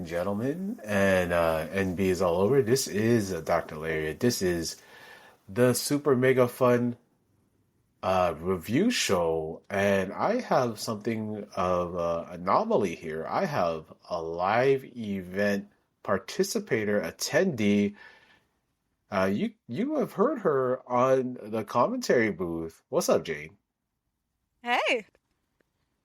and gentlemen, and NB is all over. This is Dr. Larry. This is the super mega fun review show, and I have something of an anomaly here. I have a live event participator, attendee. You have heard her on the commentary booth. What's up, Jane? Hey,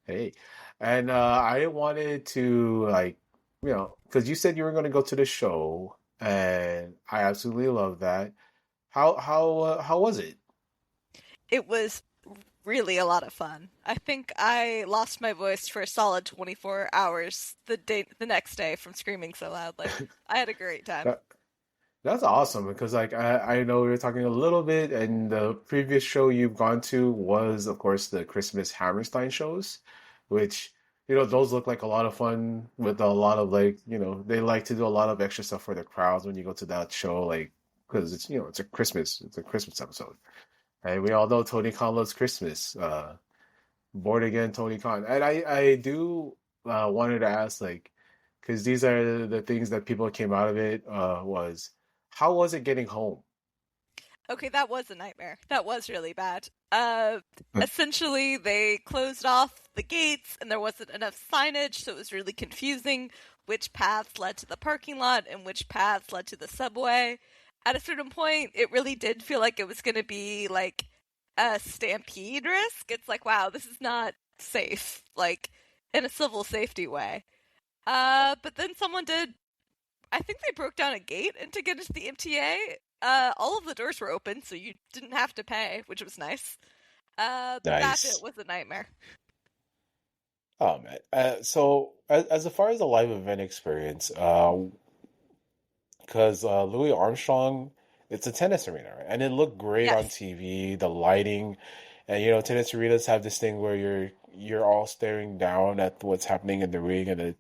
Hey, and I wanted to because you said you were going to go to the show, and I absolutely love that. How was it? it was really a lot of fun. I think I lost my voice for a solid 24 hours the next day from screaming so loudly. I had a great time. That that's awesome because I know we were talking a little bit, and the previous show you've gone to was of course the Christmas Hammerstein shows, which those look like a lot of fun with a lot of they like to do a lot of extra stuff for the crowds when you go to that show because it's a Christmas episode. And we all know Tony Khan loves Christmas. Born again Tony Khan. And I do wanted to ask because these are the things that people came out of it was how was it getting home? Okay, that was a nightmare. That was really bad. Essentially, they closed off the gates and there wasn't enough signage, so it was really confusing which paths led to the parking lot and which paths led to the subway. At a certain point, it really did feel like it was going to be like a stampede risk. It's like, wow, this is not safe, like in a civil safety way. But then someone did. I think they broke down a gate and to get into the MTA. All of the doors were open, so you didn't have to pay, which was nice. But that bit Nice. was a nightmare. Oh man. So as far as the live event experience, because Louis Armstrong, it's a tennis arena, right? And it looked great on Yes. TV, the lighting, and tennis arenas have this thing where you're all staring down at what's happening in the ring, and it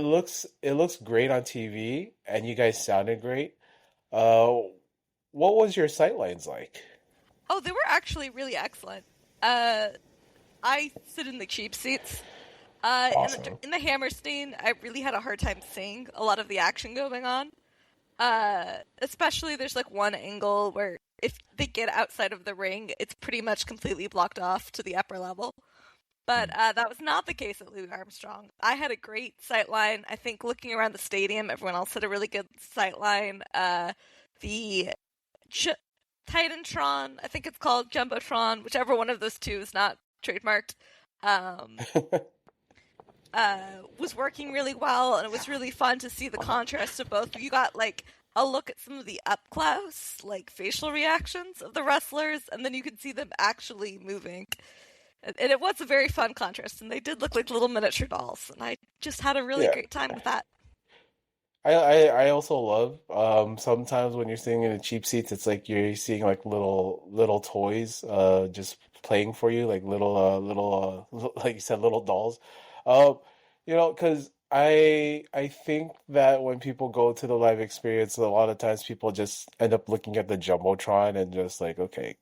looks great on TV, and you guys sounded great. Uh, what was your sightlines like? Oh, they were actually really excellent. Uh, I sit in the cheap seats. Awesome. In the Hammerstein, I really had a hard time seeing a lot of the action going on. Especially there's like one angle where if they get outside of the ring, it's pretty much completely blocked off to the upper level. But that was not the case at Louis Armstrong. I had a great sight line. I think looking around the stadium, everyone else had a really good sight line. The J- Titantron, I think it's called Jumbotron, whichever one of those two is not trademarked, um, was working really well, and it was really fun to see the contrast of both. You got like a look at some of the up close, like facial reactions of the wrestlers, and then you could see them actually moving. And it was a very fun contrast, and they did look like little miniature dolls, and I just had a really Yeah. great time with that. I also love sometimes when you're sitting in the cheap seats, it's like you're seeing like little toys just playing for you, like little like you said, little dolls. Um, because I think that when people go to the live experience, a lot of times people just end up looking at the Jumbotron and just like, okay,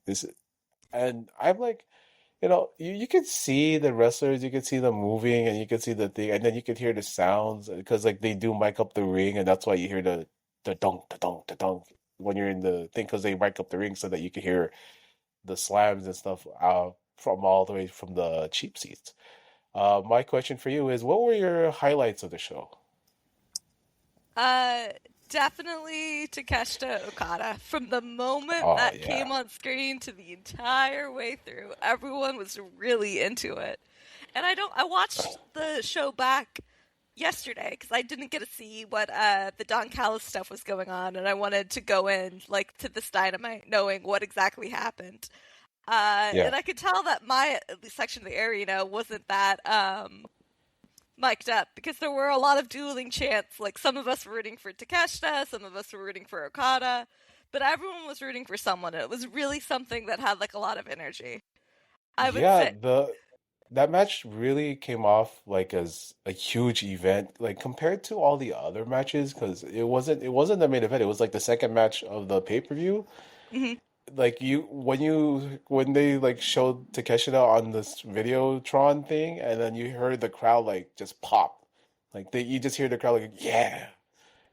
and I'm like, you could see the wrestlers, you could see them moving, and you could see the thing, and then you could hear the sounds because like they do mic up the ring, and that's why you hear the dunk, the dunk, the dunk when you're in the thing because they mic up the ring so that you can hear the slams and stuff from all the way from the cheap seats. My question for you is, what were your highlights of the show? Uh, Definitely Takeshita Okada. From the moment Oh that yeah. came on screen to the entire way through, everyone was really into it. And I watched the show back yesterday because I didn't get to see what the Don Callis stuff was going on, and I wanted to go in like to this dynamite knowing what exactly happened. Yeah. And I could tell that my at least section of the arena wasn't that mic'd up because there were a lot of dueling chants. Like some of us were rooting for Takeshita, some of us were rooting for Okada, but everyone was rooting for someone. And it was really something that had like a lot of energy. I would Yeah, say, the that match really came off like as a huge event, like compared to all the other matches, because it wasn't the main event. It was like the second match of the pay-per-view. mhm. Like when they like showed Takeshita on this Videotron thing, and then you heard the crowd like just pop. Like you just hear the crowd like, yeah.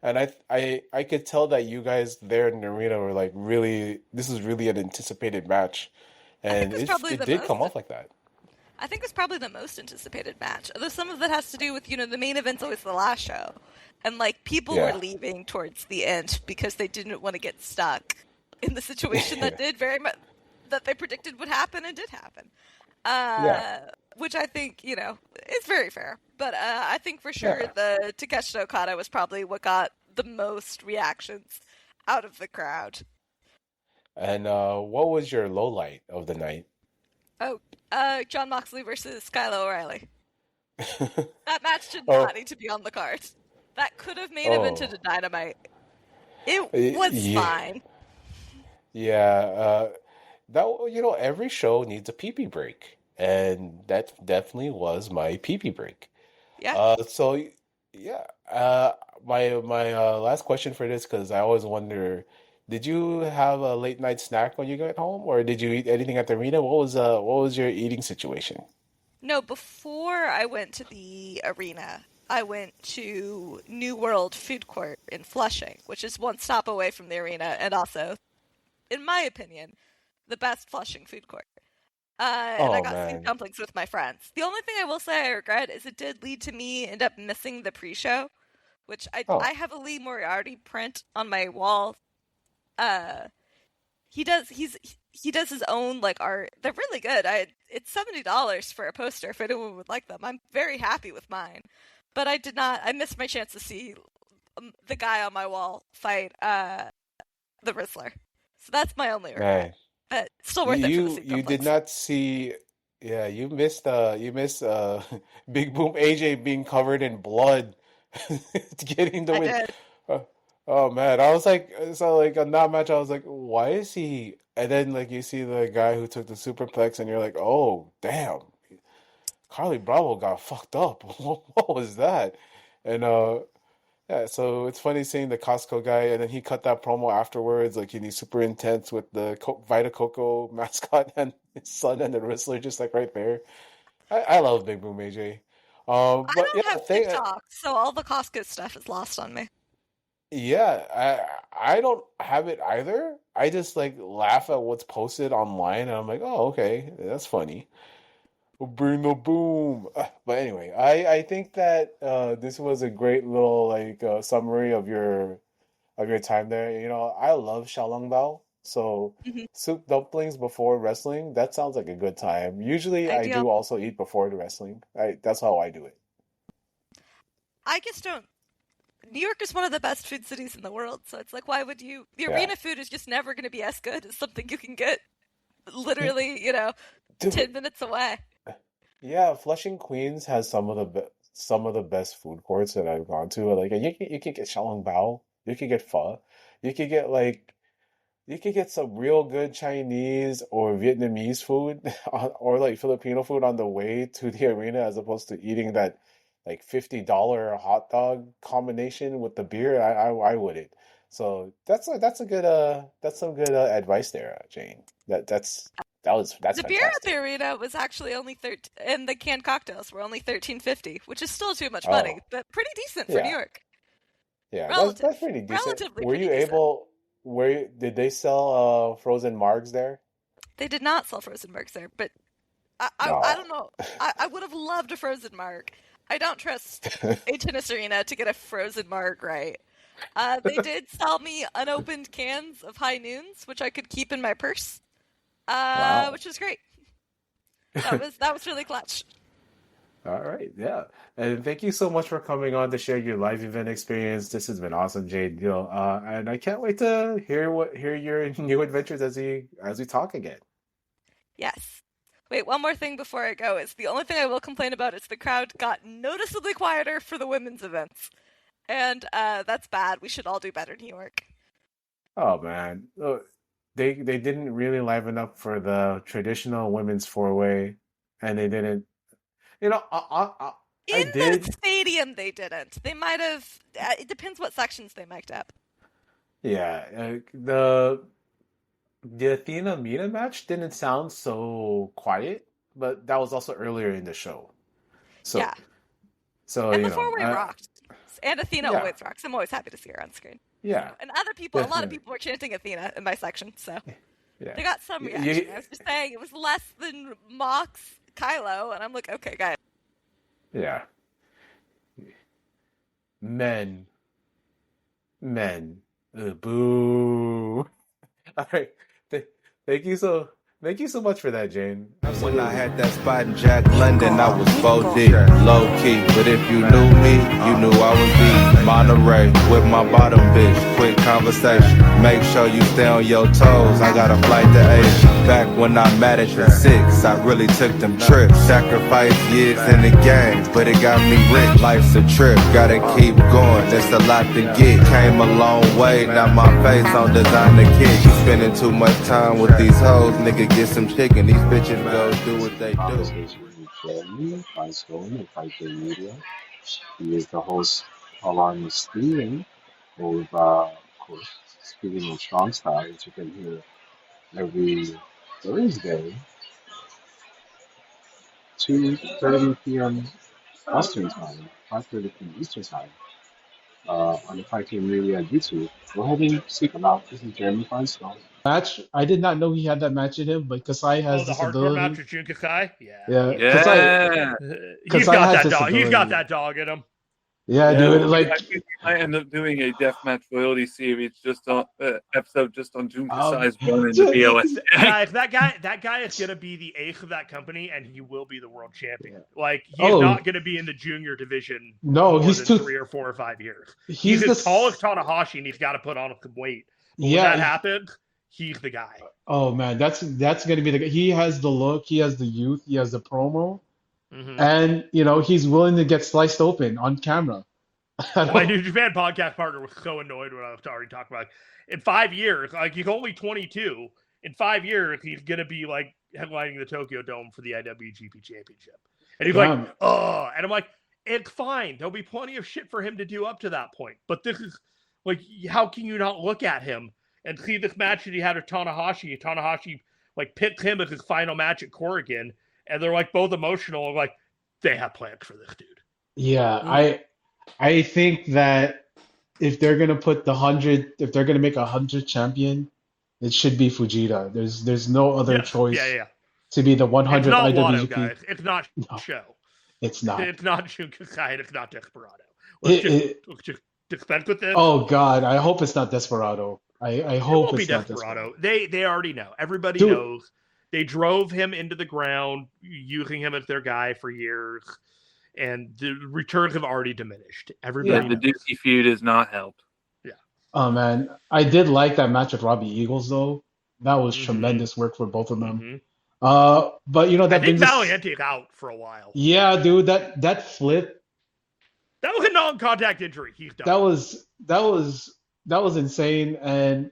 And I could tell that you guys there in the arena were like really, this is really an anticipated match, I think and it was probably it the did come most. off like that. I think it was probably the most anticipated match. Although some of that has to do with the main event's always the last show, and like people were Yeah, leaving towards the end because they didn't want to get stuck in the situation that did very much that they predicted would happen and did happen. yeah, Which I think is very fair. But I think for sure yeah. the Takeshi Okada was probably what got the most reactions out of the crowd. And what was your low light of the night? Oh, John Moxley versus Kyle O'Reilly. That match did not Oh, need to be on the card. That could have main evented a oh, Dynamite. It was yeah, fine. yeah. That every show needs a pee pee break, and that definitely was my pee pee break. Yeah. So yeah. My last question for this, because I always wonder, did you have a late night snack when you got home, or did you eat anything at the arena? What was your eating situation? No, before I went to the arena, I went to New World Food Court in Flushing, which is one stop away from the arena, and also, in my opinion, the best Flushing food court. And I Oh got steamed man. dumplings with my friends. The only thing I will say I regret is it did lead to me end up missing the pre-show, which I Oh have a Lee Moriarty print on my wall. Uh, he does his own like art. They're really good. It's $70 for a poster if anyone would like them. I'm very happy with mine, but I did not. I missed my chance to see the guy on my wall fight the Rizzler. So that's my only regret. man. But still You worth it for the you soup you did dumplings. not see, yeah, you missed Big Boom AJ being covered in blood getting the I win. did. Uh, oh man, I was like, so like on that match I was like, why is he, and then like you see the guy who took the superplex and you're like, oh damn, Carly Bravo got fucked up. What was that? And yeah, so it's funny seeing the Costco guy, and then he cut that promo afterwards, like he's super intense with the Vita Coco mascot and his son and the wrestler just like right there. I love Big Boom AJ. I But don't yeah, have TikTok, so all the Costco stuff is lost on me. I don't have it either. I just like laugh at what's posted online, and I'm like, oh okay, that's funny. Bring the boom. But anyway, I think that this was a great little like summary of your time there. You know, I love Xiaolongbao. So Hmm. soup dumplings before wrestling, that sounds like a good time. Usually I Ideal. do also eat before the wrestling. That's how I do it. I just don't. New York is one of the best food cities in the world, so it's like, why would you? The Yeah. arena food is just never going to be as good as something you can get literally, 10 Dude, minutes away. yeah, Flushing, Queens has some of the best food courts that I've gone to. Like you can get Xiaolongbao, you can get pho, you could get like you could get some real good Chinese or Vietnamese food or like Filipino food on the way to the arena as opposed to eating that like $50 hot dog combination with the beer. I wouldn't. So that's a good that's some good advice there, Jane. That's The beer at the fantastic. arena was actually only 13, and the canned cocktails were only 13.50, which is still too much money, Oh, but pretty decent for New yeah. York. Yeah, that's Relative, pretty decent. relatively Were pretty you decent. able did they sell frozen margs there? They did not sell frozen marks there, but I No. don't know. I would have loved a frozen mark. I don't trust a tennis arena to get a frozen mark right. They did sell me unopened cans of High Noons, which I could keep in my purse, Wow. which was great. That was really clutch. All right, yeah. And thank you so much for coming on to share your live event experience. This has been awesome, Jade. And I can't wait to hear your new adventures as we talk again. Yes. Wait, one more thing before I go is the only thing I will complain about is the crowd got noticeably quieter for the women's events, and that's bad. We should all do better, New York. Oh man. They didn't really liven up for the traditional women's four-way, and they didn't. You know, I In the did. stadium, they didn't. They might have. It depends what sections they mic'd up. Yeah, the Athena Mina match didn't sound so quiet, but that was also earlier in the show. So Yeah, So, And the you four know, way rocked. And Athena yeah, always rocks. I'm always happy to see her on screen. yeah, And other people, a lot of definitely. people were chanting Athena in my section, so Yeah. they got some reaction. I was just saying it was less than Mox Kylo, and I'm like, okay, guys. Yeah. Men. Men. Boo. All right. Th thank you so thank you so much for that, Jane. When I Absolutely. had that spot in Jack London, I was 4D, low key. But if you knew me, you knew I was the Monterey with my bottom bitch. Quick conversation, make sure you stay on your toes. I got a flight to Asia. Back when I managed at 6, I really took them trips. Sacrificed years in the game, but it got me rich. Life's a trip, gotta keep going. There's a lot to get. Came a long way, now my face on designer kid. You spending too much time with these hoes, nigga, get some chicken. These bitches go do what they do. Conversation with Jeremy, Finestone of Finestone Media. He is the host along with Steven of course, Speaking of Strong Style, which you can hear every Thursday, 2:30 p.m. Western Time, 5:30 p.m. Eastern Time, on the Finestone Media YouTube. Go ahead and seek him out. This is Jeremy Finestone. Match. I did not know he had that match in him, but Kasai Oh, has the this hardcore match ability. with Jun Kai? Yeah, Yeah, he Yeah, he's Kasai got has that this dog. He's got ability. that dog in him. Yeah, yeah. dude. Well, I Like, think we might end up doing a deathmatch royalty series just on episode just on Jun um, Kasai's run in the ju- BOS. Guys, that guy is gonna be the eighth of that company, and he will be the world champion. Like he is oh not gonna be in the junior division no, more he's than too. 3 or 4 or 5 years. He's He's as tall as this. Tanahashi, and he's got to put on some weight. But when that Yeah. happens, he's the guy. Oh man, that's gonna be the. He has the look. He has the youth. He has the promo, Mm-hmm. and he's willing to get sliced open on camera. I My don't. New Japan podcast partner was so annoyed when I was already talking about it. In 5 years, like he's only 22. In 5 years, he's gonna be like headlining the Tokyo Dome for the IWGP Championship, and he's like, Damn. "Oh," and I'm like, "It's fine. There'll be plenty of shit for him to do up to that point." But this is like, how can you not look at him and see this match that he had with Tanahashi? Tanahashi like picked him as his final match at Corrigan, and they're like both emotional, like they have plans for this dude. Yeah, I think that if they're gonna put if they're gonna make 100 champion, it should be Fujita. There's no other Yes, yeah, choice yeah. to be the It's 100th not Wado, IWGP. guys. It's not No, Show. it's not. It's not Junkai, and it's not Desperado. It, it, Let's just dispense with this. oh God, I hope it's not Desperado. I It hope won't be it's not Desperado. Desperado. They already know. Everybody Dude, knows. They drove him into the ground, using him as their guy for years, and the returns have already diminished. Everybody The knows. Dookie feud has not helped. Yeah. oh man, I did like that match with Robbie Eagles though. That was Mm-hmm. tremendous work for both of them. Mm-hmm. But I that think brings us. Valiente's out for a while. Yeah, dude, that flip. That was a non-contact injury. He's done. That was insane, and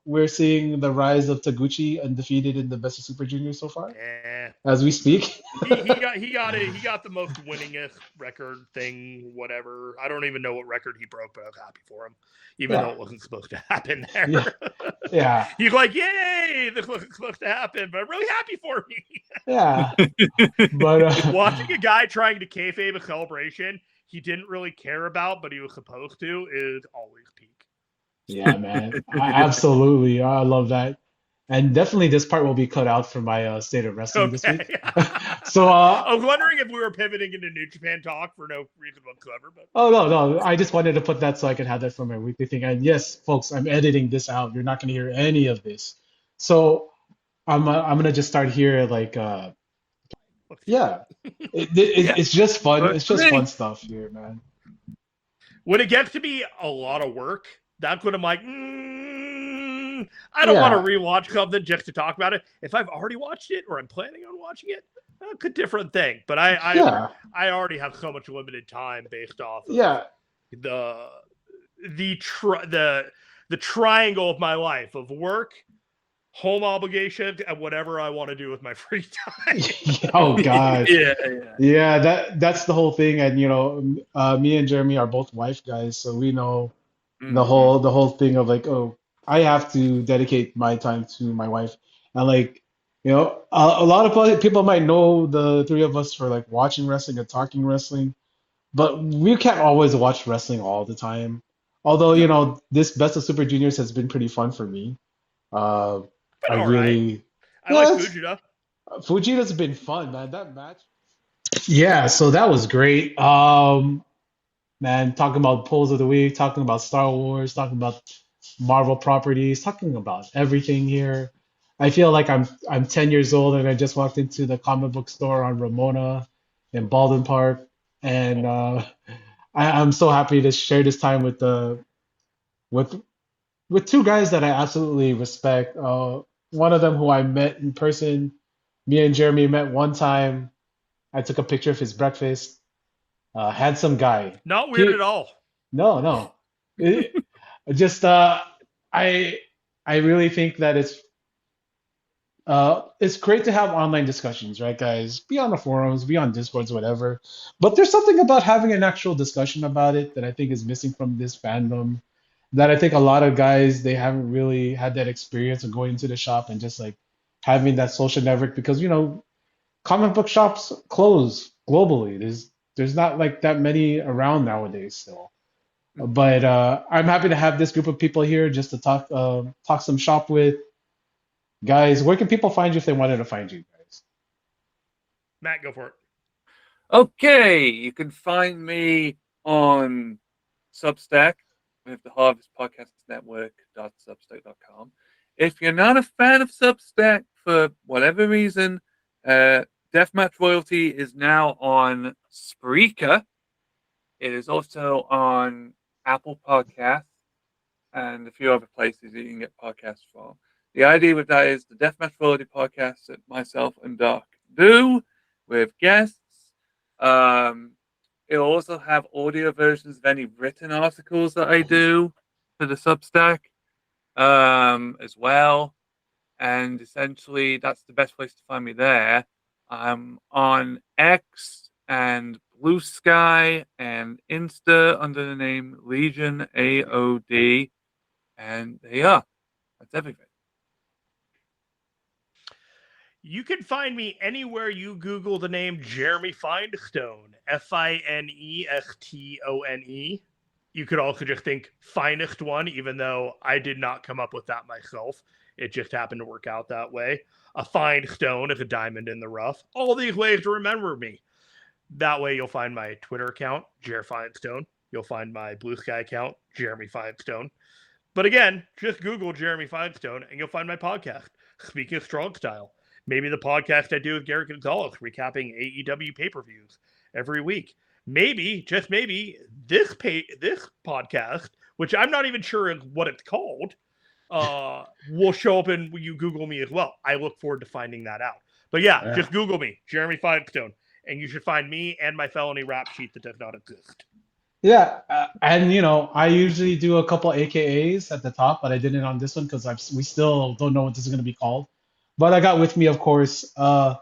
we're seeing the rise of Taguchi undefeated in the Best of Super Junior so far Eh. as we speak. He got the most winningest record thing, whatever. I don't even know what record he broke, but I was happy for him, even though it wasn't supposed to happen there. Yeah, yeah, He's like, "Yay, this wasn't supposed to happen," but I'm really happy for me. yeah. But Watching a guy trying to kayfabe a celebration he didn't really care about, but he was supposed to, is always peak. yeah, man, absolutely, I love that, and definitely this part will be cut out for my State of Wrestling this week. Okay. So I was wondering if we were pivoting into New Japan talk for no reason whatsoever, but oh no, I just wanted to put that so I could have that for my weekly thing. And yes, folks, I'm editing this out. You're not going to hear any of this. So I'm gonna just start here like yeah. It's just fun. It's just fun stuff here, man. when it gets to be a lot of work, that's when I'm like, I don't want to rewatch something just to talk about it. If I've already watched it or I'm planning on watching it, a different thing. But I already have so much limited time based off of the triangle of my life of work, home obligations, and whatever I want to do with my free time. Oh God. Yeah. That's the whole thing. And me and Jeremy are both wife guys, so we know Mm-hmm. the whole thing of like, oh, I have to dedicate my time to my wife. And like, a lot of people might know the three of us for like watching wrestling and talking wrestling, but we can't always watch wrestling all the time. Although, this Best of Super Juniors has been pretty fun for me. Uh, But I all right. really, I like yeah, Fujita. Fujita's been fun, man. That match. Yeah, so that was great. Man, talking about polls of the week, talking about Star Wars, talking about Marvel properties, talking about everything here. I feel like I'm 10 years old and I just walked into the comic book store on Ramona in Baldwin Park, and I'm so happy to share this time with with two guys that I absolutely respect. One of them who I met in person, me and Jeremy met one time. I took a picture of his breakfast. Handsome guy. Not weird at all. No, no. It, just I I really think that it's great to have online discussions, right, guys? Be on the forums, be on Discords, whatever. But there's something about having an actual discussion about it that I think is missing from this fandom. That I think a lot of guys they haven't really had that experience of going into the shop and just like having that social network because comic book shops close globally. There's not like that many around nowadays still. But I'm happy to have this group of people here just to talk some shop with. Guys, where can people find you if they wanted to find you guys? Matt, go for it. Okay, you can find me on Substack with the Harvest Podcast Network.substack.com. If you're not a fan of Substack for whatever reason, Deathmatch Royalty is now on Spreaker. It is also on Apple Podcasts and a few other places that you can get podcasts from. The idea with that is the Deathmatch Royalty podcast that myself and Doc do with guests. It'll also have audio versions of any written articles that I do for the Substack as well. And essentially, that's the best place to find me there. I'm on X and Blue Sky and Insta under the name Legion AOD. And there you are. That's everything. You can find me anywhere you Google the name Jeremy Finestone, Finestone. You could also just think finest one, even though I did not come up with that myself. It just happened to work out that way. A fine stone is a diamond in the rough. All these ways to remember me. That way you'll find my Twitter account, Jer Finestone. You'll find my Blue Sky account, Jeremy Finestone. But again, just Google Jeremy Finestone and you'll find my podcast, Speaking of Strong Style. Maybe the podcast I do with Garrett Gonzalez, recapping AEW pay-per-views every week. Maybe, just maybe, this podcast, which I'm not even sure what it's called, will show up and you Google me as well. I look forward to finding that out. But yeah, just Google me, Jeremy Finestone, and you should find me and my felony rap sheet that does not exist. Yeah, and I usually do a couple AKAs at the top, but I didn't on this one because we still don't know what this is going to be called. But I got with me, of course, the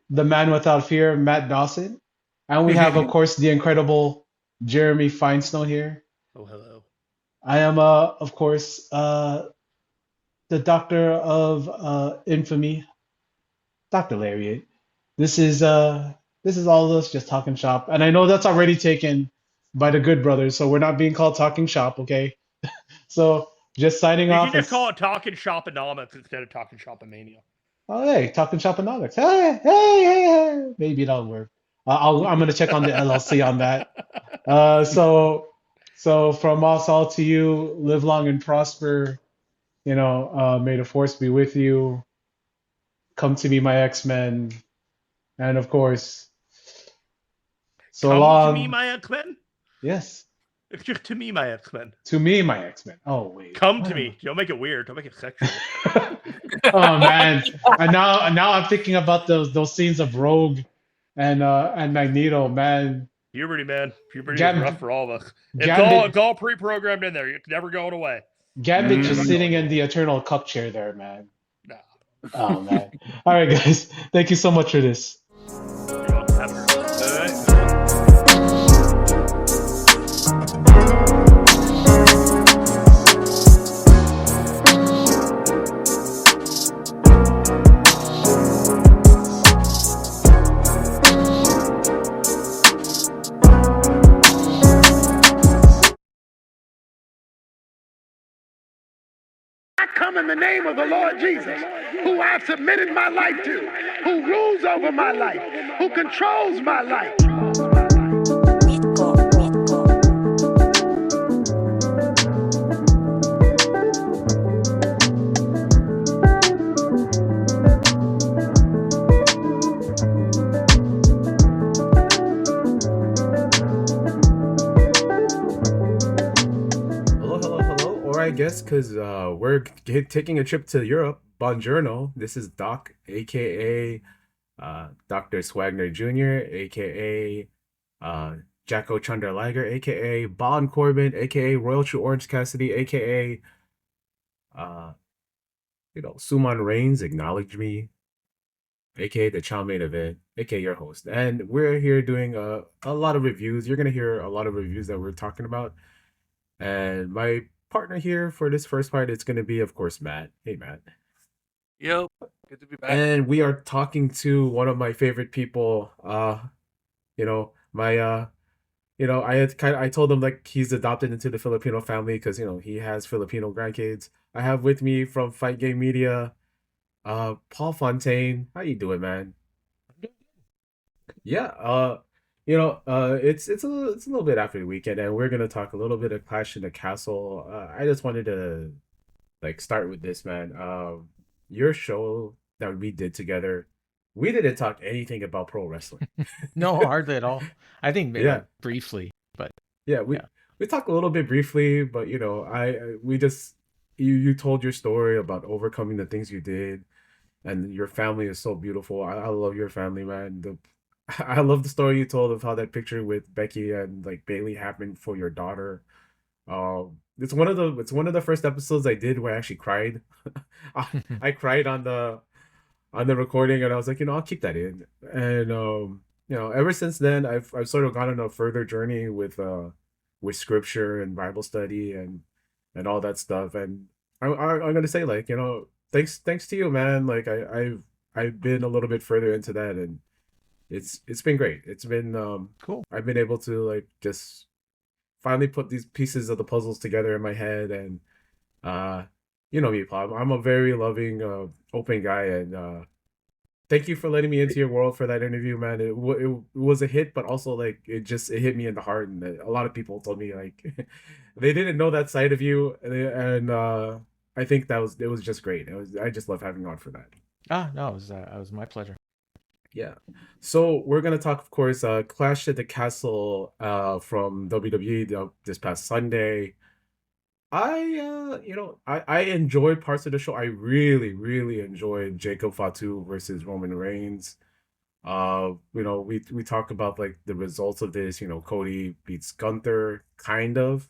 man without fear, Matt Dawson. And we have, of course, the incredible Jeremy Finestone here. Oh, hello. I am, of course, the doctor of infamy, Dr. Lariat. This is all of us just talking shop. And I know that's already taken by the Good Brothers, so we're not being called talking shop, okay? So just signing off. You can just call it Talking Shoponomics instead of Talking Shopomania. Oh, hey, Talking Shoponomics. Hey. Maybe that'll work. I'm going to check on the LLC on that. So from us all to you, live long and prosper. May the force be with you. Come to me, my X-Men. And of course, so Come long. to me, my X-Men? Yes. It's just to me, my X-Men. To me, my X-Men. Oh, wait. Come to me. Don't make it weird. Don't make it sexual. Oh, man. And now I'm thinking about those scenes of Rogue and Magneto, man. Puberty, man. Puberty is rough for all of us. It's all pre-programmed in there. It's never going away. Gambit just sitting in the eternal cup chair there, man. Nah. Oh, man. All right, guys. Thank you so much for this. You're welcome. Have a great one. in the name of the Lord Jesus, who I've submitted my life to, who rules over my life, who controls my life. I guess because we're taking a trip to Europe. Buongiorno. This is Doc, aka Dr. Swagner Jr., aka Jacko Chunder Liger, aka Bon Corbin, aka Royal True Orange Cassidy, aka Suman Reigns, acknowledge me, aka the Chow Main Event, aka your host. And we're here doing a lot of reviews. You're gonna hear a lot of reviews that we're talking about. And my partner here for this first part, it's going to be, of course, Matt. Hey, Matt. Yo, good to be back. And we are talking to one of my favorite people. I told him like he's adopted into the Filipino family because he has Filipino grandkids. I have with me from Fight Game Media, Paul Fontaine. How you doing, man? Yeah. It's a little bit after the weekend, and we're gonna talk a little bit of Clash in the Castle. I just wanted to start with this, man. Your show that we did together, we didn't talk anything about pro wrestling. No, hardly at all. I think maybe briefly, but we talked a little bit briefly, but we just you told your story about overcoming the things you did, and your family is so beautiful. I love your family, man. I love the story you told of how that picture with Becky and Bailey happened for your daughter. It's one of the first episodes I did where I actually cried. I cried on the recording, and I was like, I'll keep that in. And ever since then, I've sort of gone on a further journey with scripture and Bible study and all that stuff. And I'm gonna say thanks to you, man. I've been a little bit further into that, and it's been great. It's been cool. I've been able to just finally put these pieces of the puzzles together in my head, and me, Paul. I'm a very loving, open guy, and thank you for letting me into your world for that interview, man. It was a hit, but also it hit me in the heart, and a lot of people told me they didn't know that side of you, and I think it was just great. I just love having you on for that. No, it was my pleasure. Yeah. So we're gonna talk, of course, Clash at the Castle from WWE this past Sunday. I enjoyed parts of the show. I really, really enjoyed Jacob Fatu versus Roman Reigns. We talk about the results of this. Cody beats Gunther, kind of.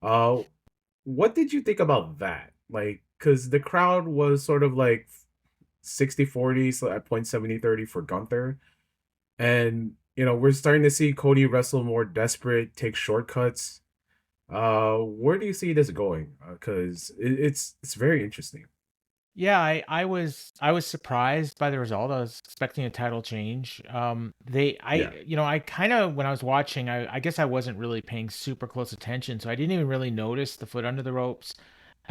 What did you think about that? Because the crowd was sort of 60-40, so at 0.70-30 for Gunther. And, we're starting to see Cody wrestle more desperate, take shortcuts. Where do you see this going? Because it's very interesting. Yeah, I was surprised by the result. I was expecting a title change. I kind of, when I was watching, I guess I wasn't really paying super close attention, so I didn't even really notice the foot under the ropes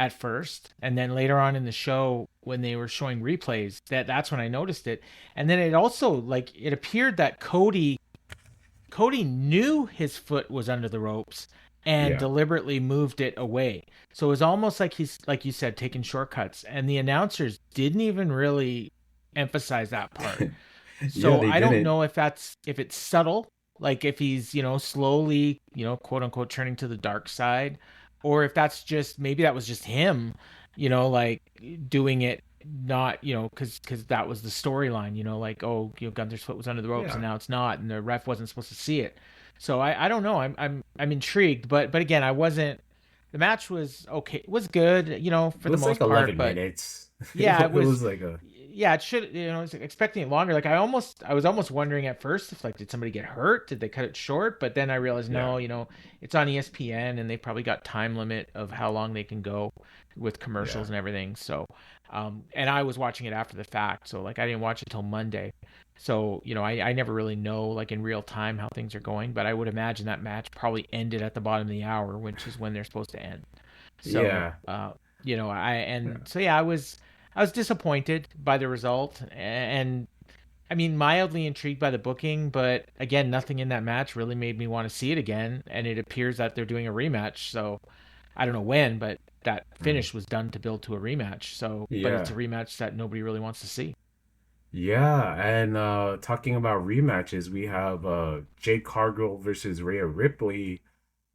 at first. And then later on in the show, when they were showing replays, that's when I noticed it. And then it also it appeared that Cody knew his foot was under the ropes and deliberately moved it away. So it was almost like he's, like you said, taking shortcuts, and the announcers didn't even really emphasize that part. So I don't know if it's subtle, if he's, slowly, quote unquote, turning to the dark side, or if that's maybe that was just him, doing it, not, because that was the storyline, Gunther's foot was under the ropes and now it's not, and the ref wasn't supposed to see it. So I don't know. I'm intrigued, but again, I wasn't. The match was okay. It was good, for the most part. 11 minutes. Yeah, it was a. Yeah, it should. I was expecting it longer. I was almost wondering at first if did somebody get hurt? Did they cut it short? But then I realized no. It's on ESPN, and they probably got time limit of how long they can go with commercials and everything. So, and I was watching it after the fact, so I didn't watch it till Monday. So, I never really know in real time how things are going, but I would imagine that match probably ended at the bottom of the hour, which is when they're supposed to end. So, I was disappointed by the result, and I mean, mildly intrigued by the booking, but again, nothing in that match really made me want to see it again. And it appears that they're doing a rematch. So I don't know when, but that finish was done to build to a rematch. So, but it's a Yeah. rematch that nobody really wants to see. Yeah, and talking about rematches, we have Jade Cargill versus Rhea Ripley,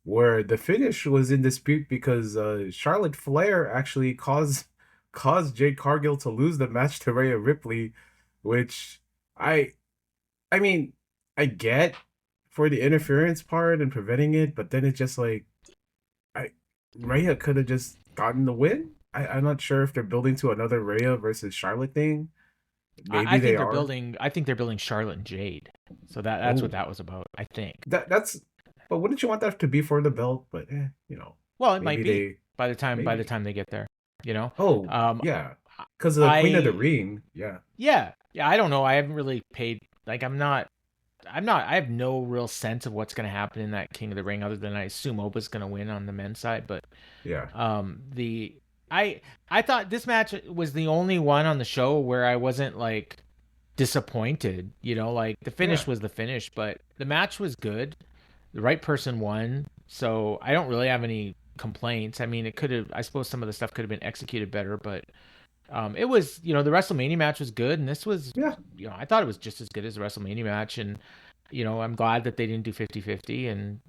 where the finish was in dispute because Charlotte Flair actually caused Jade Cargill to lose the match to Rhea Ripley, which I I mean, I get for the interference part and preventing it, but then it's just like I Rhea could have just gotten the win. I'm not sure if they're building to another Rhea versus Charlotte thing. I Maybe they think they're are. building. I think they're building Charlotte and Jade. So that's what Oh, that was about. I think. that's. But wouldn't you want that to be for the belt? But Well, it might maybe be they by the maybe. time they get there. You know. Oh Um, yeah, because of the Queen of the I Ring. Yeah, yeah. I don't know. I haven't really paid. Like I'm not. I have no real sense of what's going to happen in that King of the Ring, other than I assume Oba's going to win on the men's side. But yeah. the I thought this match was the only one on the show where I wasn't like disappointed. Like the finish Yeah. was the finish, but the match was good. The right person won, so I don't really have any complaints. I mean, it could have. I suppose some of the stuff could have been executed better, but it was, the WrestleMania match was good, and this was, Yeah. I thought it was just as good as the WrestleMania match, and I'm glad that they didn't do 50-50, and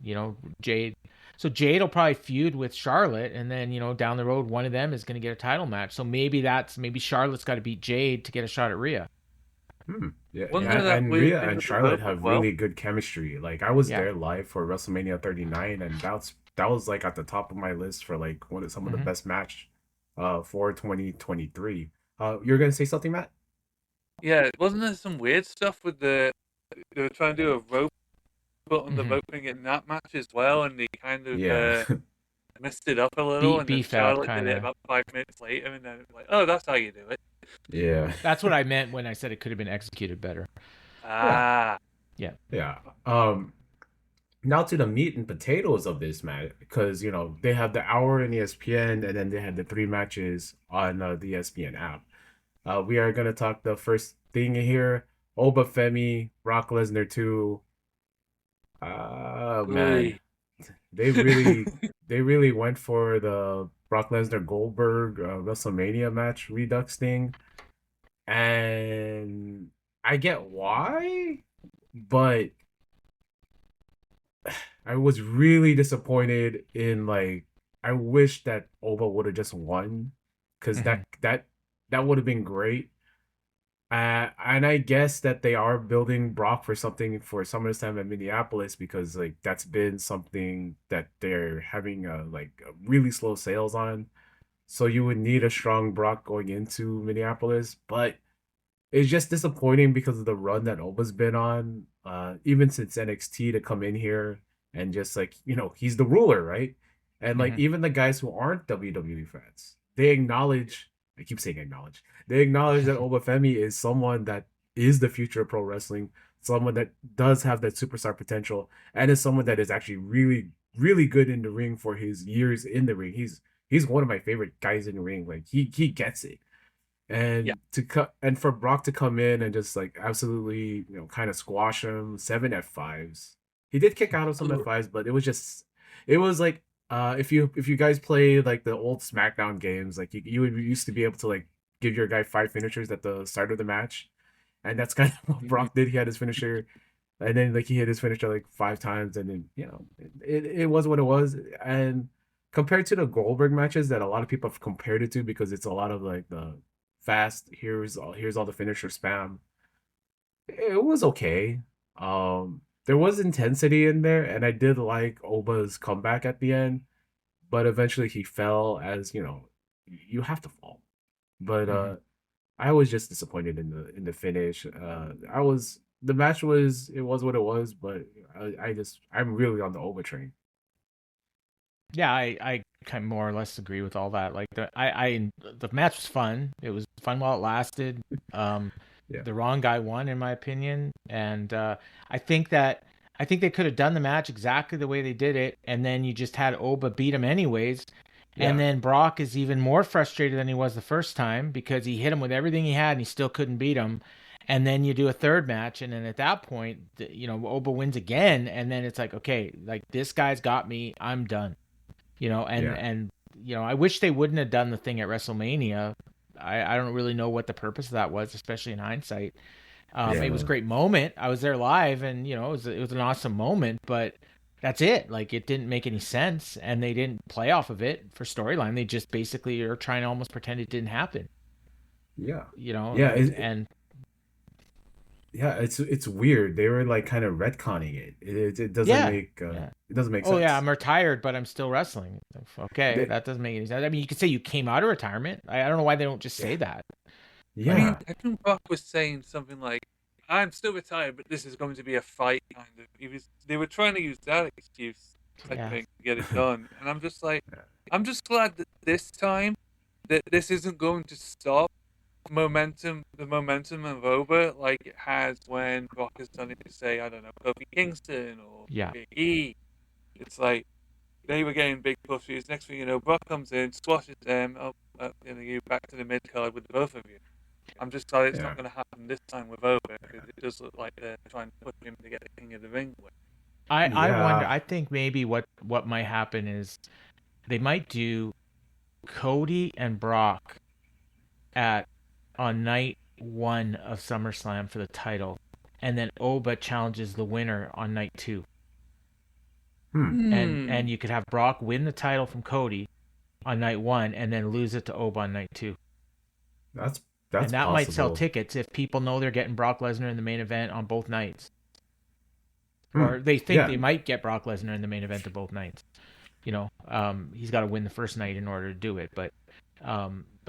Jade. So Jade will probably feud with Charlotte, and then down the road, one of them is going to get a title match. So maybe Charlotte's got to beat Jade to get a shot at Rhea. Yeah, Wasn't yeah, there that and weird Rhea thing and with the Charlotte rope as have well? really good chemistry. Like I was Yeah. there live for WrestleMania 39, and that was like at the top of my list for like one of some of the hmm best match for 2023. You're gonna say something, Matt? Yeah, wasn't there some weird stuff with they were trying to do a rope put on the hmm rope thing in that match as well, and they kind of Yeah. messed it up a little, and then BFAB Charlotte did kind it of. about 5 minutes later, and then it was like, oh, that's how you do it. Yeah. That's what I meant when I said it could have been executed better. Yeah. Ah, Yeah. Yeah. Now to the meat and potatoes of this match, because they have the hour in ESPN, and then they had the three matches on the ESPN app. We are gonna talk the first thing here. Oba Femi, Brock Lesnar 2. Man, ooh. they really they really went for the Brock Lesnar Goldberg WrestleMania match Redux thing, and I get why, but I was really disappointed in like I wish that Oba would have just won because hmm that would have been great. And I guess that they are building Brock for something for SummerSlam at Minneapolis because like that's been something that they're having really slow sales on. So you would need a strong Brock going into Minneapolis, but it's just disappointing because of the run that Oba's been on, even since NXT to come in here and just like, he's the ruler, right? And like hmm even the guys who aren't WWE fans, they acknowledge, I keep saying acknowledge, they acknowledge that Oba Femi is someone that is the future of pro wrestling, someone that does have that superstar potential, and is someone that is actually really, really good in the ring for his years in the ring. He's one of my favorite guys in the ring. Like he gets it, Yeah. and for Brock to come in and just like absolutely kind of squash him 7 F5s. He did kick out of some Ooh. F5s, but it was like if you guys play like the old SmackDown games, like you would used to be able to like give your guy 5 finishers at the start of the match, and that's kind of what Mhm. Brock did. He had his finisher, and then like he hit his finisher like 5 times, and then it was what it was. And compared to the Goldberg matches that a lot of people have compared it to because it's a lot of like the fast here's all the finisher spam. It was okay. There was intensity in there, and I did like Oba's comeback at the end, but eventually he fell as you have to fall. But hmm I was just disappointed in the finish. The match was what it was, but I'm really on the Oba train. Yeah, I kind of more or less agree with all that. Like the match was fun. It was fun while it lasted. Um, Yeah. the wrong guy won, in my opinion, and I think that I think they could have done the match exactly the way they did it, and then you just had Oba beat him anyways, And Yeah. then Brock is even more frustrated than he was the first time because he hit him with everything he had and he still couldn't beat him. And then you do a third match, and then at that point, Oba wins again, and then it's like, okay, like this guy's got me, I'm done. Yeah. And I wish they wouldn't have done the thing at WrestleMania. I don't really know what the purpose of that was, especially in hindsight. It was a Yeah. great moment. I was there live, and it was an awesome moment, but that's it. Like it didn't make any sense, and they didn't play off of it for storyline. They just basically are trying to almost pretend it didn't happen. Yeah. Yeah. And Yeah, it's weird. They were like kind of retconning it. It doesn't yeah, make yeah. it doesn't make Oh yeah, sense. I'm retired, but I'm still wrestling. Okay, They, that doesn't make any sense. I mean, you could say you came out of retirement. I don't know why they don't just say that. I mean, yeah. I think Brock was saying something like, "I'm still retired, but this is going to be a fight." Kind of. They were trying to use that excuse, I Yeah. think, to get it done. And I'm just like, I'm just glad that this time, that this isn't going to stop the momentum of over like it has when Brock has done it to say, I don't know, Kofi Kingston or Yeah. Big E. It's like they were getting big pushes. Next thing you know, Brock comes in, squashes them, you back to the mid card with both of you. I'm just glad it's Yeah. not going to happen this time with over because it does look like they're trying to push him to get the King of the Ring win. I wonder. Yeah. I think maybe what might happen is they might do Cody and Brock on night 1 of SummerSlam for the title, and then Oba challenges the winner on night 2. And you could have Brock win the title from Cody on night 1 and then lose it to Oba on night 2. That's And that might sell possible. tickets if people know they're getting Brock Lesnar in the main event on both nights. Or they think Yeah. they might get Brock Lesnar in the main event of both nights. He's got to win the first night in order to do it. But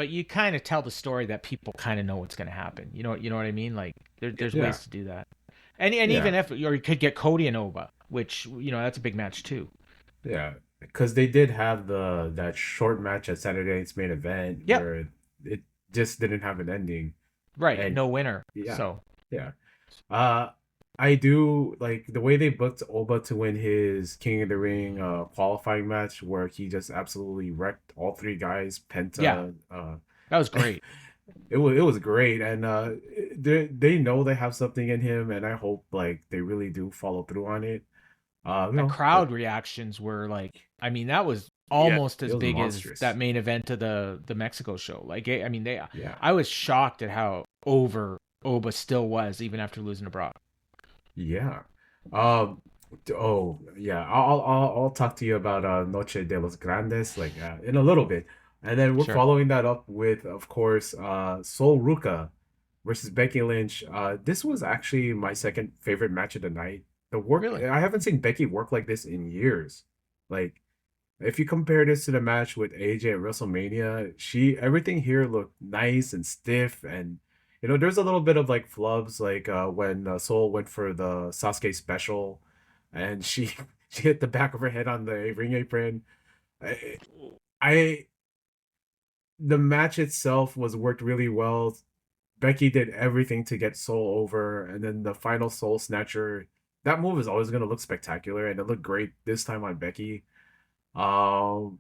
you kind of tell the story that people kind of know what's going to happen. You know what I mean? Like there's Yeah. ways to do that. And Yeah. even if, or you could get Cody and Oba, which that's a big match too. Yeah, because they did have that short match at Saturday Night's main event Yep. where it just didn't have an ending. Right, And no winner. yeah. So Yeah. I do like the way they booked Oba to win his King of the Ring qualifying match where he just absolutely wrecked all three guys. Penta. Yeah. That was great. It was great, and they know they have something in him, and I hope like they really do follow through on it. The crowd reactions were like, I mean, that was almost it as was big monstrous. as that main event of the Mexico show. Like, I mean, Yeah. I was shocked at how over Oba still was even after losing to Brock. Yeah. Oh yeah. I'll talk to you about Noche de los Grandes like in a little bit, and then we're Sure. following that up with, of course, Sol Ruca versus Becky Lynch. This was actually my second favorite match of the night. The work Really? I haven't seen Becky work like this in years. Like, if you compare this to the match with AJ at WrestleMania, everything here looked nice and stiff, and there's a little bit of like flubs, like when Soul went for the Sasuke special, and she she hit the back of her head on the ring apron. I the match itself was worked really well. Becky did everything to get Soul over, and then the final Soul Snatcher. That move is always gonna look spectacular, and it looked great this time on Becky. Um,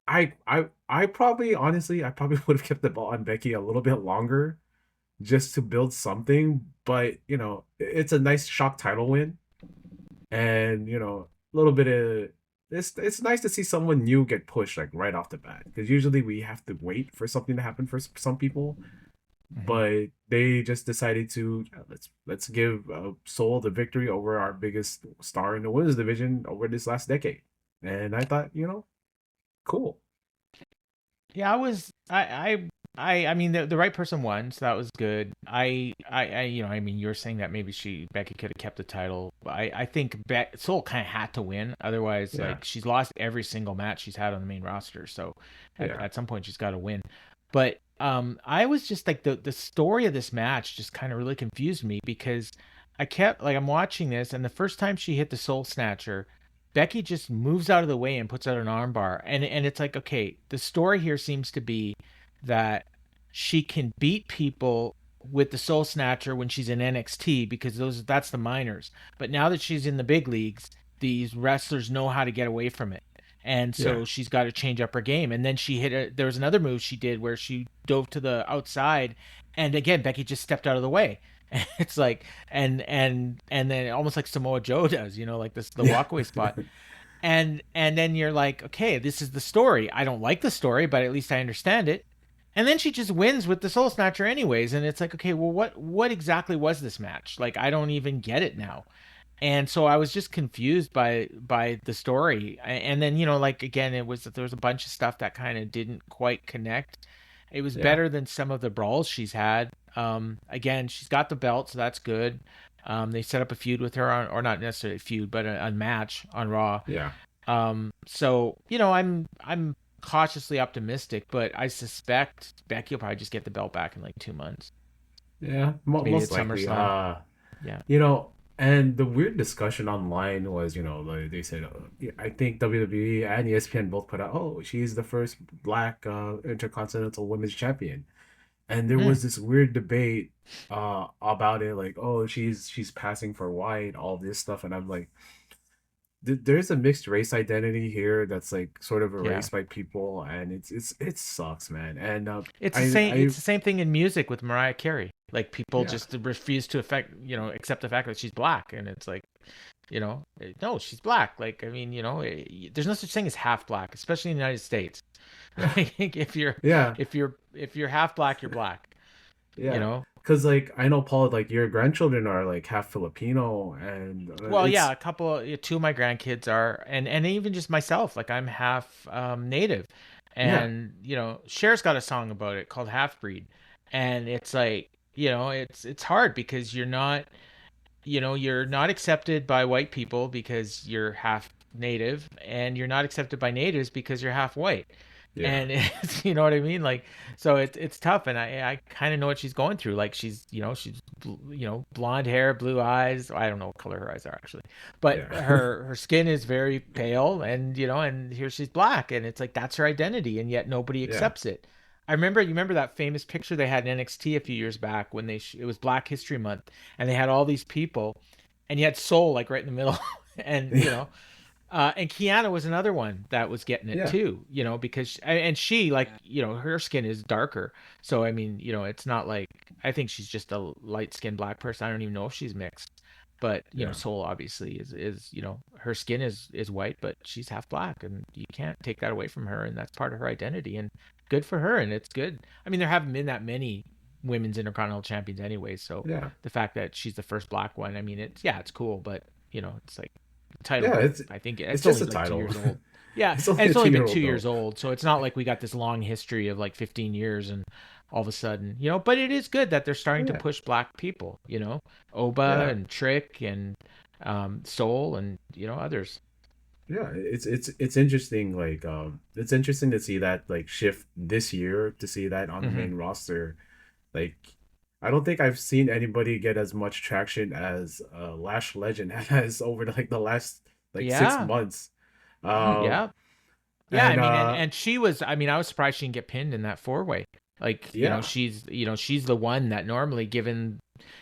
I probably honestly would have kept the ball on Becky a little bit longer just to build something, but it's a nice shock title win, and a little bit of it's nice to see someone new get pushed like right off the bat, because usually we have to wait for something to happen for some people, but they just decided to let's give Soul the victory over our biggest star in the women's division over this last decade, and I thought cool. Yeah, I mean the right person won, so that was good. I mean you were saying that maybe Becky could have kept the title. I think Soul kind of had to win, otherwise Yeah. like she's lost every single match she's had on the main roster. So Yeah. at some point she's got to win. But I was just like the story of this match just kind of really confused me, because I kept like I'm watching this, and the first time she hit the Soul Snatcher, Becky just moves out of the way and puts out an armbar, and it's like, okay, the story here seems to be that she can beat people with the Soul Snatcher when she's in NXT, because that's the minors. But now that she's in the big leagues, these wrestlers know how to get away from it. and Yeah. so she's got to change up her game. And then there was another move she did where she dove to the outside, and again Becky just stepped out of the way. It's like, and then almost like Samoa Joe does, like this the walkaway spot. And then you're like, okay, this is the story. I don't like the story, but at least I understand it. And then she just wins with the Soul Snatcher anyways, and it's like, okay, well, what exactly was this match? Like, I don't even get it now. And so I was just confused by the story. And then, like, again, there was a bunch of stuff that kind of didn't quite connect. It was Yeah. better than some of the brawls she's had. Again, she's got the belt, so that's good. They set up a feud with her or not necessarily a feud, but a match on Raw. Yeah. So I'm cautiously optimistic, but I suspect Becky will probably just get the belt back in like 2 months. Yeah, Maybe most at likely. SummerSlam. Yeah. And the weird discussion online was, like they said, I think WWE and ESPN both put out, oh, she's the first black Intercontinental Women's Champion. And there was this weird debate about it, like, oh, she's passing for white, all this stuff. And I'm like, there's a mixed race identity here that's like sort of erased by people, and it sucks, man. And it's the same thing in music with Mariah Carey. Like, people just refuse to accept the fact that she's black, and it's like, no, she's black. Like, I mean, there's no such thing as half black, especially in the United States. if you're half black, you're black. Because, like, I know, Paul, like, your grandchildren are like half Filipino, and well, yeah, two of my grandkids are, and even just myself, like, I'm half native, and Cher's got a song about it called Half Breed, and it's like, it's hard because you're not accepted by white people because you're half native, and you're not accepted by natives because you're half white. Yeah. And it's, you know what I mean? Like, so it's tough. And I kind of know what she's going through. Like, she's blonde hair, blue eyes. I don't know what color her eyes are actually, but her skin is very pale, and, and here she's black, and it's like, that's her identity. And yet nobody accepts it. You remember that famous picture they had in NXT a few years back when it was Black History Month, and they had all these people, and you had Soul like right in the middle, and and Kiana was another one that was getting it too, because she, like, her skin is darker. So, I mean, it's not like, I think she's just a light-skinned black person. I don't even know if she's mixed, but, Soul obviously is, her skin is white, but she's half black, and you can't take that away from her. And that's part of her identity, and good for her. And it's good. I mean, there haven't been that many women's Intercontinental Champions anyway. So the fact that she's the first black one, I mean, it's cool, but, it's like, title. Yeah, I think it's just only a like title. 2 years old. Yeah, it's only been 2 years old, so it's not like we got this long history of like 15 years and all of a sudden, but it is good that they're starting to push black people, Oba and Trick and Soul and others. Yeah, it's interesting. Like, it's interesting to see that like shift this year, to see that on the main roster. Like, I don't think I've seen anybody get as much traction as Lash Legend has over the last 6 months. I mean, and she was. I mean, I was surprised she didn't get pinned in that 4-way. Like, she's the one that normally, given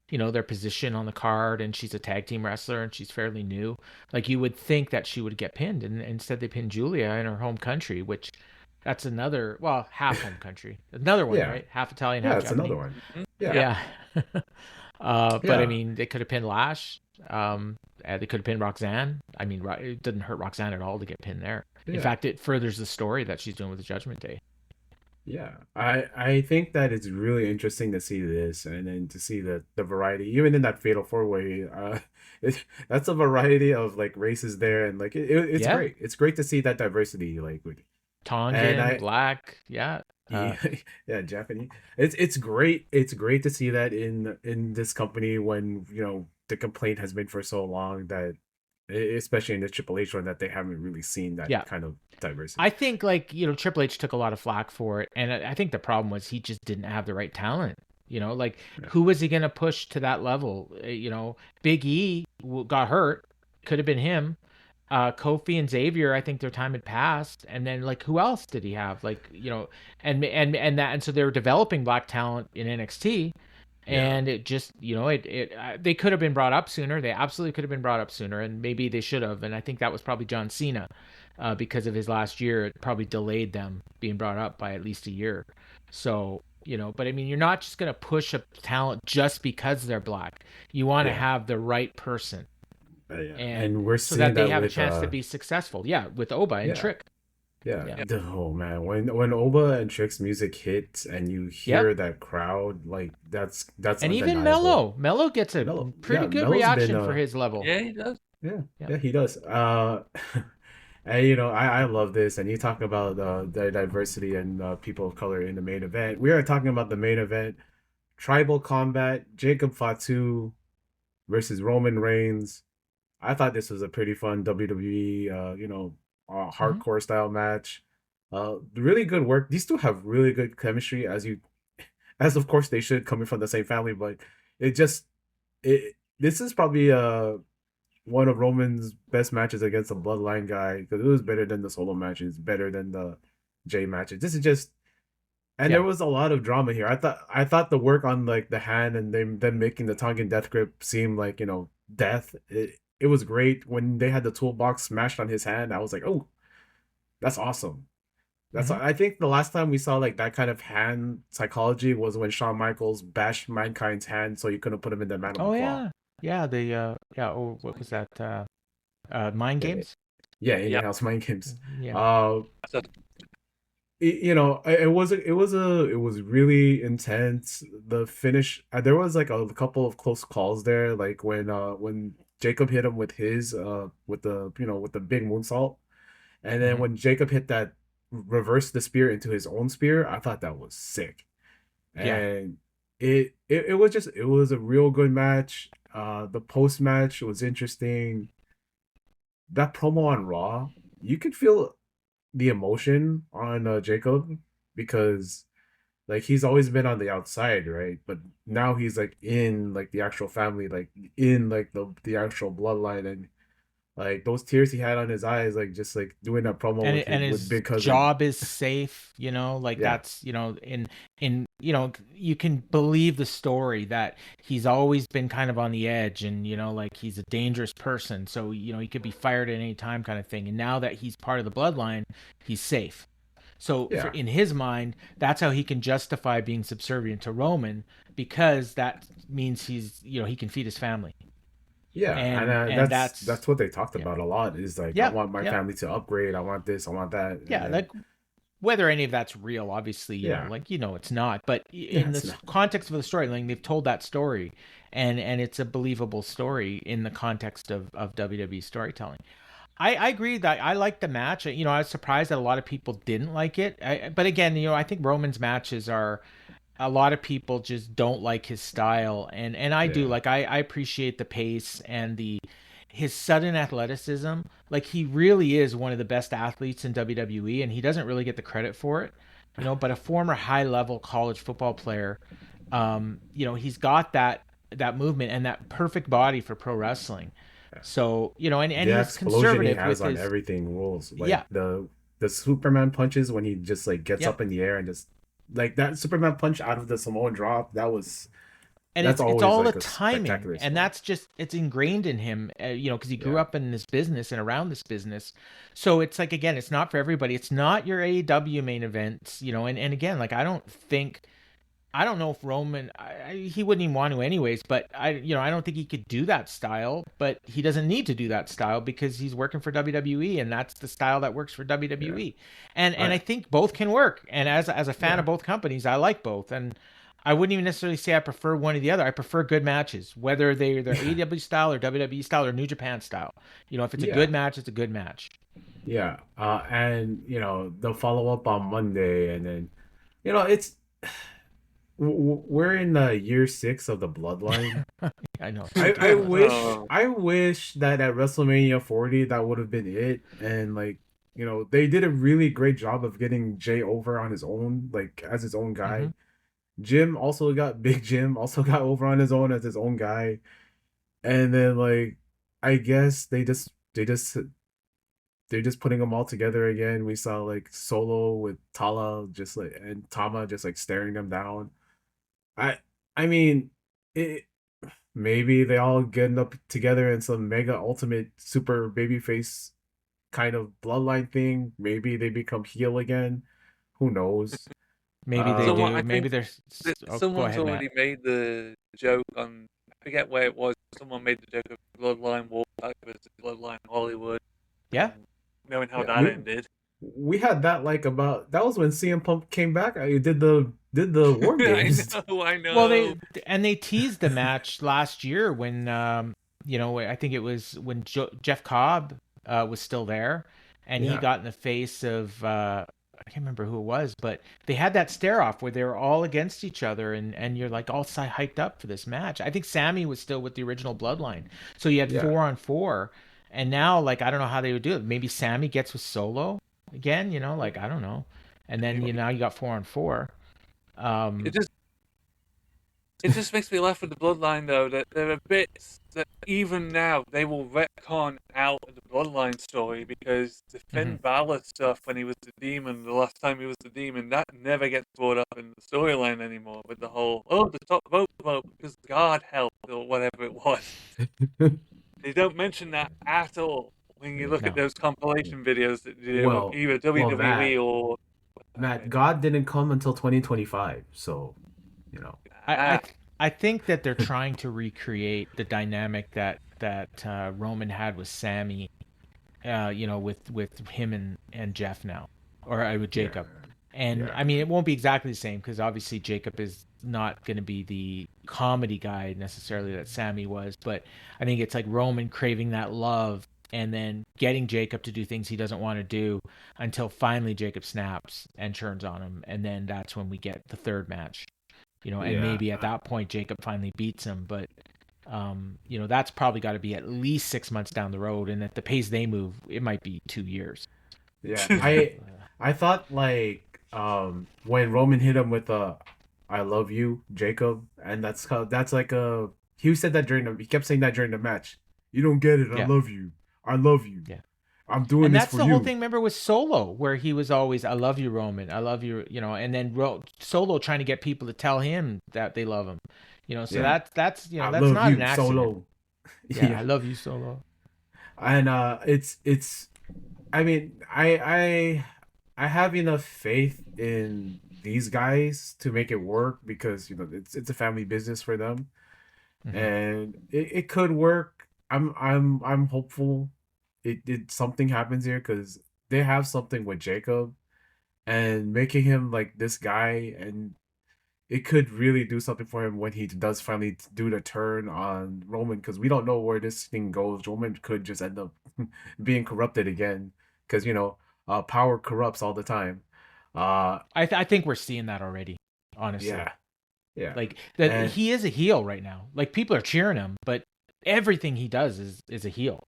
their position on the card, and she's a tag team wrestler and she's fairly new. Like, you would think that she would get pinned, and instead they pinned Julia in her home country, which. That's another, half home country. Another one, right? Half Italian, half Japanese. Another one. But I mean, they could have pinned Lash. They could have pinned Roxanne. I mean, it didn't hurt Roxanne at all to get pinned there. In fact, it furthers the story that she's doing with the Judgment Day. Yeah, I think that it's really interesting to see this, and then to see the variety, even in that Fatal 4-way. That's a variety of like races there, and like it's great. It's great to see that diversity, like with Tongan, black, Japanese. It's great. It's great to see that in this company when the complaint has been for so long that, especially in the Triple H one, that they haven't really seen that kind of diversity. I think Triple H took a lot of flack for it, and I think the problem was he just didn't have the right talent. Who was he going to push to that level? Big E got hurt, could have been him. Kofi and Xavier, I think their time had passed, and then like who else did he have? And so they were developing black talent in NXT, And it just, they could have been brought up sooner. They absolutely could have been brought up sooner, and maybe they should have. And I think that was probably John Cena, because of his last year. It probably delayed them being brought up by at least a year. So, but I mean, you're not just going to push a talent just because they're black. You want to have the right person, and we're so seeing that they that have a with chance to be successful. Yeah, with Oba and Trick. Yeah. Oh man, when Oba and Trick's music hits and you hear that crowd, like that's and undeniable. even Mello gets a pretty good Mello's reaction been, for his level. Yeah, he does. Yeah, he does. And I love this. And you talk about the diversity and people of color in the main event. We are talking about the main event, Tribal Combat, Jacob Fatu versus Roman Reigns. I thought this was a pretty fun WWE, hardcore style match. Really good work. These two have really good chemistry, as of course they should, coming from the same family. But this is probably one of Roman's best matches against a Bloodline guy, because it was better than the solo matches, better than the Jay matches. This is just, and there was a lot of drama here. I thought the work on like the hand and them making the Tongan death grip seem like death. It was great when they had the toolbox smashed on his hand. I was like, oh, that's awesome. I think the last time we saw like that kind of hand psychology was when Shawn Michaels bashed Mankind's hand so you couldn't put him in the Mandible Claw. What was that? Mind Games. Yeah, in-house Mind Games. It was really intense. The finish, there was like a couple of close calls there, like when Jacob hit him with his with the big moonsault, and then when Jacob hit that, reversed the spear into his own spear, I thought that was sick. And it was a real good match. The post match was interesting. That promo on Raw, you could feel the emotion on Jacob, because like he's always been on the outside, right? But now he's like in like the actual family, like in like the actual bloodline, and like those tears he had on his eyes, like just like doing that promo and with his Big Cousin. job is safe, that's in you can believe the story that he's always been kind of on the edge, and like he's a dangerous person, so he could be fired at any time, kind of thing. And now that he's part of the bloodline, he's safe. So in his mind, that's how he can justify being subservient to Roman, because that means he can feed his family. Yeah, and that's what they talked about a lot, is like, I want my family to upgrade, I want this, I want that. Yeah, like whether any of that's real, obviously, it's not. But in the context of the storyline, they've told that story, and it's a believable story in the context of WWE storytelling. I agree that I liked the match. I was surprised that a lot of people didn't like it. But again, I think Roman's matches are, a lot of people just don't like his style, and I do. Like I appreciate the pace and his sudden athleticism. Like he really is one of the best athletes in WWE, and he doesn't really get the credit for it. But a former high level college football player, he's got that movement and that perfect body for pro wrestling. So and he's conservative. He has with on his, everything rules. Like the Superman punches when he just like gets up in the air and just. Like that Superman punch out of the Samoan drop, that's all like the timing, and that's just, it's ingrained in him, because he grew up in this business and around this business. So it's like, again, it's not for everybody. It's not your AEW main events, and again, like I don't know if Roman, he wouldn't even want to anyways, but I don't think he could do that style, but he doesn't need to do that style because he's working for WWE, and that's the style that works for WWE. And I think both can work. And as a fan of both companies, I like both. And I wouldn't even necessarily say I prefer one or the other. I prefer good matches, whether they're AEW style or WWE style or New Japan style. If it's a good match, it's a good match. Yeah. And the follow up on Monday, and then it's, we're in year 6 of the bloodline. I know. I wish that at WrestleMania 40 that would have been it, and like they did a really great job of getting Jay over on his own, like as his own guy. Big Jim also got over on his own as his own guy, and then like I guess they're just putting them all together again. We saw like Solo with Tala and Tama just like staring them down. I mean, it maybe they all get up together in some mega ultimate super babyface kind of bloodline thing. Maybe they become heel again. Who knows? Maybe they Someone, Um, I do. Maybe think there's. that Oh, go someone's ahead, Matt. already made the joke on. I forget where it was. Someone made the joke of Bloodline War versus Bloodline Hollywood. Yeah. Knowing how yeah, that ended. we had that like about that was when CM Punk came back. I did the War Games. I Well, know. they teased the match last year when I think it was when Jeff Cobb was still there, and he Yeah, got in the face of I can't remember who it was, but they had that stare off where they were all against each other, and you're like all hyped up for this match. I think Sammy was still with the original Bloodline, so you had yeah, 4-on-4, and now like I don't know how they would do it. Maybe Sammy gets with Solo again, like I don't know, and then now you got 4-on-4. It just makes me laugh with the Bloodline though that there are bits that even now they will retcon out of the Bloodline story because the Finn Balor stuff when he was the demon, the last time he was the demon, that never gets brought up in the storyline anymore with the whole the top vote because God help or whatever it was. They don't mention that at all when you look at No. those compilation videos that you do of well, either well, WWE or Matt, God didn't come until 2025, so you know. I think that they're trying to recreate the dynamic that Roman had with Sammy, with him and Jeff now, or with Jacob. And Yeah. I mean, it won't be exactly the same because obviously Jacob is not going to be the comedy guy necessarily that Sammy was, but I think it's like Roman craving that love and then getting Jacob to do things he doesn't want to do until finally Jacob snaps and turns on him, and then that's when we get the third match. And Yeah. maybe at that point Jacob finally beats him, but that's probably got to be at least 6 months down the road, and at the pace they move, it might be 2 years. Yeah, I thought like when Roman hit him with "I love you, Jacob," and that's like he said that he kept saying that during the match. You don't get it. I Yeah. love you. I love you. Yeah. I'm doing And this that's for the you. whole thing. Remember with Solo, where he was always, "I love you, Roman. I love you," and then Solo trying to get people to tell him that they love him. So Yeah. that's I that's love not you, an accident. Solo. Yeah, I love you, Solo. And it's I mean, I have enough faith in these guys to make it work because it's a family business for them, and it could work. I'm hopeful it something happens here because they have something with Jacob and making him like this guy, and it could really do something for him when he does finally do the turn on Roman because we don't know where this thing goes. Roman could just end up being corrupted again because power corrupts all the time. I think we're seeing that already, honestly. Yeah. Like that, And he is a heel right now. Like people are cheering him, but everything he does is a heel.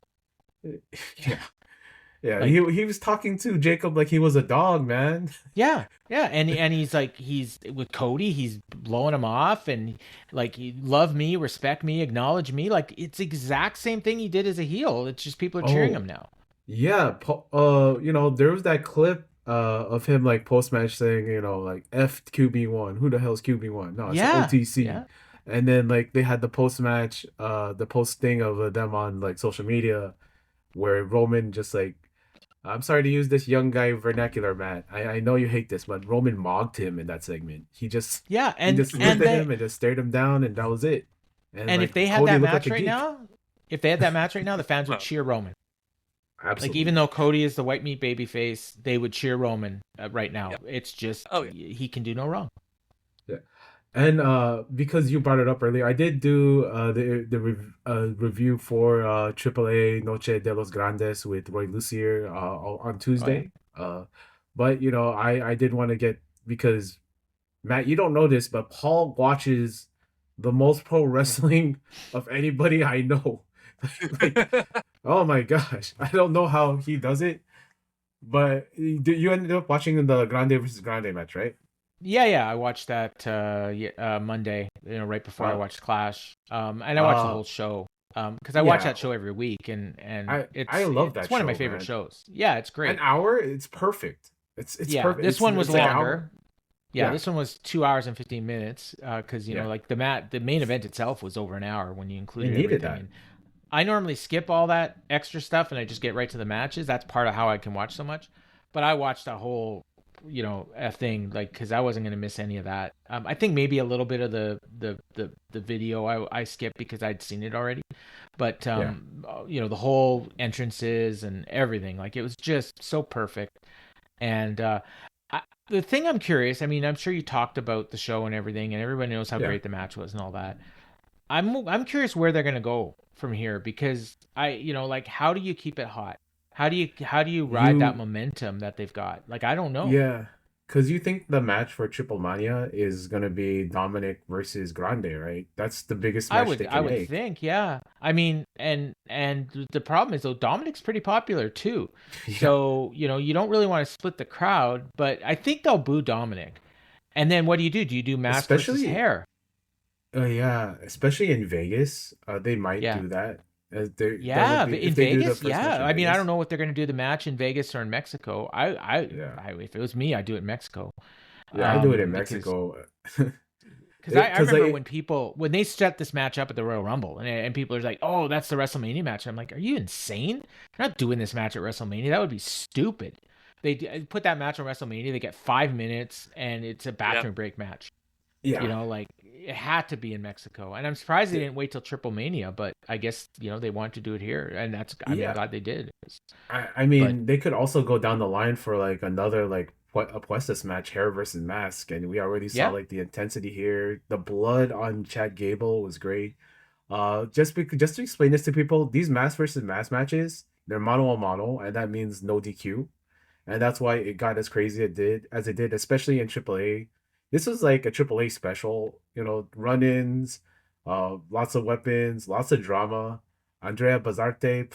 yeah, Like- he was talking to Jacob like he was a dog, man. Yeah, and he's like he's with Cody, he's blowing him off, and like love me, respect me, acknowledge me. Like it's the exact same thing he did as a heel. It's just people are cheering him now. Yeah, there was that clip of him like post match saying, like F QB1. Who the hell's QB1? No, it's OTC. Yeah. And then like they had the post match, the post thing of them on like social media, where Roman just like, I'm sorry to use this young guy vernacular, Matt. I know you hate this, but Roman mocked him in that segment. He just he just looked at him and just stared him down, and that was it. And like, if they had Cody that looked match like a right geek. now, the fans would cheer Roman. Absolutely. Like even though Cody is the white meat baby face, they would cheer Roman right now. Yeah. It's just Oh, yeah. he can do no wrong. Yeah. And because you brought it up earlier, I did do the review for AAA Noche de los Grandes with Roy Lucier on Tuesday. But I did want to get, because Matt, you don't know this, but Paul watches the most pro wrestling of anybody I know. Like, oh my gosh, I don't know how he does it, but you ended up watching the Grande versus Grande match, right? Yeah, I watched that Monday, right before I watched Clash. And I watched the whole show. Because I watch that show every week, and I love that it's one of my show, favorite man. shows. Yeah, it's great. An hour, it's perfect. It's perfect. This one was it's like longer. Yeah, this one was 2 hours and 15 minutes because Yeah. like the main event itself was over an hour when you It included needed everything. that. And I normally skip all that extra stuff and I just get right to the matches. That's part of how I can watch so much. But I watched a whole, thing like because I wasn't going to miss any of that. I think maybe a little bit of the video I skipped because I'd seen it already. But the whole entrances and everything, like it was just so perfect. And the thing I'm curious, I mean, I'm sure you talked about the show and everything, and everybody knows how Yeah. great the match was and all that. I'm curious where they're gonna go from here because like how do you keep it hot? How do you ride that momentum that they've got? Like I don't know. Yeah, because you think the match for Triple Mania is gonna be Dominic versus Grande, right? That's the biggest match they I can would make. think, yeah. I mean, and the problem is though Dominic's pretty popular too. Yeah. So, you don't really want to split the crowd, but I think they'll boo Dominic. And then what do? Do you do mask versus Especially, hair? yeah, especially in Vegas, they might Yeah. do that. Yeah, would be in if they do the Vegas, first match in I mean, I Vegas. don't know what they're going to do the match in Vegas or in Mexico. If it was me, I'd do it in Mexico. Yeah, I do it in Because Mexico. Because I remember when they set this match up at the Royal Rumble, and people are like, "Oh, that's the WrestleMania match." I'm like, "Are you insane? You're not doing this match at WrestleMania. That would be stupid." They put that match on WrestleMania. They get 5 minutes, and it's a bathroom break match. Yeah. Like it had to be in Mexico, and I'm surprised they didn't wait till Triple Mania. But I guess they wanted to do it here, and I'm glad they did. I mean, they could also go down the line for like another like a Puestas match, hair versus mask, and we already saw like the intensity here. The blood on Chad Gable was great. Just to explain this to people, these mask versus mask matches, they're mono on mono, and that means no DQ, and that's why it got as crazy as it did, especially in AAA. This was like a AAA special, run-ins, lots of weapons, lots of drama. Andrea Bazarte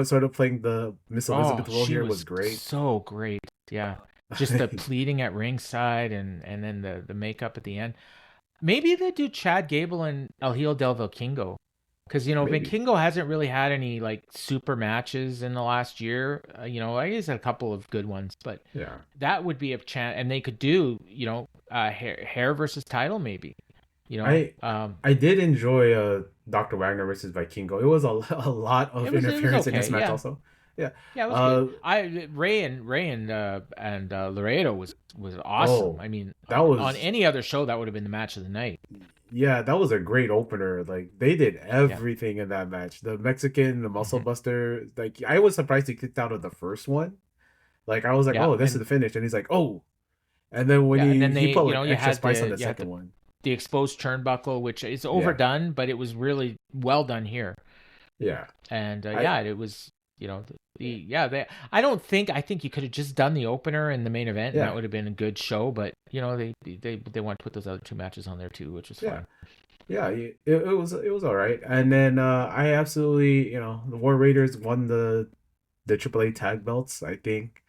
sort of playing the Miss Elizabeth role here was great. So great, yeah. Just the pleading at ringside and then the makeup at the end. Maybe they do Chad Gable and El Hijo del Vikingo. Because, Vikingo hasn't really had any, like, super matches in the last year. He's had a couple of good ones. But that would be a chance. And they could do, hair versus title, maybe. I did enjoy Dr. Wagner versus Vikingo. It was a lot of interference in this match also. Yeah. Yeah, it was good. Ray and Laredo was awesome. I mean, that was on any other show that would have been the match of the night. Yeah, that was a great opener. Like they did everything in that match. The Mexican, the Muscle Buster. Like I was surprised he kicked out of the first one. Like I was like, oh, this is the finish, and he's like, oh, and then when he put like extra spice on the second one. The exposed turnbuckle, which is overdone, but it was really well done here. Yeah, and it was. I think you could have just done the opener and the main event, and that would have been a good show. But they want to put those other two matches on there too, which was fine. Yeah, it was all right. And then I absolutely, the War Raiders won the AAA tag belts. I think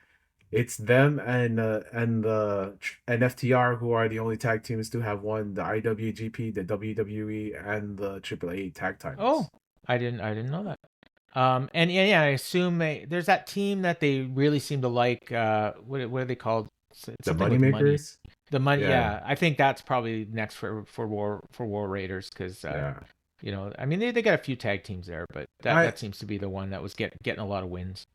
it's them and FTR who are the only tag teams to have won the IWGP, the WWE, and the AAA tag titles. Oh, I didn't know that. And I assume there's that team that they really seem to like. What are they called? The Moneymakers. The money, yeah. I think that's probably next for War Raiders because I mean they got a few tag teams there, but that seems to be the one that was getting a lot of wins.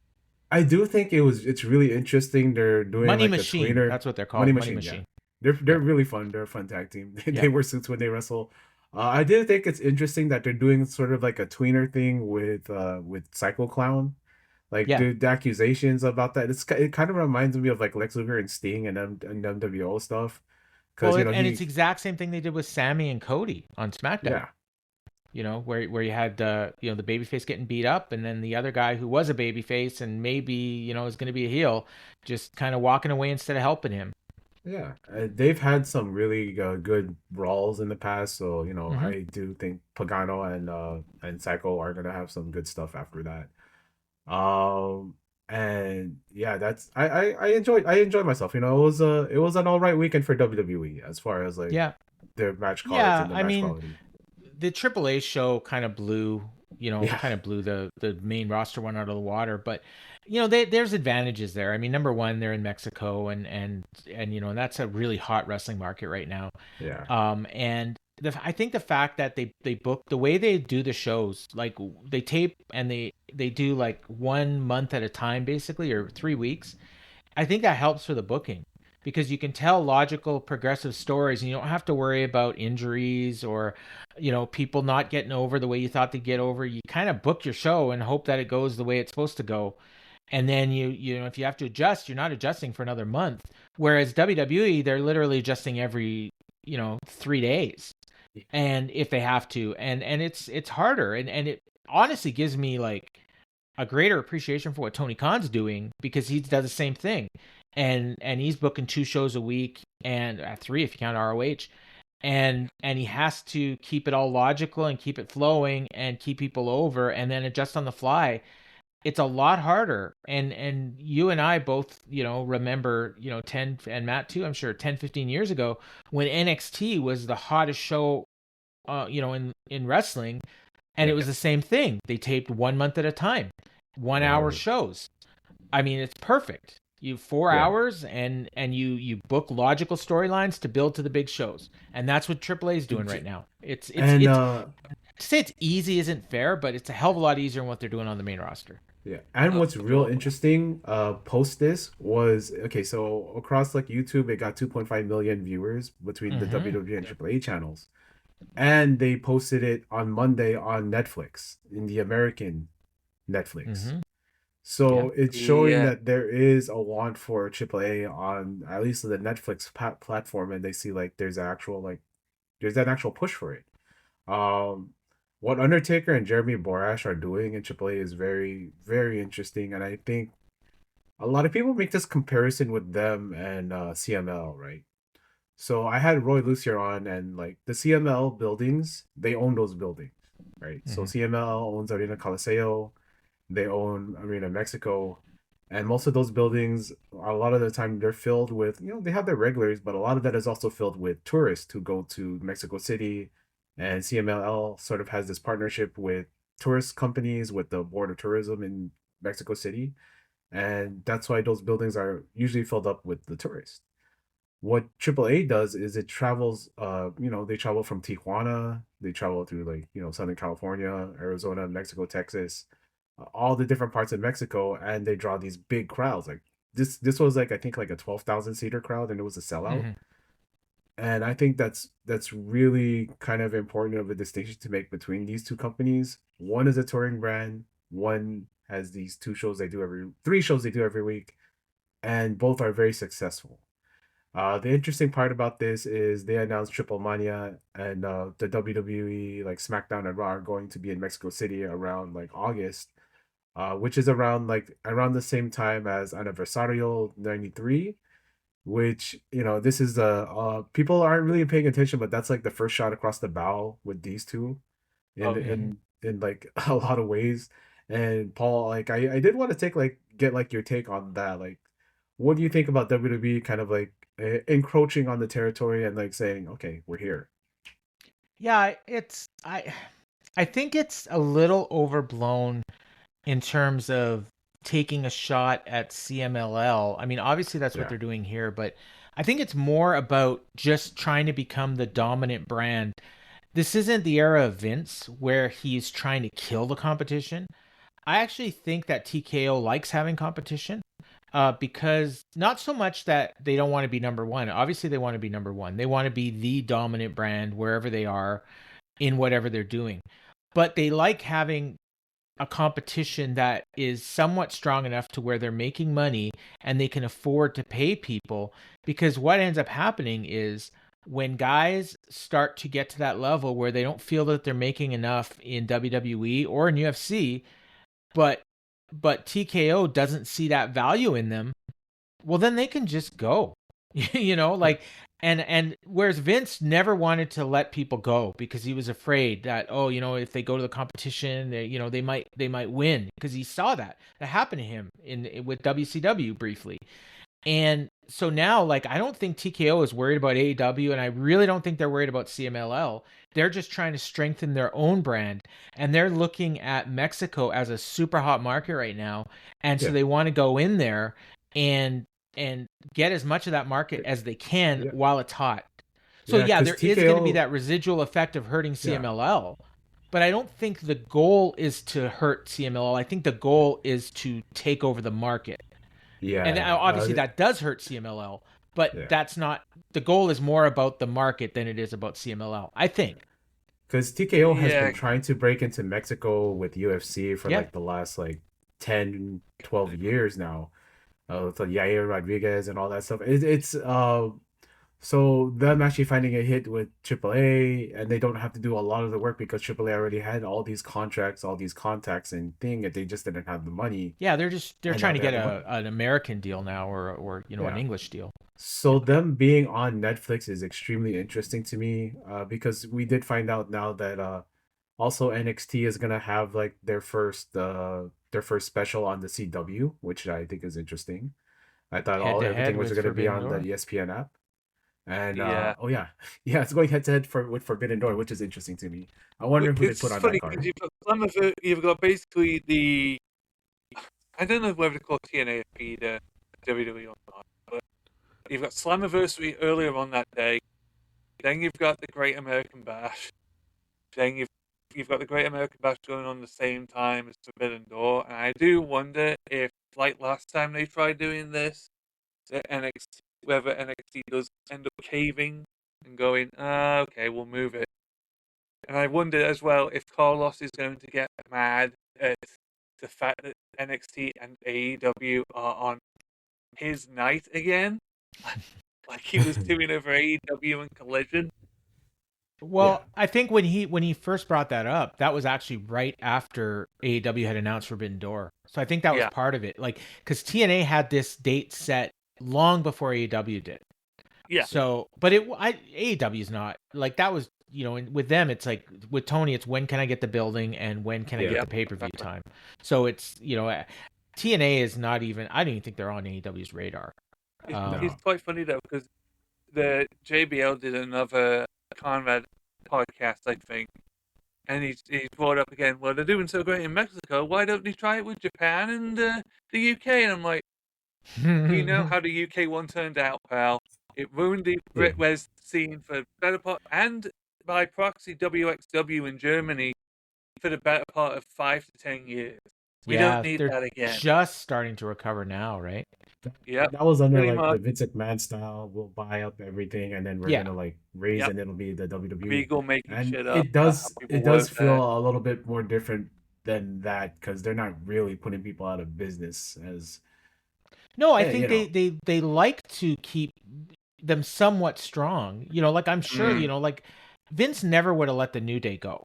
I do think it's really interesting. They're doing Money like Machine. a tweener. That's what they're called. Money Machine. Yeah. They're really fun. They're a fun tag team. They wear suits when they wrestle. I do think it's interesting that they're doing sort of like a tweener thing with Psycho Clown, like the accusations about that. It kind of reminds me of like Lex Luger and Sting and NWO stuff. It's the exact same thing they did with Sammy and Cody on SmackDown. Yeah, where you had the babyface getting beat up, and then the other guy who was a babyface and maybe is going to be a heel, just kind of walking away instead of helping him. Yeah, they've had some really good brawls in the past, so I do think Pagano and Psycho are gonna have some good stuff after that. And yeah, that's I enjoyed myself. It was an all right weekend for WWE as far as like their match cards and the match quality. The AAA show kind of blew Yeah. kind of blew the main roster one out of the water. But there's advantages there. I mean, number one, they're in Mexico, and and that's a really hot wrestling market right now. Yeah. And I think the fact that they book the way they do the shows, like they tape and they do like 1 month at a time, basically, or 3 weeks. I think that helps for the booking because you can tell logical, progressive stories, and you don't have to worry about injuries or, people not getting over the way you thought they'd get over. You kind of book your show and hope that it goes the way it's supposed to go. And then if you have to adjust, you're not adjusting for another month. Whereas WWE, they're literally adjusting every, 3 days, and if they have to, and it's harder, and it honestly gives me like a greater appreciation for what Tony Khan's doing because he does the same thing, and he's booking 2 shows a week and 3 if you count ROH, and he has to keep it all logical and keep it flowing and keep people over and then adjust on the fly. It's a lot harder, and you and I both remember 10, and Matt too, I'm sure 10-15 years ago when NXT was the hottest show in wrestling. And it was the same thing. They taped 1 month at a time, 1 hour shows. I mean, it's perfect. You 4 hours and you book logical storylines to build to the big shows, and that's what AAA is doing right now. It's to say it's easy isn't fair, but it's a hell of a lot easier than what they're doing on the main roster. Yeah, and what's real interesting, post this was so across like YouTube, it got 2.5 million viewers between the WWE and AAA channels. And they posted it on Monday on Netflix, in the American Netflix. So it's showing that there is a want for AAA on at least the Netflix platform, and they see like there's an actual push for it. What Undertaker and Jeremy Borash are doing in AAA is very, very interesting, and I think a lot of people make this comparison with them and CML, right? So I had Roy Lucier on, and like the CML buildings, they own those buildings, right? So CML owns Arena Coliseo, they own Arena Mexico, and most of those buildings, a lot of the time, they're filled with, they have their regulars, but a lot of that is also filled with tourists who go to Mexico City, and CMLL sort of has this partnership with tourist companies with the Board of Tourism in Mexico City, and that's why those buildings are usually filled up with the tourists. What AAA does is it travels, they travel from Tijuana, they travel through like, Southern California, Arizona, Mexico, Texas, all the different parts of Mexico, and they draw these big crowds. Like this was like, I think like a 12,000 seater crowd, and it was a sellout. And I think that's really kind of important of a distinction to make between these two companies. One is a touring brand, one has these 3 shows they do every week, and both are very successful. The interesting part about this is they announced Triple Mania and the WWE like SmackDown and Raw are going to be in Mexico City around like August, which is around the same time as Aniversario 93, which this is people aren't really paying attention, but that's like the first shot across the bow with these two in like a lot of ways. And Paul, like I did want to get your take on that. Like, what do you think about WWE kind of like encroaching on the territory and like saying, okay, we're here? Yeah, I think it's a little overblown in terms of taking a shot at CMLL. I mean, obviously that's what they're doing here, but I think it's more about just trying to become the dominant brand. This isn't the era of Vince where he's trying to kill the competition. I actually think that TKO likes having competition. Because not so much that they don't want to be number one. Obviously, they want to be number one. They want to be the dominant brand wherever they are in whatever they're doing. But they like having a competition that is somewhat strong enough to where they're making money and they can afford to pay people. Because what ends up happening is when guys start to get to that level where they don't feel that they're making enough in WWE or in UFC, but TKO doesn't see that value in them, well, then they can just go, and whereas Vince never wanted to let people go because he was afraid that, if they go to the competition, they might win, because he saw that happened to him with WCW briefly. And so now, like, I don't think TKO is worried about AEW, and I really don't think they're worried about CMLL. They're just trying to strengthen their own brand, and they're looking at Mexico as a super hot market right now, and so Yeah. they want to go in there and get as much of that market as they can while it's hot. So Yeah, yeah, 'cause there is going to be TKO that residual effect of hurting Yeah. CMLL, but I don't think the goal is to hurt CMLL. I think the goal is to take over the market. Yeah. And obviously that does hurt CMLL, but that's not the goal. Is more about the market than it is about CMLL, I think. Because TKO has Yeah. been trying to break into Mexico with UFC for Yeah. like the last like 10, 12 years now. So Yair Rodriguez and all that stuff. It's so them actually finding a hit with AAA, and they don't have to do a lot of the work because AAA already had all these contracts, all these contacts and thing, and they just didn't have the money. Yeah, they're And trying now to they get have the money. an American deal now, or an Yeah. English deal. So them being on Netflix is extremely interesting to me, because we did find out now that also NXT is gonna have like their first special on the CW, which I think is interesting. I thought Head to everything head was with gonna be Forbidden on the Door. ESPN app. And Yeah. oh yeah, yeah, it's going head to head with Forbidden Door, which is interesting to me. I wonder who they It's put on funny that because card. you've got Slammiversary, you've got basically the, I don't know whether to call TNA feed WWE or not, but you've got Slammiversary earlier on that day. Then you've got the Great American Bash. Then you've got the Great American Bash going on the same time as Forbidden Door, and I do wonder if, like last time they tried doing this, that NXT, whether NXT does end up caving and going, okay, we'll move it. And I wonder as well if Carlos is going to get mad at the fact that NXT and AEW are on his night again, like he was doing over AEW and Collision. Well, I think when he first brought that up, that was actually right after AEW had announced Forbidden Door. So I think that was part of it. Like, because TNA had this date set long before AEW did. Yeah. So, but AEW is not like that was, and with them, it's like with Tony, it's when can I get the building and when can I get the pay-per-view time. So it's, TNA is not even, I don't even think they're on AEW's radar. It's quite funny though, because the JBL did another Conrad podcast, I think, and he's brought up again, well, they're doing so great in Mexico, why don't they try it with Japan and the UK? And I'm like, you know how the UK one turned out, pal. It ruined the Brit-Wes scene for the better part, and by proxy WXW in Germany for the better part of 5 to 10 years. We don't need that again. Just starting to recover now, right? Yeah, that was under like the Vince McMahon style. We'll buy up everything, and then we're gonna like raise, and it'll be the WWE. Regal making and shit up. It does feel a little bit more different than that because they're not really putting people out of business as. No, I think they like to keep them somewhat strong. Like I'm sure, like Vince never would have let the New Day go.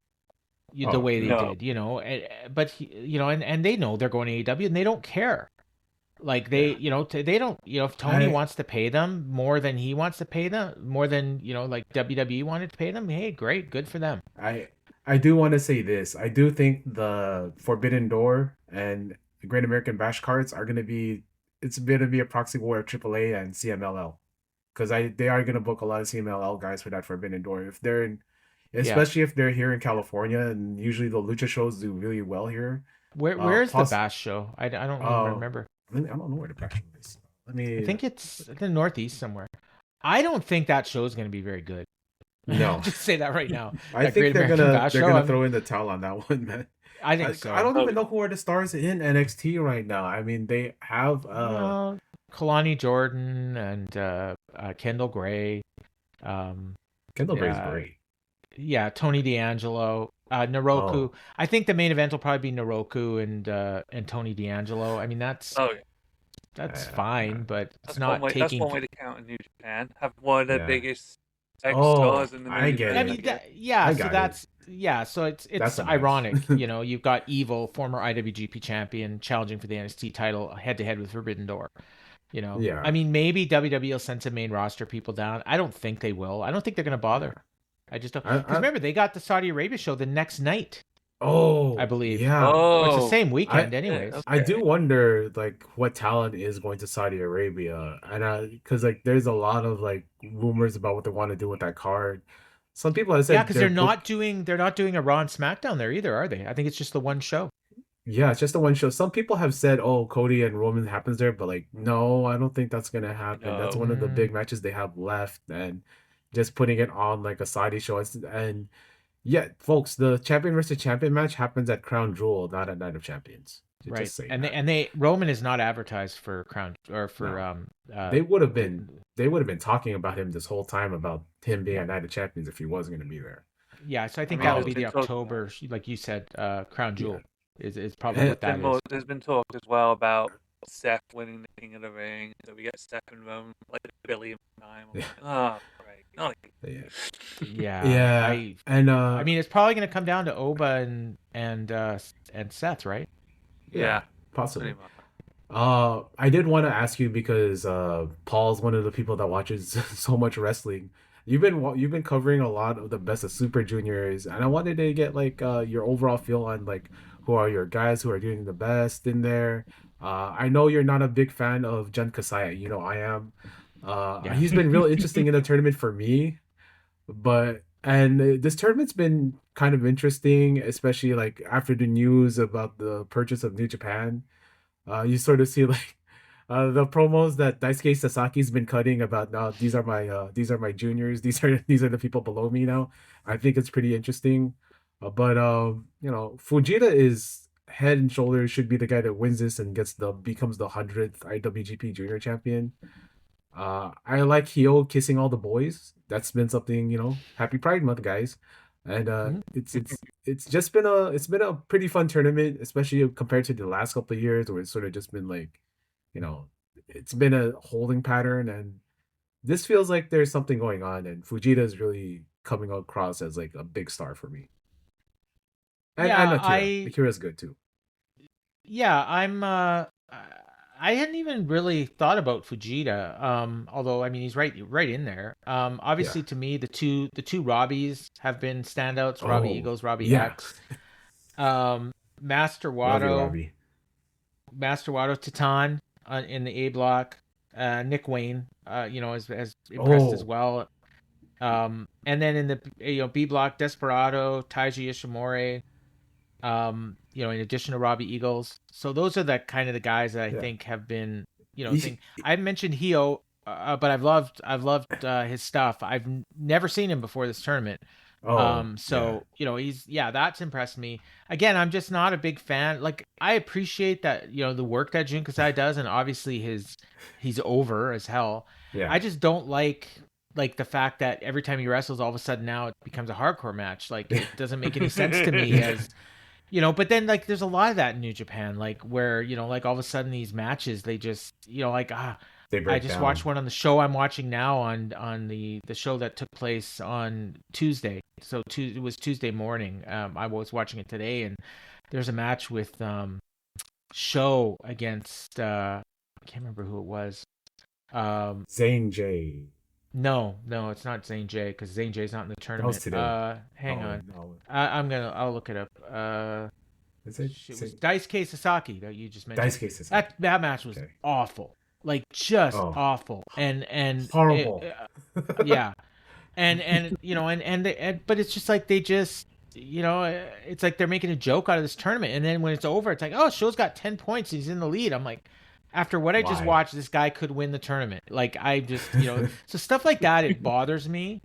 The way they did, but and they know they're going to AEW and they don't care. Like they don't, if Tony wants to pay them more than he wants to pay them, more than, like WWE wanted to pay them, hey, great, good for them. I do want to say this. I do think the Forbidden Door and the Great American Bash cards are going to be a proxy war of AAA and CMLL. Because they are going to book a lot of CMLL guys for that Forbidden Door. If they're in, especially if they're here in California, and usually the lucha shows do really well here. Where's the Bash show? I don't remember. I don't know where the Bash show is. I think it's in the Northeast somewhere. I don't think that show is going to be very good. No, just say that right now. I think they're gonna throw in the towel on that one, man. I think so. I don't even know who are the stars in NXT right now. I mean, they have Kalani Jordan and Kendall Gray. Kendall Gray's great. Yeah, Tony D'Angelo, Naroku. I think the main event will probably be Naroku and Tony D'Angelo. I mean, that's fine, but it's not taking. That's one way to count in New Japan. Have one of the biggest stars in the main event. I mean, so it's ironic. You've got Evil, former IWGP champion, challenging for the NXT title head to head with Forbidden Door. I mean, maybe WWE will send some main roster people down. I don't think they will. I don't think they're going to bother. I just don't. Because remember, they got the Saudi Arabia show the next night. Oh, I believe. Yeah. It's the same weekend, anyways. Okay. I do wonder, like, what talent is going to Saudi Arabia, and because like, there's a lot of like rumors about what they want to do with that card. some people have Yeah, said because they're book. they're not doing a Raw and SmackDown there either, are they? I think it's just the one show. Yeah, it's just the one show. Some people have said, "Oh, Cody and Roman happens there," but like, no, I don't think that's gonna happen. That's No. one of the Mm, big matches they have left, and just putting it on like a side show. And yeah, folks, the champion versus champion match happens at Crown Jewel, not at Night of Champions. right. Just saying And that. they Roman is not advertised for Crown or for No, they would have the been they would have been talking about him this whole time about him being yeah. at Night of Champions if he wasn't going to be there. Yeah, so I think mean, that'll there's be been the talk. October, like you said, Crown Yeah, Jewel is probably and what that is. There's been talk as well about Seth winning the King of the Ring, so we get Seth and Roman like a billion time. yeah, Oh, right. Not yeah, Yeah, yeah, and I mean, it's probably going to come down to Oba and Seth, right? yeah, pretty possibly. much. I did want to ask you because Paul's one of the people that watches so much wrestling. You've been covering a lot of the best of Super Juniors, and I wanted to get like your overall feel on like who are your guys who are doing the best in there. I know you're not a big fan of Jun Kasaya. You know I am. Yeah. He's been real interesting in the tournament for me, but this tournament's been kind of interesting, especially like after the news about the purchase of New Japan. You sort of see like the promos that Daisuke Sasaki's been cutting about now. These are my juniors. These are the people below me now. I think it's pretty interesting. But you know, Fujita is head and shoulders should be the guy that wins this and becomes the 100th IWGP Junior Champion. I like Hio kissing all the boys. That's been something, you know. Happy Pride Month, guys. And Mhm. it's just been a pretty fun tournament, especially compared to the last couple of years where it's sort of just been like, you know, it's been a holding pattern, and this feels like there's something going on, and Fujita is really coming across as like a big star for me. And Yeah, Akira. Akira's good too. yeah, I hadn't even really thought about Fujita. Although I mean he's right in there. Yeah. Obviously to me the two Robbies have been standouts. Robbie Oh, Eagles, Robbie yeah. X. Master Love you, Wado, Robbie. Titan in the A block. Nick Wayne, you know, has impressed as Oh, well. And then in the B block, Desperado, Taiji Ishimori, you know, in addition to Robbie Eagles. So those are the kind of the guys that I yeah. think have been, you know, He's, thing. I mentioned Hio, but I've loved his stuff. Never seen him before this tournament. oh, yeah. So you know, that's impressed me. Again, I'm just not a big fan. Like I appreciate that, you know, the work that Jun Kasai does, and obviously he's over as hell. Yeah. I just don't like the fact that every time he wrestles, all of a sudden now it becomes a hardcore match. Like it doesn't make any sense to me as you know. But then like there's a lot of that in New Japan, like where you know like all of a sudden these matches they just you know like They I break just down. watched one on the show I'm watching now on the show that took place on Tuesday. So it was Tuesday morning. I was watching it today, and there's a match with Show against I can't remember who it was. Zane J. No, it's not Zane J because Zane J's not in the That was tournament. today. Hang Oh, on. no. I'll look it up. Is it? It was Daisuke Sasaki that you just mentioned. Daisuke Sasaki. That match was Okay. awful, like just Oh, awful, and horrible. yeah, and you know, but it's just like they just, you know, it's like they're making a joke out of this tournament, and then when it's over, it's like, oh, Show's got 10 points, he's in the lead. I'm like, after what I just Why? watched, this guy could win the tournament. Like I just, you know, so stuff like that it bothers me.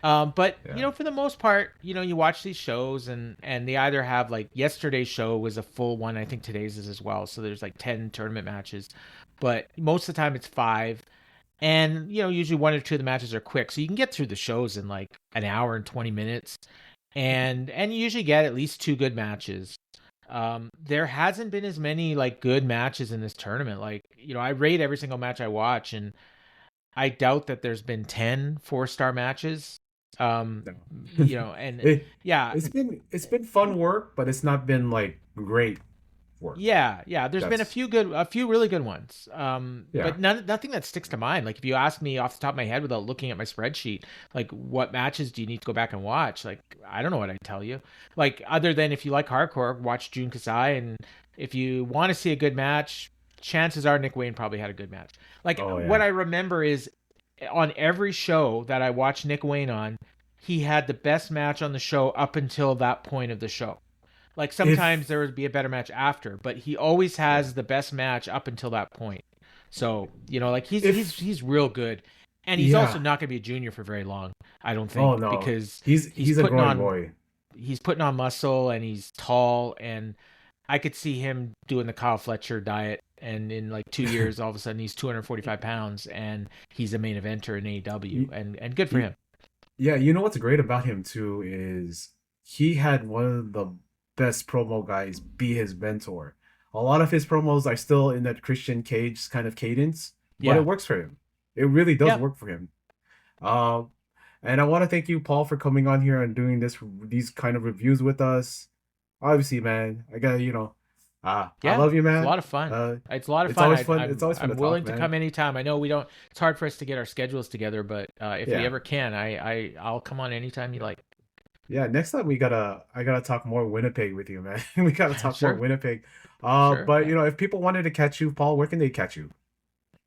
But Yeah. you know, for the most part, you know, you watch these shows and they either have like yesterday's show was a full one. I think today's is as well. So there's like 10 tournament matches, but most of the time it's 5. And you know, usually 1 or 2 of the matches are quick, so you can get through the shows in like an hour and 20 minutes, and you usually get at least 2 good matches. There hasn't been as many like good matches in this tournament. Like, you know, I rate every single match I watch, and I doubt that there's been 10 4-star matches. No. You know, and yeah, It's been fun work, but it's not been like great work. yeah. There's been a few really good ones. Yeah. But nothing that sticks to mind. Like if you ask me off the top of my head without looking at my spreadsheet, like what matches do you need to go back and watch? Like I don't know what I'd tell you. Like other than if you like hardcore, watch Jun Kasai, and if you want to see a good match, chances are Nick Wayne probably had a good match. Like Oh, yeah. what I remember is on every show that I watched Nick Wayne on, he had the best match on the show up until that point of the show. Like If sometimes there would be a better match after, but he always yeah, has the best match up until that point. So, like if he's real good. And he's also yeah, not going to be a junior for very long, I don't oh think, no, because he's he's a putting growing on boy. muscle and he's tall, and I could see him doing the Kyle Fletcher diet, and in like 2 years all of a sudden he's 245 pounds and he's a main eventer in AEW, Y- and good for y- him. Yeah, you know what's great about him too is he had one of the best promo guys be his mentor. A lot of his promos are still in that Christian Cage kind of cadence, but it Yeah. works for him. It really does Yeah. work for him. Uh, and I want to thank you, Paul, for coming on here and doing these kind of reviews with us. Obviously, man, I got I Yeah, love you, it's a lot man. of fun. Uh, It's a lot of it's fun. always I, fun. It's I'm always fun I'm to talk, willing to man. come anytime. I know we don't. It's hard for us to get our schedules together, but if we Yeah. ever can, I'll come on anytime you like. Yeah, next time I gotta talk more Winnipeg with you, man. We gotta talk more Sure, Winnipeg. sure. But Yeah. if people wanted to catch you, Paul, where can they catch you?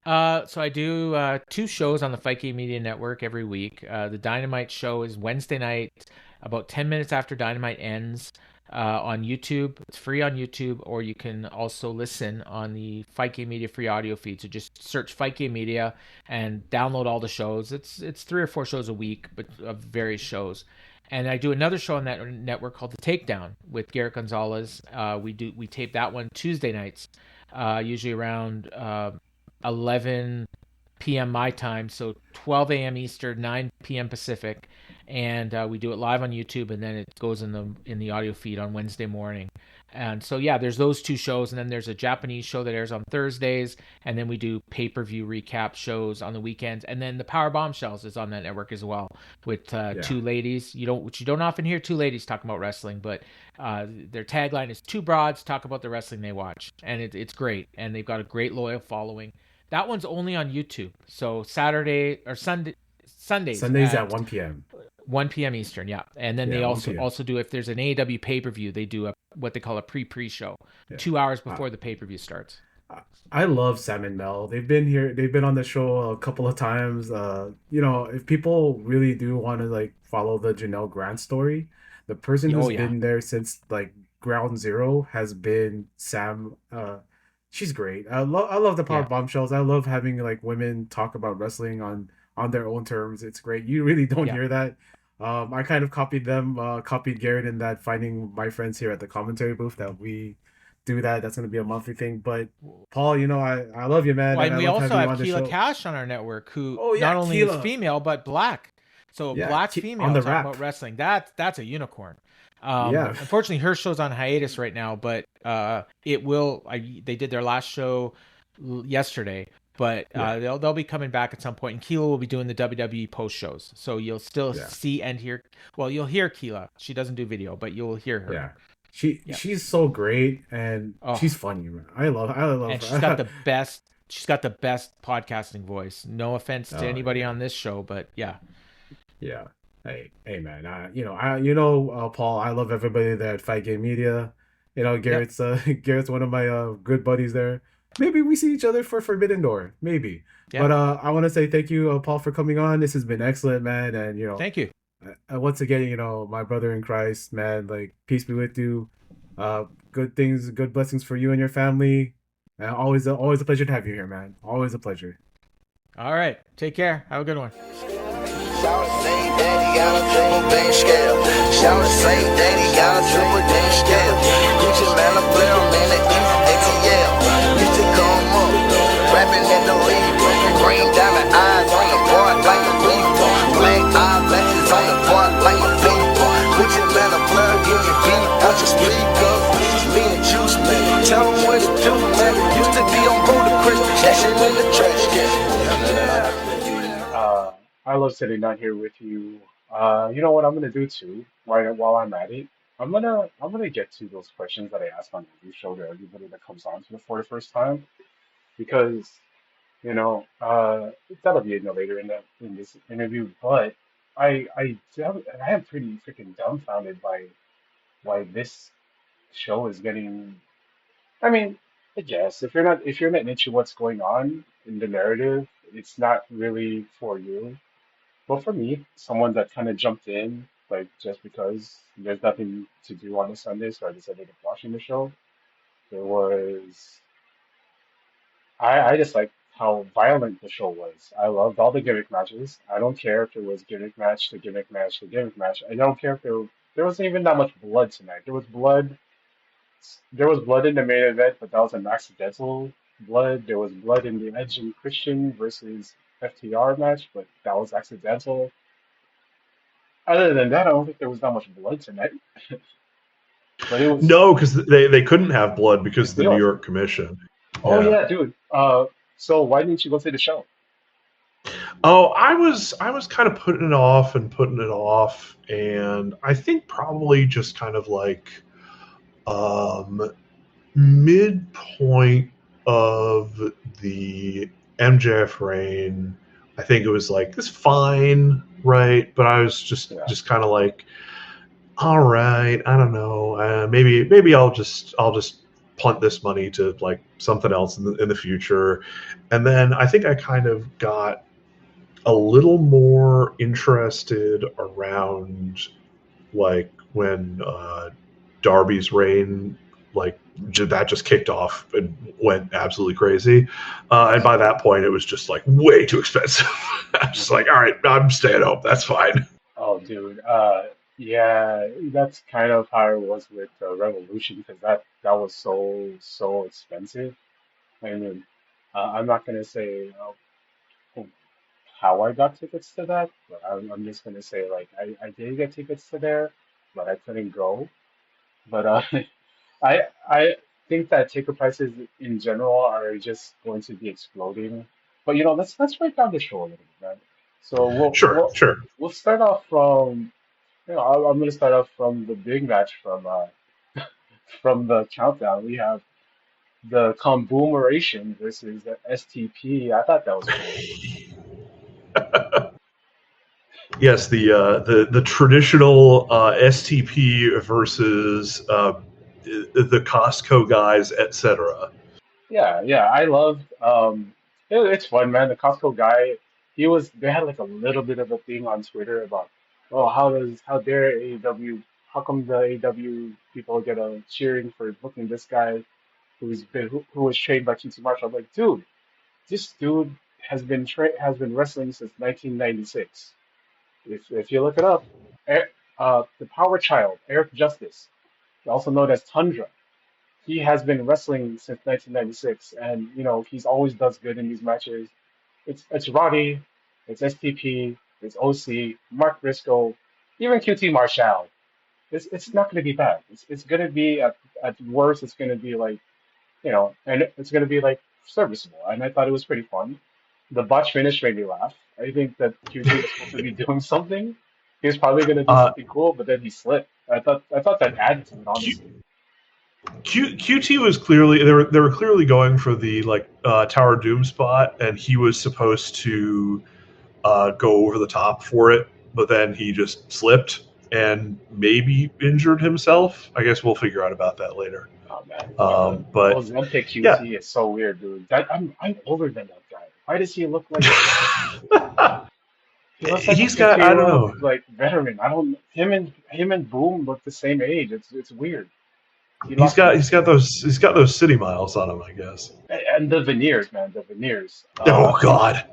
So I do 2 shows on the Fight Game Media Network every week. The Dynamite show is Wednesday night, about 10 minutes after Dynamite ends, on YouTube. It's free on YouTube, or you can also listen on the Fight Game Media free audio feed. So just search Fight Game Media and download all the shows. It's 3 or 4 shows a week, but of various shows. And I do another show on that network called The Takedown with Garrett Gonzalez. We tape that one Tuesday nights, usually around 11 p.m. my time, so 12 a.m. Eastern, 9 p.m. Pacific, and we do it live on YouTube, and then it goes in the audio feed on Wednesday morning. And so yeah, there's those 2 shows, and then there's a Japanese show that airs on Thursdays, and then we do pay-per-view recap shows on the weekends, and then the Power Bombshells is on that network as well with Yeah. two ladies. You don't often hear two ladies talking about wrestling, but their tagline is two broads talk about the wrestling they watch, and it's great, and they've got a great loyal following. That one's only on YouTube. So Sundays Sundays at at 1 p.m. 1 p.m. Eastern, yeah. And then Yeah, they 1 also p.m. also do, if there's an AEW pay-per-view, they do what they call a pre-show, Yeah. 2 hours Uh, before the pay-per-view starts. I love Sam and Mel. They've been here. They've been on the show a couple of times. If people really do want to like follow the Janelle Grant story, the person Oh who's yeah, been there since like ground zero has been Sam. She's great. I love the Power yeah, Bombshells. I love having like women talk about wrestling on their own terms. It's great. You really don't yeah. hear that. I kind of copied them. Copied Garrett in that, finding my friends here at the commentary booth that we do that. That's going to be a monthly thing. But Paul, I love you, man, Well, and and I we love also having you have on the Keela show. Cash on our network, who Oh not yeah, only is Keela. female but black. So Yeah, black on female the talking rap. about wrestling. That's a unicorn. Yeah, Unfortunately, her show's on hiatus right now, but it will. They did their last show yesterday, but yeah, they'll be coming back at some point, and Keela will be doing the WWE post shows. So you'll still yeah, see and hear. Well, you'll hear Keela. She doesn't do video, but you'll hear her. yeah. Yeah. She's so great, and Oh, she's funny, man. I love and she's got her. the best. She's got the best podcasting voice. No offense to Oh anybody yeah, on this show, but yeah. yeah. Hey, man. Paul. I love everybody there at Fight Game Media. Yep. Garrett's one of my good buddies there. Maybe we see each other for Forbidden Door, maybe. Yeah. But I want to say thank you, Paul, for coming on. This has been excellent, man. And Thank you. once again, my brother in Christ, man, like peace be with you. Good things, good blessings for you and your family. And always a pleasure to have you here, man. Always a pleasure. All right. Take care. Have a good one. Shout say daddy got a triple beam scale. Shout say daddy got a triple beam scale. Gucci man a player, man at ATL. Used to come up, rapping in the league. Green diamond eyes on the board like a beef. Black eye lashes on the board like a beef. Gucci man a player, give me beat out your speakers. Me and Juice man, tell them what to do, man. Used to be on road to Chris, that shit in the trash can. I love sitting down here with you. You know what I'm gonna do too, right while I'm at it. I'm gonna get to those questions that I ask on every show to everybody that comes on to it for the first time because that'll be later in this interview. But I am pretty freaking dumbfounded by why this show is getting. I mean, I guess if you're not into what's going on in the narrative, it's not really for you. But for me, someone that kind of jumped in, like just because there's nothing to do on a Sunday, so I decided to watching the show. There was I just liked how violent the show was. I loved all the gimmick matches. I don't care if it was gimmick match to gimmick match to gimmick match. I don't care if there wasn't even that much blood tonight. There was blood in the main event, but that was an accidental blood. There was blood in the Edge and Christian versus FTR match, but that was accidental. Other than that, I don't think there was that much blood tonight. But it was No, because they couldn't have blood because of the New deal. York Commission. Oh Yeah. yeah, dude. So why didn't you go see the show? Oh, I was kind of putting it off, and I think probably just kind of like midpoint of the MJF reign. I think it was like it's fine, right? But I was just kind of like, all right, I don't know, maybe I'll just punt this money to like something else in the future. And then I think I kind of got a little more interested around like when Darby's reign, like that just kicked off and went absolutely crazy. And by that point, it was just like way too expensive. I was just like, all right, I'm staying home. That's fine. Oh, dude. Yeah, that's kind of how it was with Revolution because that was so expensive. I mean, I'm not gonna say how I got tickets to that, but I'm just gonna say like I did get tickets to there, but I couldn't go. But I think that ticket prices in general are just going to be exploding. But let's break down the show a little bit, man. So Sure. we'll start off from I'm gonna start off from the big match from the countdown. We have the Conglomeration versus the STP. I thought that was cool. Yes, the traditional STP versus the Costco guys, etc. Yeah, I loved it's fun, man. The Costco guy, they had like a little bit of a thing on Twitter about how dare AEW how come the AEW people get a cheering for booking this guy who was trained by QT Marshall. I'm like, dude, this dude has been wrestling since 1996. If you look it up, the Power Child, Eric Justice, also known as Tundra. He has been wrestling since 1996, and he's always does good in these matches. It's Roddy, it's STP, it's OC, Mark Briscoe, even QT Marshall. It's not going to be bad. It's going to be at worst. It's going to be like and it's going to be like serviceable. And I thought it was pretty fun. The botch finish made me laugh. I think that QT was supposed to be doing something. He was probably going to do something cool, but then he slipped. I thought that added to it, honestly. QT was clearly they were clearly going for the like Tower of Doom spot, and he was supposed to go over the top for it, but then he just slipped and maybe injured himself. I guess we'll figure out about that later. Oh man, but Ozempic QT yeah. is so weird, dude. I'm older than that guy. Why does he look like? He looks like He's got I don't know, like veteran. I don't. Him and Boom look the same age. It's weird. He's got those city miles on him, I guess. And the veneers, man, the veneers. Oh God.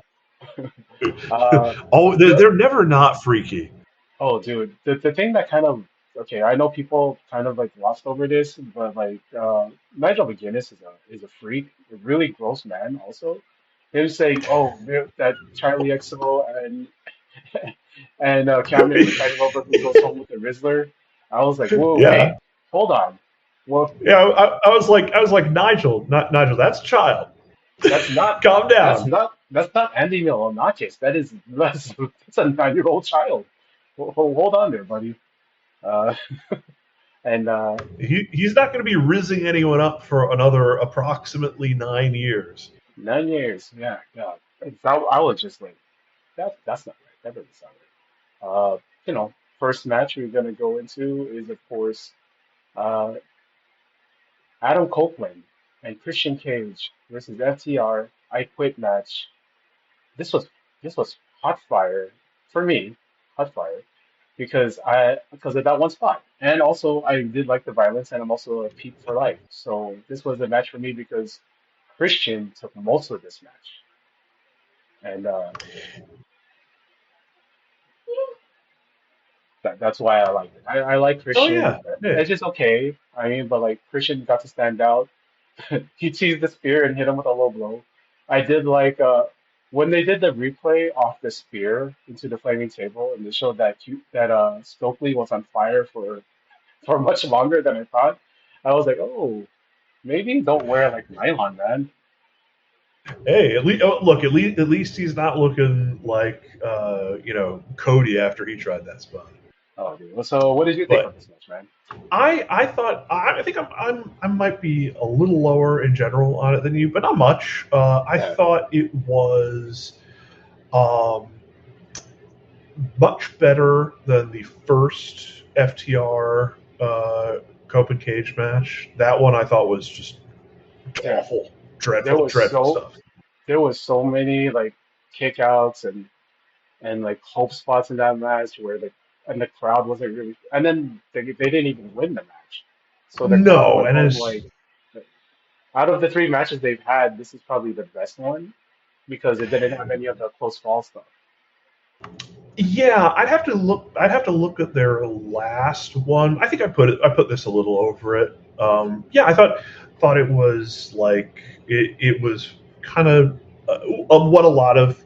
They're never not freaky. Oh, dude, the thing that kind of okay, I know people kind of like lost over this, but like Nigel McGuinness is a freak, a really gross man. Also, him saying, "Oh, that Charlie XO and Cameron was fighting over who goes home with the Rizzler." I was like, "Whoa, wait, hold on." Well, yeah, I was like Nigel, not Nigel. That's Child. That's not. Calm down. That's not Andy Milonakis. That's a 9-year-old child. Hold on there, buddy. And he's not going to be rizzing anyone up for another approximately 9 years. 9 years, yeah, God. I was just like, that's not right. That doesn't sound right. First match we're gonna go into is of course Adam Copeland and Christian Cage versus FTR. I Quit match. This was hot fire for me, hot fire, because of that one spot. And also I did like the violence, and I'm also a peep for life. So this was a match for me because Christian took most of this match, and that's why I like it. I like Oh Christian. yeah, yeah. It's just okay. I mean, but like Christian got to stand out. He teased the spear and hit him with a low blow. I did like when they did the replay off the spear into the flaming table, and they showed that Stokely was on fire for much longer than I thought. I was like, oh, maybe don't wear like nylon, man. Hey, at least look. At least he's not looking like Cody after he tried that spot. Oh, dude. Well, so what did you think of But this match, man? I think I might be a little lower in general on it than you, but not much. I Yeah, thought it was um, much better than the first FTR Cope and Cage match. That one I thought was just yeah. awful, There dreadful, was dreadful so stuff. there was so many like kickouts and like hope spots in that match where the crowd wasn't really, and then they didn't even win the match, so the crowd No, went and home it's like, out of the three matches they've had, this is probably the best one because it didn't have any of the close fall stuff. yeah. I'd have to look. I'd have to look at their last one. I think I put this a little over it. Yeah, I thought it was like it was kind of what a lot of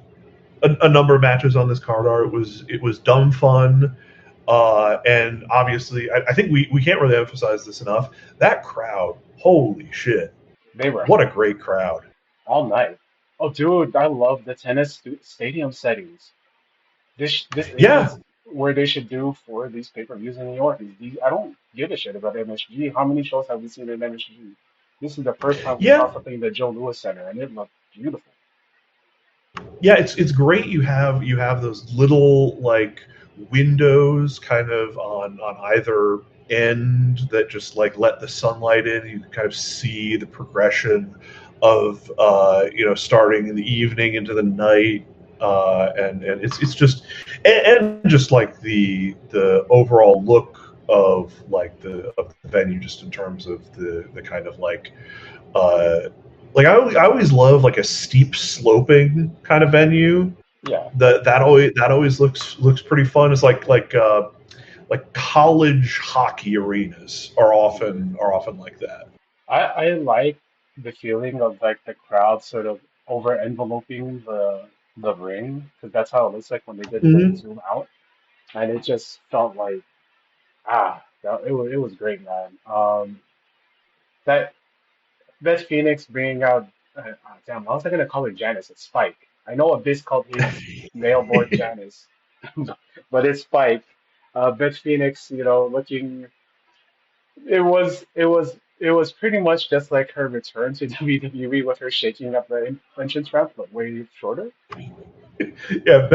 a number of matches on this card are. It was dumb fun. And obviously, I think we can't really emphasize this enough. That crowd, holy shit, They were what a great crowd! all night. Oh, dude, I love the stadium settings. This Yeah, is where they should do for these pay-per-views in New York. I don't give a shit about MSG. How many shows have we seen in MSG? This is the first time we saw yeah, something in the Joe Louis Center, and it looked beautiful. yeah. It's great. You have those little like windows kind of on either end that just like let the sunlight in. You can kind of see the progression of starting in the evening into the night. And it's just and just like the overall look of the venue, just in terms of the kind of uh, I always love like a steep sloping kind of venue. Yeah, That always looks pretty fun. It's like college hockey arenas are often like that. I like the feeling of like the crowd sort of over enveloping the ring because that's how it looks like when they did the Hmm. zoom out, and it just felt like it was great, man. That Beth Phoenix bringing out damn, how was I gonna call her Janice? It's Spike. I know Abyss called his male board Janice, but it's Spike. Beth Phoenix, looking. It was pretty much just like her return to WWE with her shaking up the entrance ramp, but way shorter. Yeah,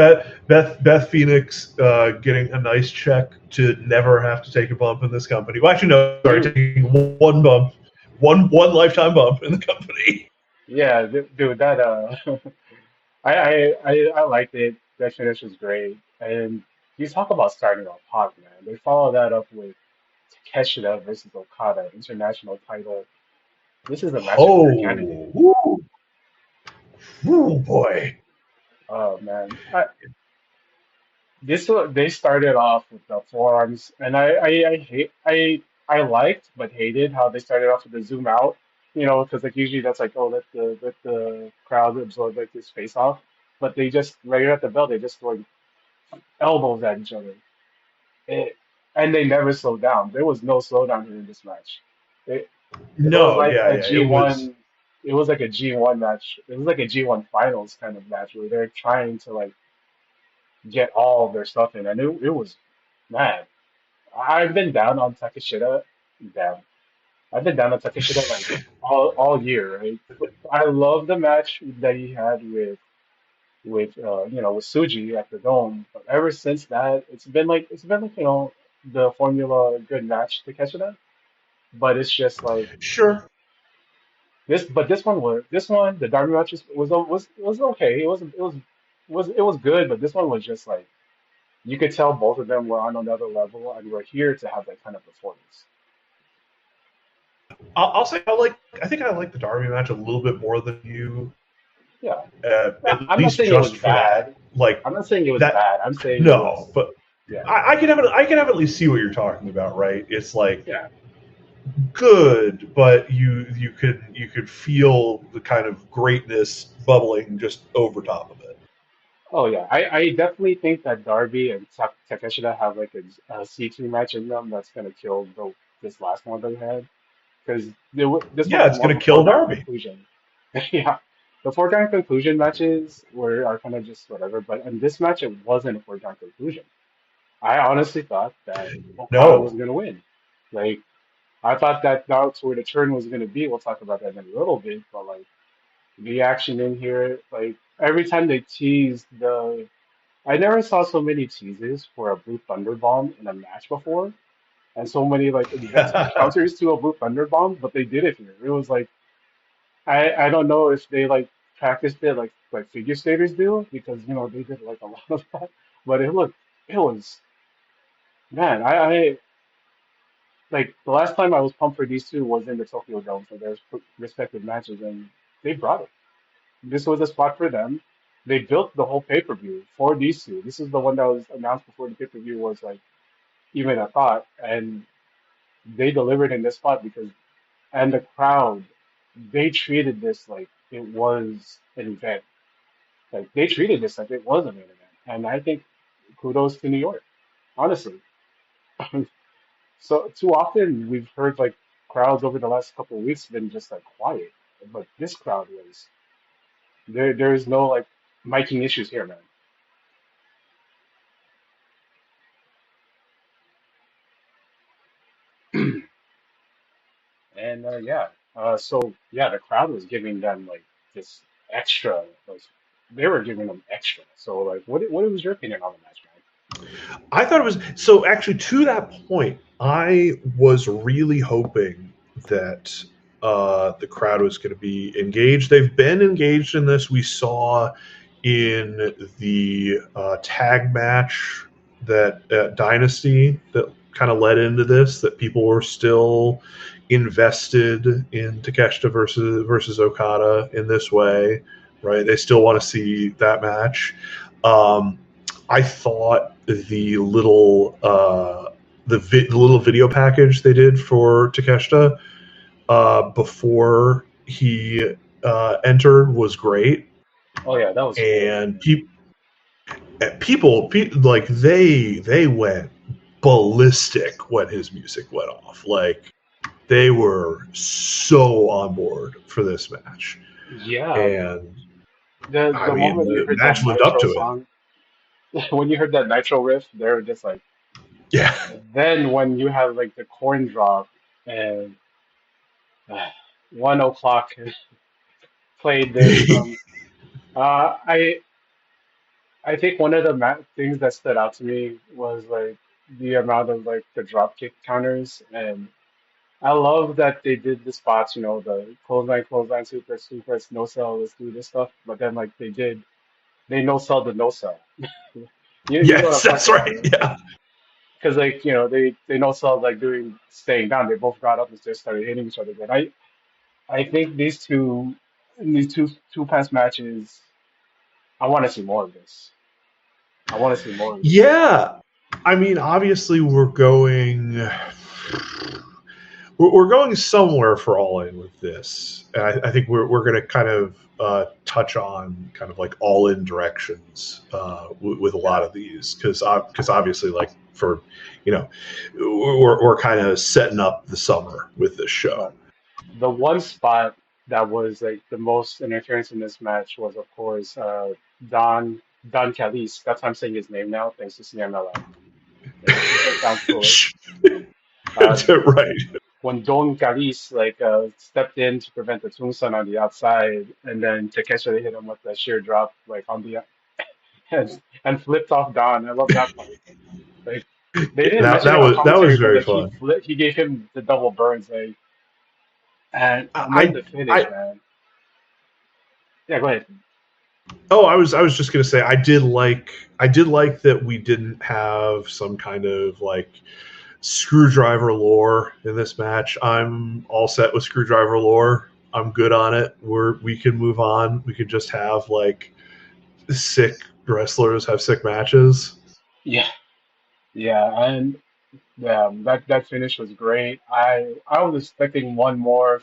Beth Phoenix getting a nice check to never have to take a bump in this company. Well, actually, no, sorry, Dude, taking one bump, one lifetime bump in the company. yeah, dude, that I liked it. That finish was great, and you talk about starting off hot, man. They follow that up with Takeshita versus Okada, international title. This is a match of the year candidate. Oh, woo, woo, boy. Oh man, they started off with the forearms, and I liked but hated how they started off with the zoom out. Because like usually that's like, oh, let the crowd absorb like this face off, but they just right at the bell they just throwing elbows at each other. It, and they never slowed down. There was no slowdown here in this match. It was No, like yeah, a yeah. It was. G1. It was like a G1 match. It was like a G1 finals kind of match where they're trying to like get all of their stuff in, and it was mad. I've been down on Takeshita. Damn, I've been down on Takeshita like all year. Right? I love the match that he had with Suji at the Dome, but ever since that, it's been like the formula good match Takeshita, but it's just like Sure. this one the Darby match was okay. It was good, but this one was just like. you could tell both of them were on another level, and we're here to have that kind of performance. I'll say I think I like the Darby match a little bit more than you. Yeah. At I'm not least saying it was just for that. bad. Like I'm not saying it was that. bad. I'm saying it No, was, but yeah. I can at least see what you're talking about, right? It's like Yeah. good, but you could feel the kind of greatness bubbling just over top of it. Oh yeah, I definitely think that Darby and Takeshita have like a C2 match in them that's gonna kill this last one they had, because this Yeah, was it's more of gonna a kill foregone Darby. conclusion. Yeah, the foregone conclusion matches are kind of just whatever, but in this match it wasn't a foregone conclusion. I honestly thought that Okada was No. gonna win. Like I thought that's where the turn was gonna be. We'll talk about that in a little bit, but like the action in here, like every time they teased I never saw so many teases for a Blue Thunder Bomb in a match before, and so many like inventive counters to a Blue Thunder Bomb, but they did it here. It was like I don't know if they like practiced it like figure skaters do, because they did like a lot of that, but it was man I like the last time I was pumped for these two was in the Tokyo Dome for their respective matches, and they brought it. This was a spot for them. They built the whole pay-per-view for these two. This is the one that was announced before the pay-per-view was like even a thought, and they delivered in this spot and the crowd, they treated this like it was an event. Like they treated this like it was an event, and I think kudos to New York, honestly. So too often we've heard like crowds over the last couple of weeks been just like quiet, but this crowd was there. There is no like miking issues here, man. And so yeah, the crowd was giving them like this extra, like they were giving them extra. So like, what was your opinion on the match, man? I thought it was so. Actually, to that point, I was really hoping that the crowd was going to be engaged. They've been engaged in this. We saw in the tag match that Dynasty that kind of led into this, that people were still invested in Takeshita versus Okada in this way, right? They still want to see that match. I thought the little the little video package they did for Takeshita before he entered was great. Oh yeah, that was and people like they went ballistic when his music went off. Like they were so on board for this match. yeah. And The moment you the heard match that lived up Nitro to song, when you heard that Nitro riff, they were just like, yeah. Then when you have like the coin drop and 1 o'clock played this, I think one of the things that stood out to me was like the amount of like the drop kick counters, and I love that they did the spots, the clothesline, super, no sell, let's do this stuff. But then like they no sell the no sell. You know Yes, what I'm that's talking right. about, Yeah. because like they no sell like doing staying down. They both got up and just started hitting each other. But I think these two past matches, I want to see more of this. I want to see more of this. Yeah. I mean, obviously we're going somewhere for All In with this, and I think we're going to kind of touch on kind of like All In directions with a lot of these, because obviously like for we're kind of setting up the summer with this show. But the one spot that was like the most interference in this match was, of course, Don Callis. That's how I'm saying his name now, thanks to CMLL. It sounds cooler. Right. When Don Callis stepped in to prevent the tombstone on the outside, and then Takeshita hit him with the sheer drop like on the and flipped off Don. I love that part. Like they didn't mention it on that commentary, was but very like fun. he gave him the double burns, like, and then the finish, man. Yeah, go ahead. Oh, I was just gonna say I did like that we didn't have some kind of like screwdriver lore in this match. I'm all set with screwdriver lore. I'm good on it. We can move on. We could just have like sick wrestlers have sick matches. Yeah, yeah, and that finish was great. I was expecting one more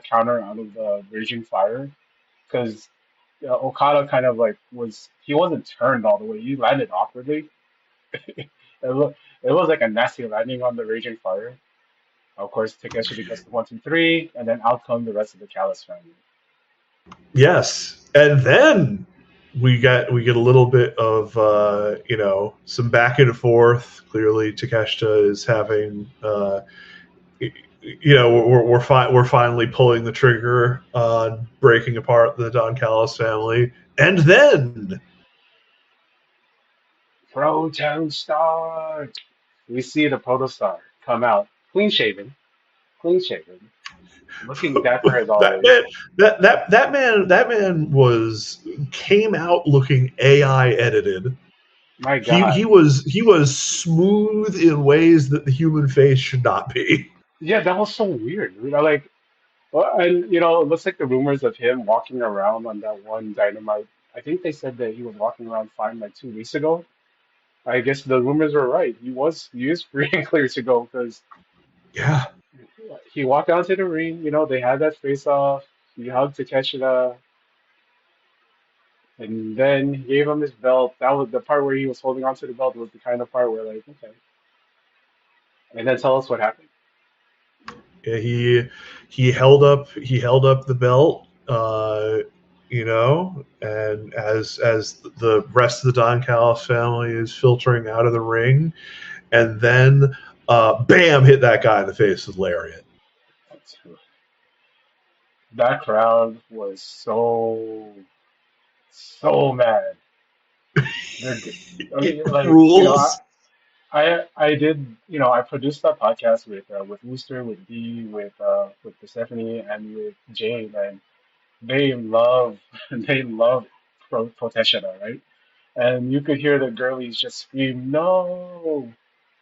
counter out of the Raging Fire because Okada kind of like he wasn't turned all the way. He landed awkwardly. It was like a nasty landing on the Raging Fire. Of course, Takeshi gets the 1, 2, 3, and then out come the rest of the Callis family. Yes, and then we get a little bit of some back and forth. Clearly, Takeshita is having we're finally pulling the trigger on breaking apart the Don Callis family, and then Proton Star. We see the Protostar come out clean shaven, looking dapper as that always. man that man came out looking AI edited. My He God. he was smooth in ways that the human face should not be. Yeah, that was so weird. Like, well, and it looks like the rumors of him walking around on that one Dynamite. I think they said that he was walking around fine like 2 weeks ago. I guess the rumors were right. He is free and clear to go because Yeah. he walked down to the ring. They had that face off. He hugged Takeshita, and then he gave him his belt. That was the part where he was holding on to the belt was the kind of part where like, okay. And then tell us what happened. Yeah, he held up the belt, and as the rest of the Don Callis family is filtering out of the ring, and then bam, hit that guy in the face with lariat. That crowd was so mad. Rules. I did, I produced that podcast with Wooster, with Dee, with Stephanie, and with Jane, and they love they love Proteshita, right? And you could hear the girlies just scream no,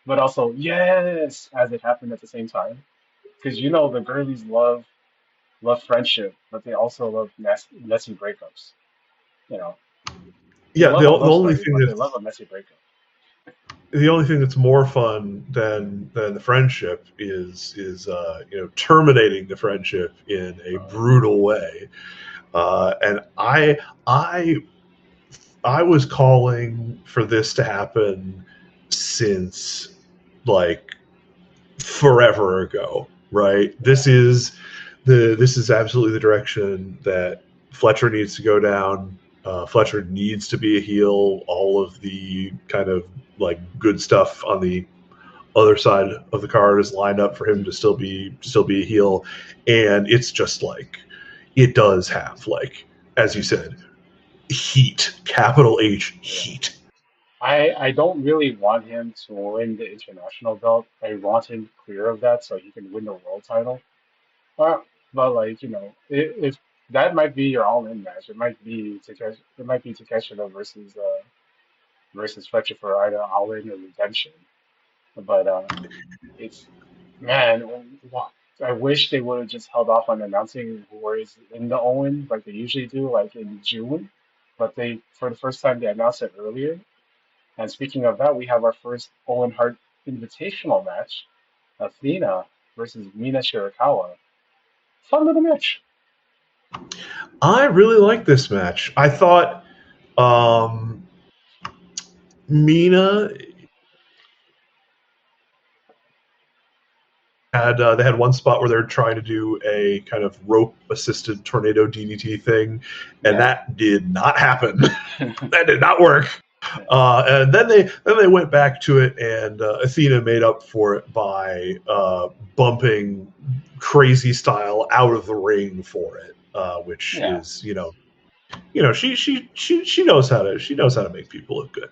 but also yes as it happened at the same time, because the girlies love friendship, but they also love messy breakups. You know, they Yeah, love the a love only story, thing but they that's love a messy breakup. the only thing that's more fun than the friendship is terminating the friendship in a brutal way. And I was calling for this to happen since like forever ago, right? This is absolutely the direction that Fletcher needs to go down. Fletcher needs to be a heel. All of the kind of like good stuff on the other side of the card is lined up for him to still be a heel, and it's just like it does have, like as you said, heat, capital H heat. I don't really want him to win the international belt. I want him clear of that so he can win the world title. Uh, but like if that might be your all-in match. It might be Takeshita versus Fletcher for either all-in or redemption. But it's man, I wish they would have just held off on announcing who is in the Owen like they usually do, like in June. But for the first time, they announced it earlier. And speaking of that, we have our first Owen Hart Invitational match, Athena versus Mina Shirakawa. Fun little match. I really like this match. I thought Mina they had one spot where they're trying to do a kind of rope assisted tornado DDT thing, and that did not happen. That did not work. And then they went back to it, and Athena made up for it by bumping crazy style out of the ring for it, which is she knows how to make people look good.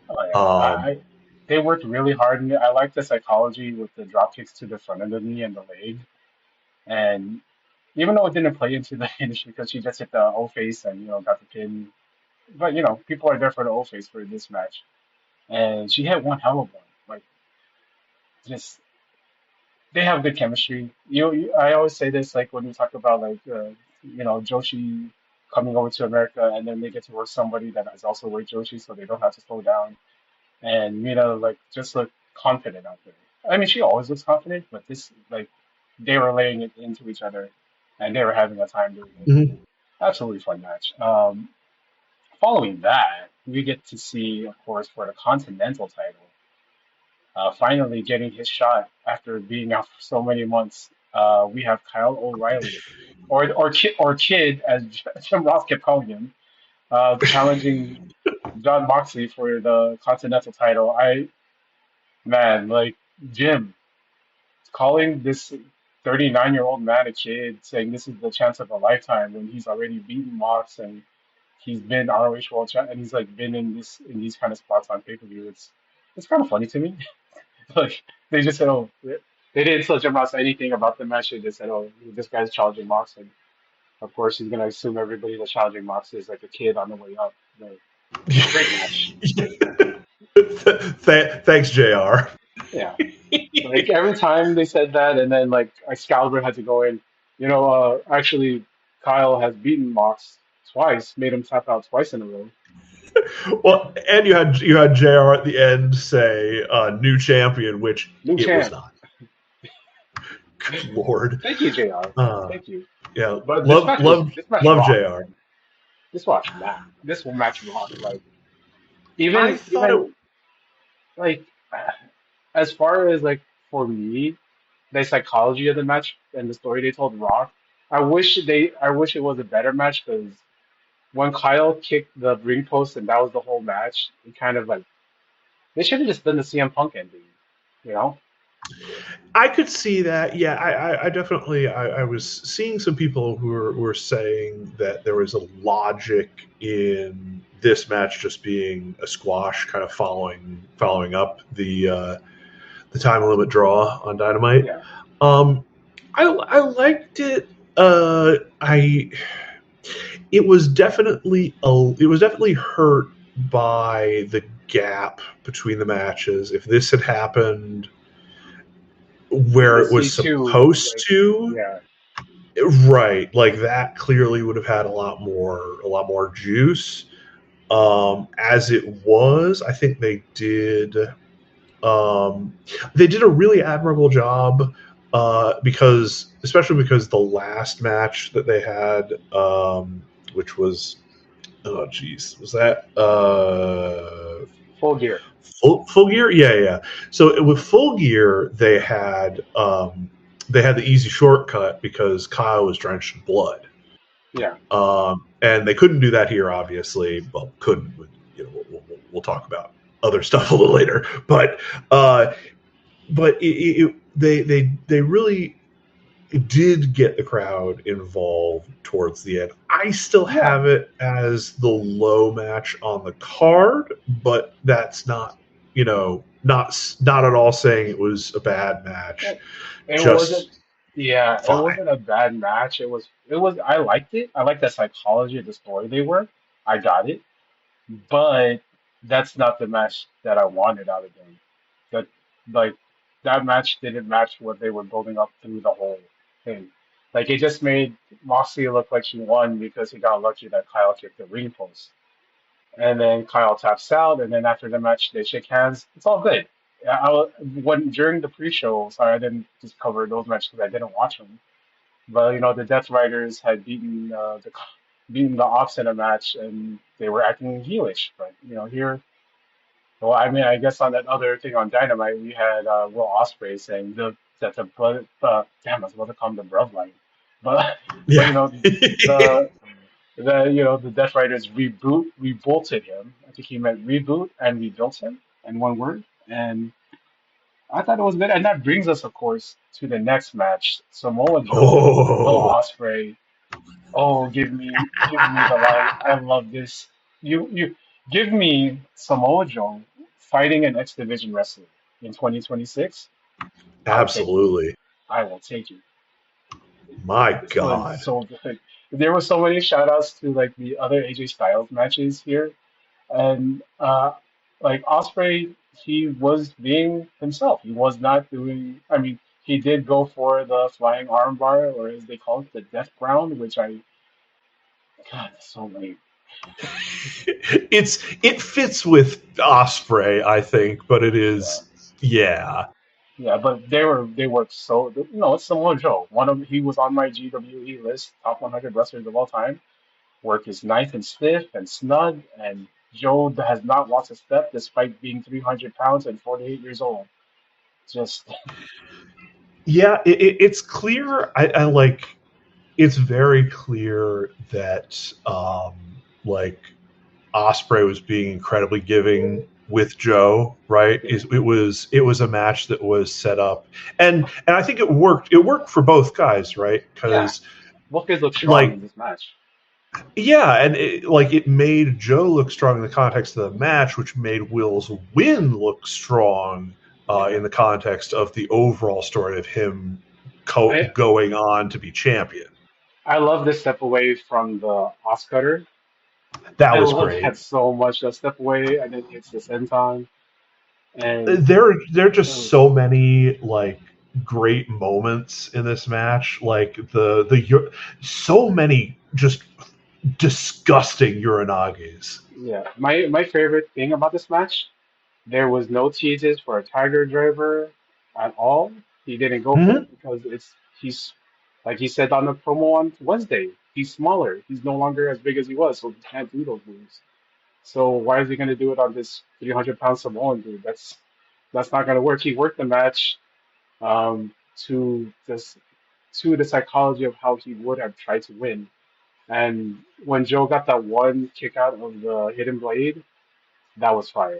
Oh, yeah. They worked really hard in it. I like the psychology with the drop kicks to the front of the knee and the leg, and even though it didn't play into the finish because she just hit the O face and got the pin. But people are there for the O face for this match, and she had one hell of one. Like just they have good chemistry. I always say this like when we talk about like Joshi coming over to America and then they get to work somebody that is also with Joshi, so they don't have to slow down. And Mina like just look confident out there. I mean, she always looks confident, but this like they were laying it into each other, and they were having a time doing it. Mhm. Absolutely fun match. Following that, we get to see, of course, for the Continental title, finally getting his shot after being out for so many months. We have Kyle O'Reilly, or Kid, as Jim Ross kept calling him, challenging John Moxley for the Continental title. Man, like Jim calling this 39-year-old man a kid, saying this is the chance of a lifetime when he's already beaten Mox and he's been ROH World Champ and he's like been in these kind of spots on pay-per-view. It's kind of funny to me. Like they just said, oh, they didn't tell Jim Ross anything about the match. They just said, oh, this guy's challenging Mox, and of course he's gonna assume everybody that's challenging Mox is like a kid on the way up. But great match. Thanks, JR. Yeah. Like every time they said that, and then like Excalibur had to go in. Actually, Kyle has beaten Mox twice, made him tap out twice in a row. Well, and you had JR at the end say new champion, which was not. Good Lord. Thank you, JR. Thank you. Yeah, but love rocked. JR. This match rocked. Like I thought like as far as like for me, the psychology of the match and the story they told rocked. I wish it was a better match because when Kyle kicked the ring post and that was the whole match, it kind of like they should have just done the CM Punk ending, you know? I could see that. Yeah, I definitely. I was seeing some people who were saying that there was a logic in this match just being a squash, kind of following up the time limit draw on Dynamite. Yeah. I liked it. It was definitely hurt by the gap between the matches. If this had happened where it was supposed to, yeah, right, like that clearly would have had a lot more juice. As it was, I think they did a really admirable job, especially because the last match that they had, which was, was that Full Gear? Full Gear, yeah. So with Full Gear, they had the easy shortcut because Kyle was drenched in blood. Yeah. And they couldn't do that here, obviously. Well, couldn't. We'll talk about other stuff a little later. But they really did get the crowd involved towards the end. I still have it as the low match on the card, but that's not at all saying it was a bad match. It wasn't a bad match. It was I liked it. I liked the psychology of the story they were. I got it. But that's not the match that I wanted out of them. That match didn't match what they were building up through the whole thing. Like it just made Moxley look like she won because he got lucky that Kyle kicked the ring post. And then Kyle taps out, and then after the match they shake hands. It's all good. During the pre-show, sorry, I didn't just cover those matches because I didn't watch them. But the Death Riders had beaten the Ops in a match, and they were acting heelish. But here, well, I mean, I guess on that other thing on Dynamite, we had Will Ospreay saying that the blood. Damn, I was about to call him the bloodline, but yeah. The Death Riders rebolted him. I think he meant reboot and rebuilt him in one word. And I thought it was good. And that brings us, of course, to the next match. Samoa Joe, Will Ospreay. Oh, give me the line. I love this. You give me Samoa Joe fighting an X Division wrestler in 2026. Absolutely. I will take it. My This was God. so good. There were so many shout outs to like the other AJ Styles matches here. And like Osprey, he was being himself. He was not doing. I mean, he did go for the flying armbar, or as they call it, the death ground, which I God, so many. It fits with Osprey, I think, but it Yeah, is yeah. yeah, but they worked so. It's Samoa Joe. He was on my GWE list, top 100 wrestlers of all time. Work is nice and stiff and snug, and Joe has not lost a step despite being 300 pounds and 48 years old. Just Yeah, it's clear. I like. It's very clear that like Osprey was being incredibly giving with Joe. Right? yeah, It was a match that was set up, and I think it worked. It worked for both guys, right? yeah. Because Both guys look strong like in this match. yeah, and it made Joe look strong in the context of the match, which made Will's win look strong Yeah, in the context of the overall story of him I going on to be champion. I love this step away from the Oscutter. That I was love great. that so much. That step away and then hits the senton, and There are it just was so many like great moments in this match, like so many just disgusting Uranages. yeah. My favorite thing about this match, there was no teases for a Tiger Driver at all. He didn't go for Mhm. it because he's like he said on the promo on Wednesday. He's smaller. He's no longer as big as he was, so he can't do those moves. So why is he going to do it on this 300-pound Samoan dude? That's not going to work. He worked the match to this to the psychology of how he would have tried to win. And when Joe got that one kick out of the hidden blade, that was fire.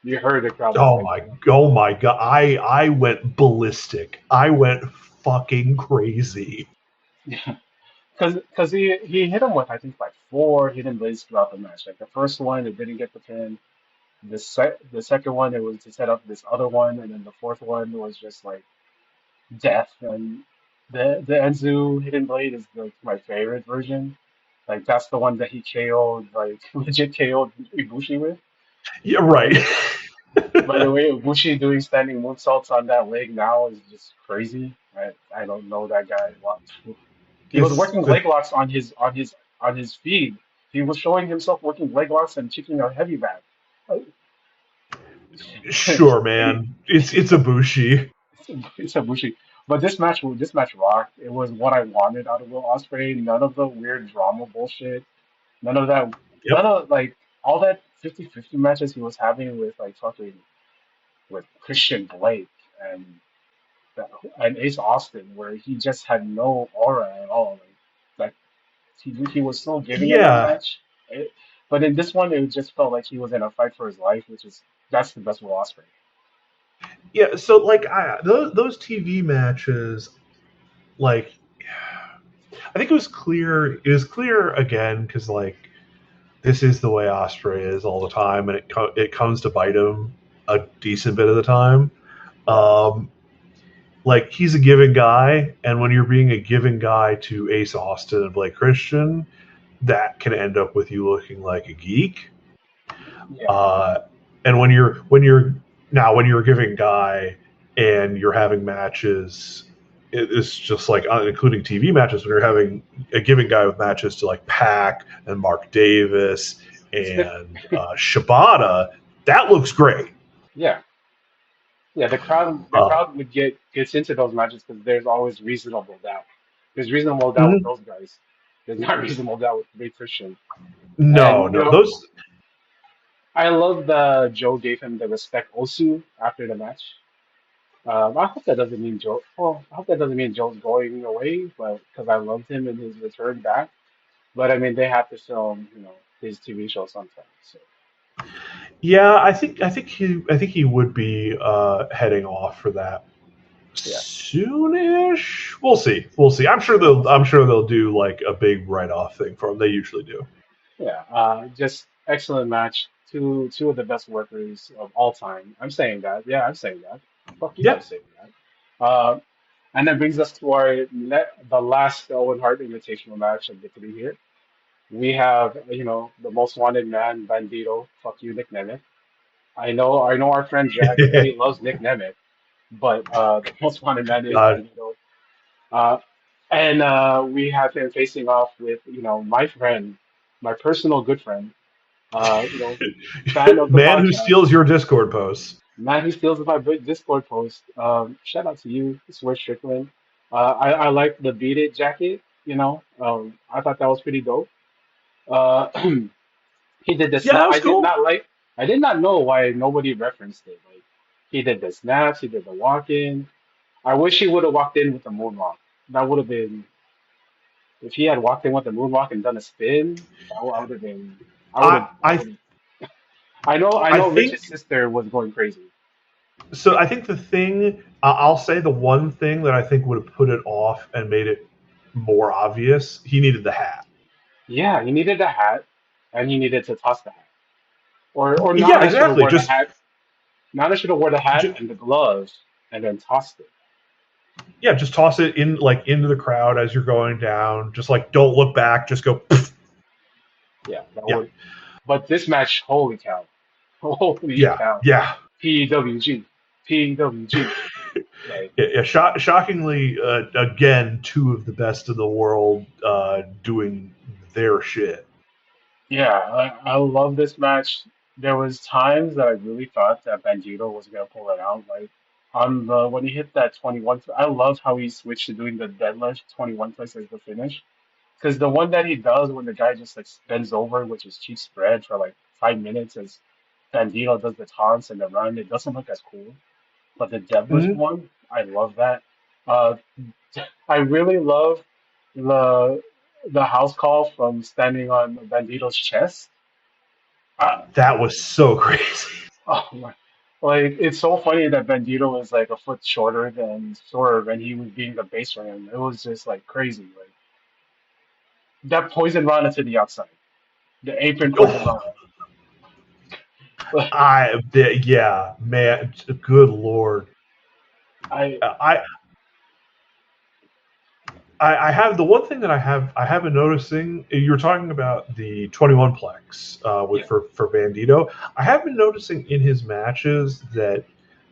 You heard the crowd was like, Oh my god! I went ballistic. I went fucking crazy. because he hit him with I think like four hidden blades throughout the match. Like the first one, it didn't get the pin. The second one, it was to set up this other one, and then the fourth one was just like death. And the Enzu hidden blade is like my favorite version. Like that's the one that he KO'd, like legit KO'd Ibushi with. Yeah, right. And by the way, Ibushi doing standing moonsaults on that leg now is just crazy. I don't know that guy. He was It's working leg locks on his feed. He was showing himself working leg locks and kicking a heavy bag. sure, man. It's a Bushi. It's Ibushi. But this match rocked. It was what I wanted out of Will Ospreay. None of the weird drama bullshit. None of that. Yep. None of like all that 50-50 matches he was having with like fucking with Christian Blake and and Ace Austin, where he just had no aura at all. Like he was so giving in that Yeah, match. But in this one, it just felt like he was in a fight for his life, that's the best Will Ospreay. yeah. So like those TV matches, like I think it was clear. It was clear again because like this is the way Osprey is all the time, and it comes to bite him a decent bit of the time. Yeah, Um, like he's a giving guy, and when you're being a giving guy to Ace Austin and Blake Christian, that can end up with you looking like a geek. yeah, Uh, and when you're a giving guy and you're having matches, it's just like including TV matches when you're having a giving guy with matches to like Pac and Mark Davis and Shibata. That looks great. yeah, yeah. Uh, The crowd gets into those matches because there's always reasonable doubt. There's reasonable doubt with mhm. those guys. There's not reasonable doubt with Blake Christian. No, And no, those. I love that Joe gave him the respect Osu after the match. I hope that doesn't mean Joe. Well, I hope that doesn't mean Joe's going away, but because I loved him in his return back. But I mean, they have to film, his TV show sometime. So Yeah, I think he would be heading off for that yeah, soonish. We'll see. We'll see. I'm sure they'll do like a big write off thing for him. They usually do. yeah. Just excellent match. Two of the best workers of all time. I'm saying that. Yeah, I'm saying that. Fuck you, I'm Yep. saying that. Uh, And that brings us to the last Owen Hart Invitational match of the 3 here. We have, the most wanted man, Bandito. Fuck you, Nick Nemeth. I know our friend Jack really loves Nick Nemeth, but the most wanted man is God, Bandito. Uh, and we have him facing off with, my friend, my personal good friend, uh, you know, fan of the man who podcast, steals your Discord posts. man who steals my Discord post. Shout out to you, Swear Strickland. I like the Beat It jacket, I thought that was pretty dope. Uh, he did the Yeah, that snap. was cool. I did not know why nobody referenced it. Like, he did the snaps, he did the walk in. I wish he would have walked in with the moonwalk. That would have been, if he had walked in with the moonwalk and done a spin, I would have been, I would have, I I I know think Rich's sister was going crazy. so. I think the thing I'll say the one thing that I think would have put it off and made it more obvious. He needed the hat. Yeah, he needed a hat, and he needed to toss the hat. Or Yeah, Nana should have exactly. worn the Just, hat. Nana should have worn the hat just and the gloves, and then tossed it. yeah, just toss it in like into the crowd as you're going down. Just like don't look back. Just go. Poof. Yeah, that Yeah, would. But this match, holy cow, holy yeah, cow, yeah. PWG, PWG. Like, Yeah, shockingly, again, two of the best in the world doing their shit. yeah, I love this match. There was times that I really thought that Bandito was gonna pull it out. Like on the when he hit that 21, I love how he switched to doing the deadlift 21 plus as the finish. Because the one that he does when the guy just like bends over, which is cheap spread for like 5 minutes, as Bandito does the taunts and the run, it doesn't look as cool. But the deadlift Mhm. one, I love that. Uh, I really love the the house call from standing on Bandito's chest. Uh, That was so crazy. oh my. Like, it's so funny that Bandito was like a foot shorter than Swerve and he was being the base for him. It was just like crazy. Like, that poison Rana to the outside. The apron poison Oh, Rana. yeah, man. Good lord. I I I have the one thing that I have been noticing. You're talking about the 21 plex with yeah. for Bandito. I have been noticing in his matches that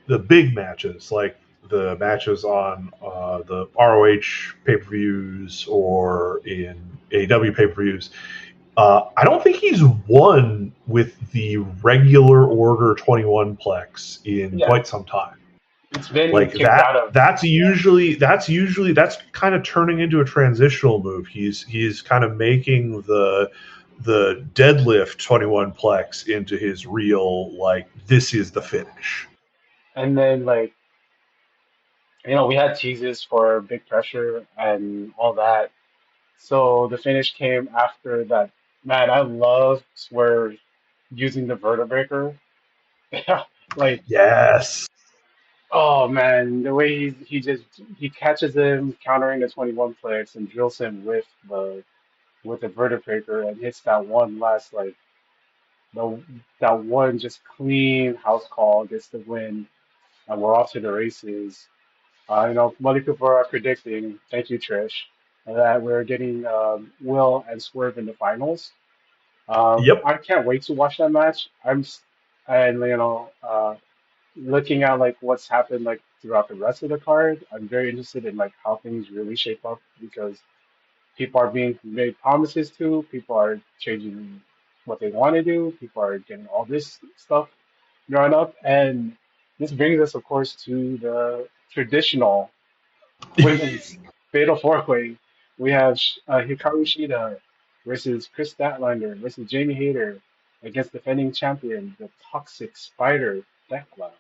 the big matches, like the matches on the ROH pay per views or in AEW pay per views, I don't think he's won with the regular order 21 plex in Yeah. quite some time. It's been Like kicked out of. that's usually that's kind of turning into a transitional move. He's kind of making the deadlift 21 plex into his real, like, this is the finish. And then, like, we had teases for big pressure and all that. So the finish came after that. Man, I love Swerve using the vertebreaker. Like, Yes. oh man, the way he catches him countering the 21 plex and drills him with the vertebreaker and hits that one last, like, the that one just clean house call, gets the win, and we're off to the races. Muddy Cooper are predicting, thank you, Trish, that we're getting Will and Swerve in the finals. Yep. I can't wait to watch that match. And looking at like what's happened like throughout the rest of the card, I'm very interested in like how things really shape up because people are being made promises to, people are changing what they want to do, people are getting all this stuff drawn up, and this brings us, of course, to the traditional women's fatal four-way. We have Hikaru Shida versus Chris Statlander versus Jamie Hayter against defending champion, the Toxic Spider, Thekla.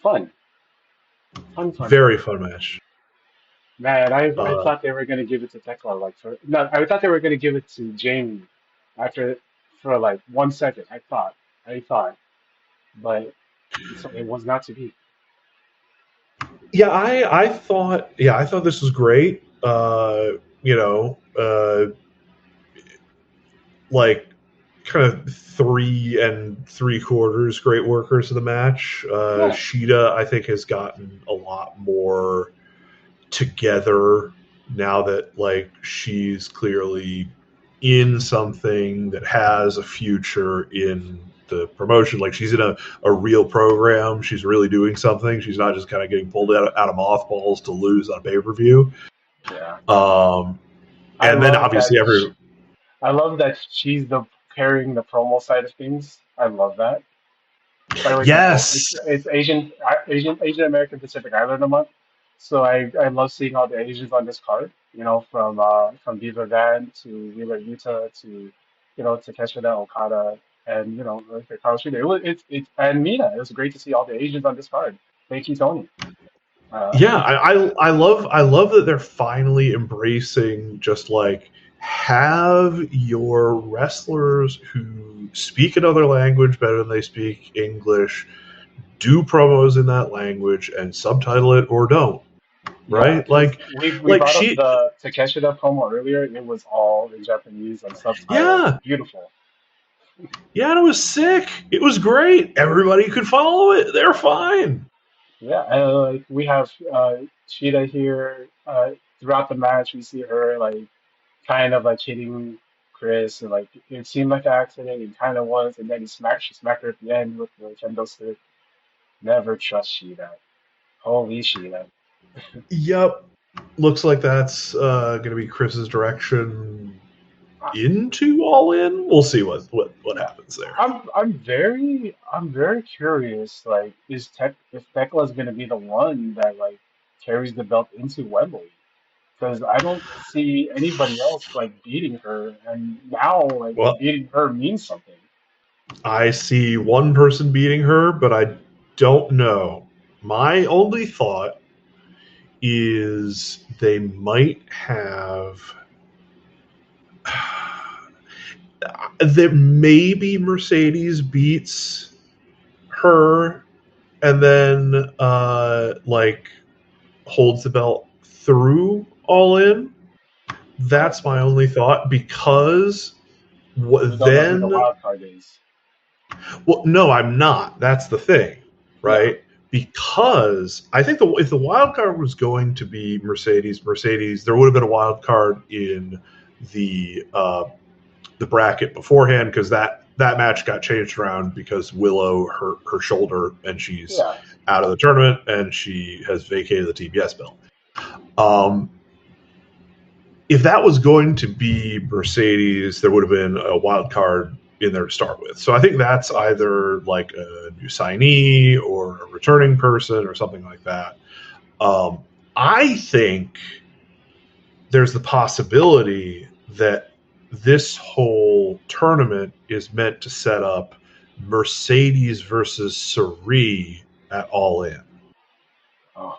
Fun, fun, fun, fun. Very fun match. Man, I Uh, thought they were gonna give it to Thekla like for no, I thought they were gonna give it to Jamie after for like 1 second. But it was not to be. yeah, I thought this was great. Like kind of 3 3/4 great workers of the match. Yeah, Sheeta, I think, has gotten a lot more together now that like she's clearly in something that has a future in the promotion. Like she's in a real program. She's really doing something. She's not just kind of getting pulled out of mothballs to lose on pay-per-view. Yeah. And then obviously I love that she's carrying the promo side of things. I love that. By the way, yes, it's Asian American Pacific Islander month, so I love seeing all the Asians on this card. You know, from Beaver Van to Wheeler Yuta to Takeshita Okada and Carl Shida. It's and Mina. It was great to see all the Asians on this card. Thank you, Tony. Yeah, I love that they're finally embracing just like have your wrestlers who speak another language better than they speak English do promos in that language and subtitle it or don't. Right? Yeah, we brought up the Takeshita promo earlier. It was all in Japanese and subtitled. Yeah. Beautiful. Yeah, and it was sick. It was great. Everybody could follow it. They're fine. Yeah, we have Shida here. Throughout the match, we see her like kind of like hitting Chris, and like it seemed like an accident. It kind of was, and then she smacked her at the end with the kendo stick. Never trust Shida. Holy Shida. Yep. Looks like that's going to be Chris's direction into All In. We'll see what happens there. I'm very curious. Like, if Thecla's going to be the one that like carries the belt into Wembley? Because I don't see anybody else like beating her, and now like beating her means something. I see one person beating her, but I don't know. My only thought is they might have that maybe Mercedes beats her and then like holds the belt through All In. That's my only thought, because then the wild card is. Well, no, I'm not. That's the thing, right? Yeah. Because I think if the wild card was going to be Mercedes, there would have been a wild card in the bracket beforehand, because that match got changed around because Willow hurt her shoulder and she's out of the tournament and she has vacated the TBS belt. If that was going to be Mercedes, there would have been a wild card in there to start with. So I think that's either like a new signee or a returning person or something like that. I think there's the possibility that this whole tournament is meant to set up Mercedes versus Sari at All In. Oh,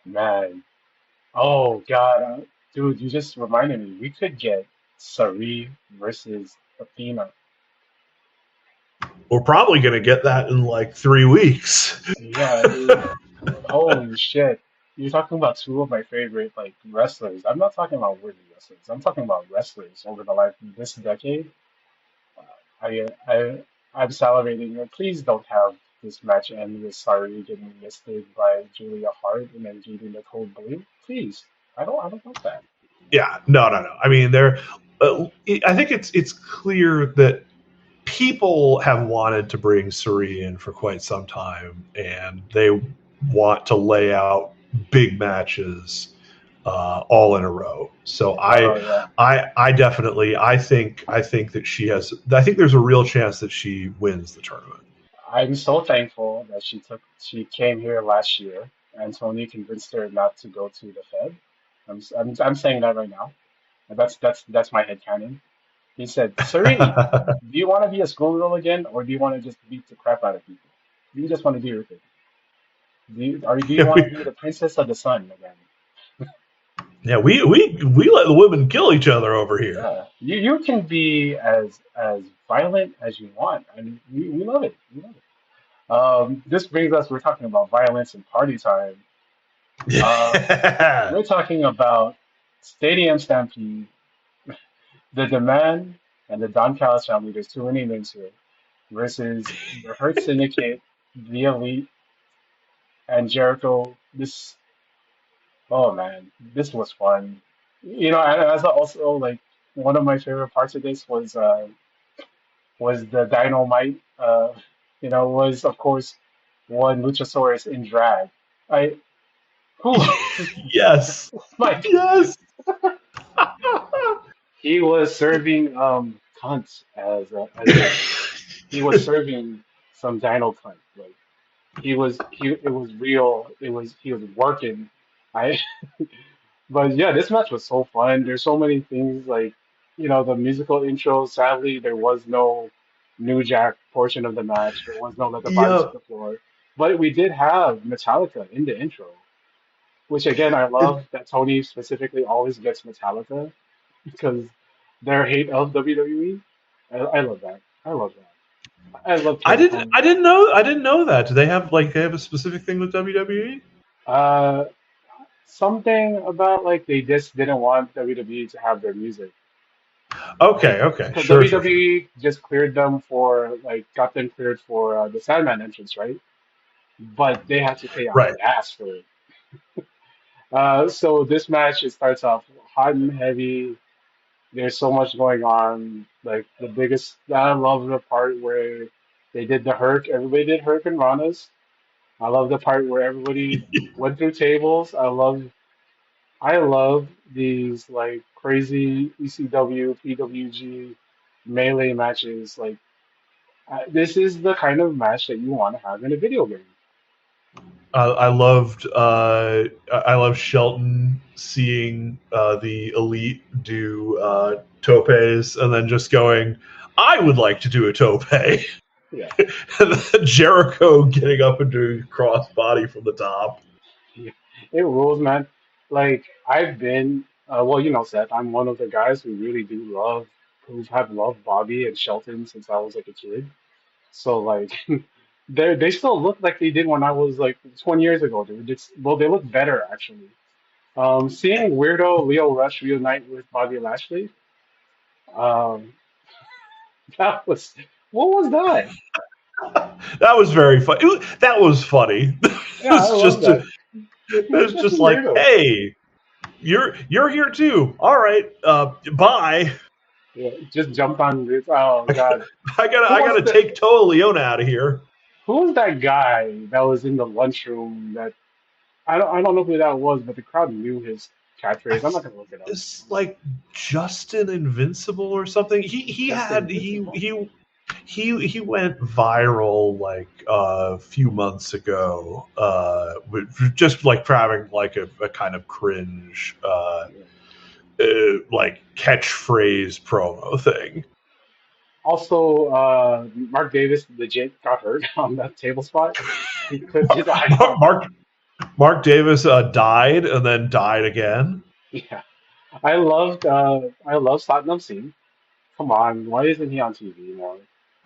man. Oh, God. Dude, you just reminded me. We could get Sari versus Athena. We're probably going to get that in like 3 weeks. Yeah, dude. Holy shit. You're talking about two of my favorite like wrestlers. I'm not talking about worthy wrestlers. I'm talking about wrestlers over the life of this decade. I'm salivating. Please don't have this match end with Sari getting listed by Julia Hart and then getting the code blue. Please, I don't want that. Yeah, no. I mean, I think it's clear that people have wanted to bring Sari in for quite some time, and they want to lay out big matches all in a row. So I definitely think that she has. I think there's a real chance that she wins the tournament. I'm so thankful that she came here last year and Tony convinced her not to go to the Fed. I'm saying that right now. That's my headcanon. He said, Sari, do you want to be a schoolgirl again, or do you want to just beat the crap out of people? Do you just want to do your thing? Do you want to be the princess of the sun again? Yeah, we let the women kill each other over here. Yeah. You can be as violent as you want. I mean, we love it. We love it. This brings us. We're talking about violence and party time. We're talking about Stadium Stampede. The Demand and the Don Callis family, there's two winning names here, versus the Hurt Syndicate, the Elite, and Jericho. This Oh man, this was fun. You know, and as also like one of my favorite parts of this was the dynamite. Was of course one Luchasaurus in drag. I who Yes. my Yes. he was serving cunts as he was serving some dino cunt. Like he it was real. It was he was working. I But yeah, this match was so fun. There's so many things like, the musical intro. Sadly, there was no New Jack portion of the match. There was no Let the Bodies Yeah. Hit the Floor. But we did have Metallica in the intro, which again, I love that Tony specifically always gets Metallica because their hate of WWE. I love that. I love that. I love I Kevin didn't. Tony. I didn't know that. Do they have a specific thing with WWE? Uh, Something about like they just didn't want WWE to have their music. Okay. Okay. Because Sure. WWE just cleared them got them cleared for the Sandman entrance, right? But they had to pay out Right. the ass for it. So this match, it starts off hot and heavy. There's so much going on. Like I love the part where they did the Herc. Everybody did Herc and Ranas. I love the part where everybody went through tables. I love these like crazy ECW, PWG melee matches. Like this is the kind of match that you want to have in a video game. I loved. I love Shelton seeing the Elite do topes and then just going, "I would like to do a tope." Yeah, And then Jericho getting up and doing crossbody from the top. yeah. It rules, man. Like I've been, well, Seth, I'm one of the guys who have loved Bobby and Shelton since I was like a kid. So like, they still look like they did when I was like 20 years ago, dude. Well, they look better actually. Seeing Weirdo Leo Rush reunite with Bobby Lashley, um, that was what was that? That was very fun. That was funny. Yeah, I love that. It's It's just like, Weirdo. hey, you're here too. All right, bye. Yeah, just jumped on this. Oh God, I gotta take Toa Leona out of here. who was that guy that was in the lunchroom? That I don't know who that was, but the crowd knew his catchphrase. I'm not gonna look it up. It's like Justin Invincible or something. He That's had invisible. he went viral like a few months ago, just like having like a kind of cringe like catchphrase promo thing. Also, Mark Davis legit got hurt on that table spot. He clipped his eye. Mark Davis died and then died again. Yeah, I love Satnam Singh. Come on, why isn't he on TV more?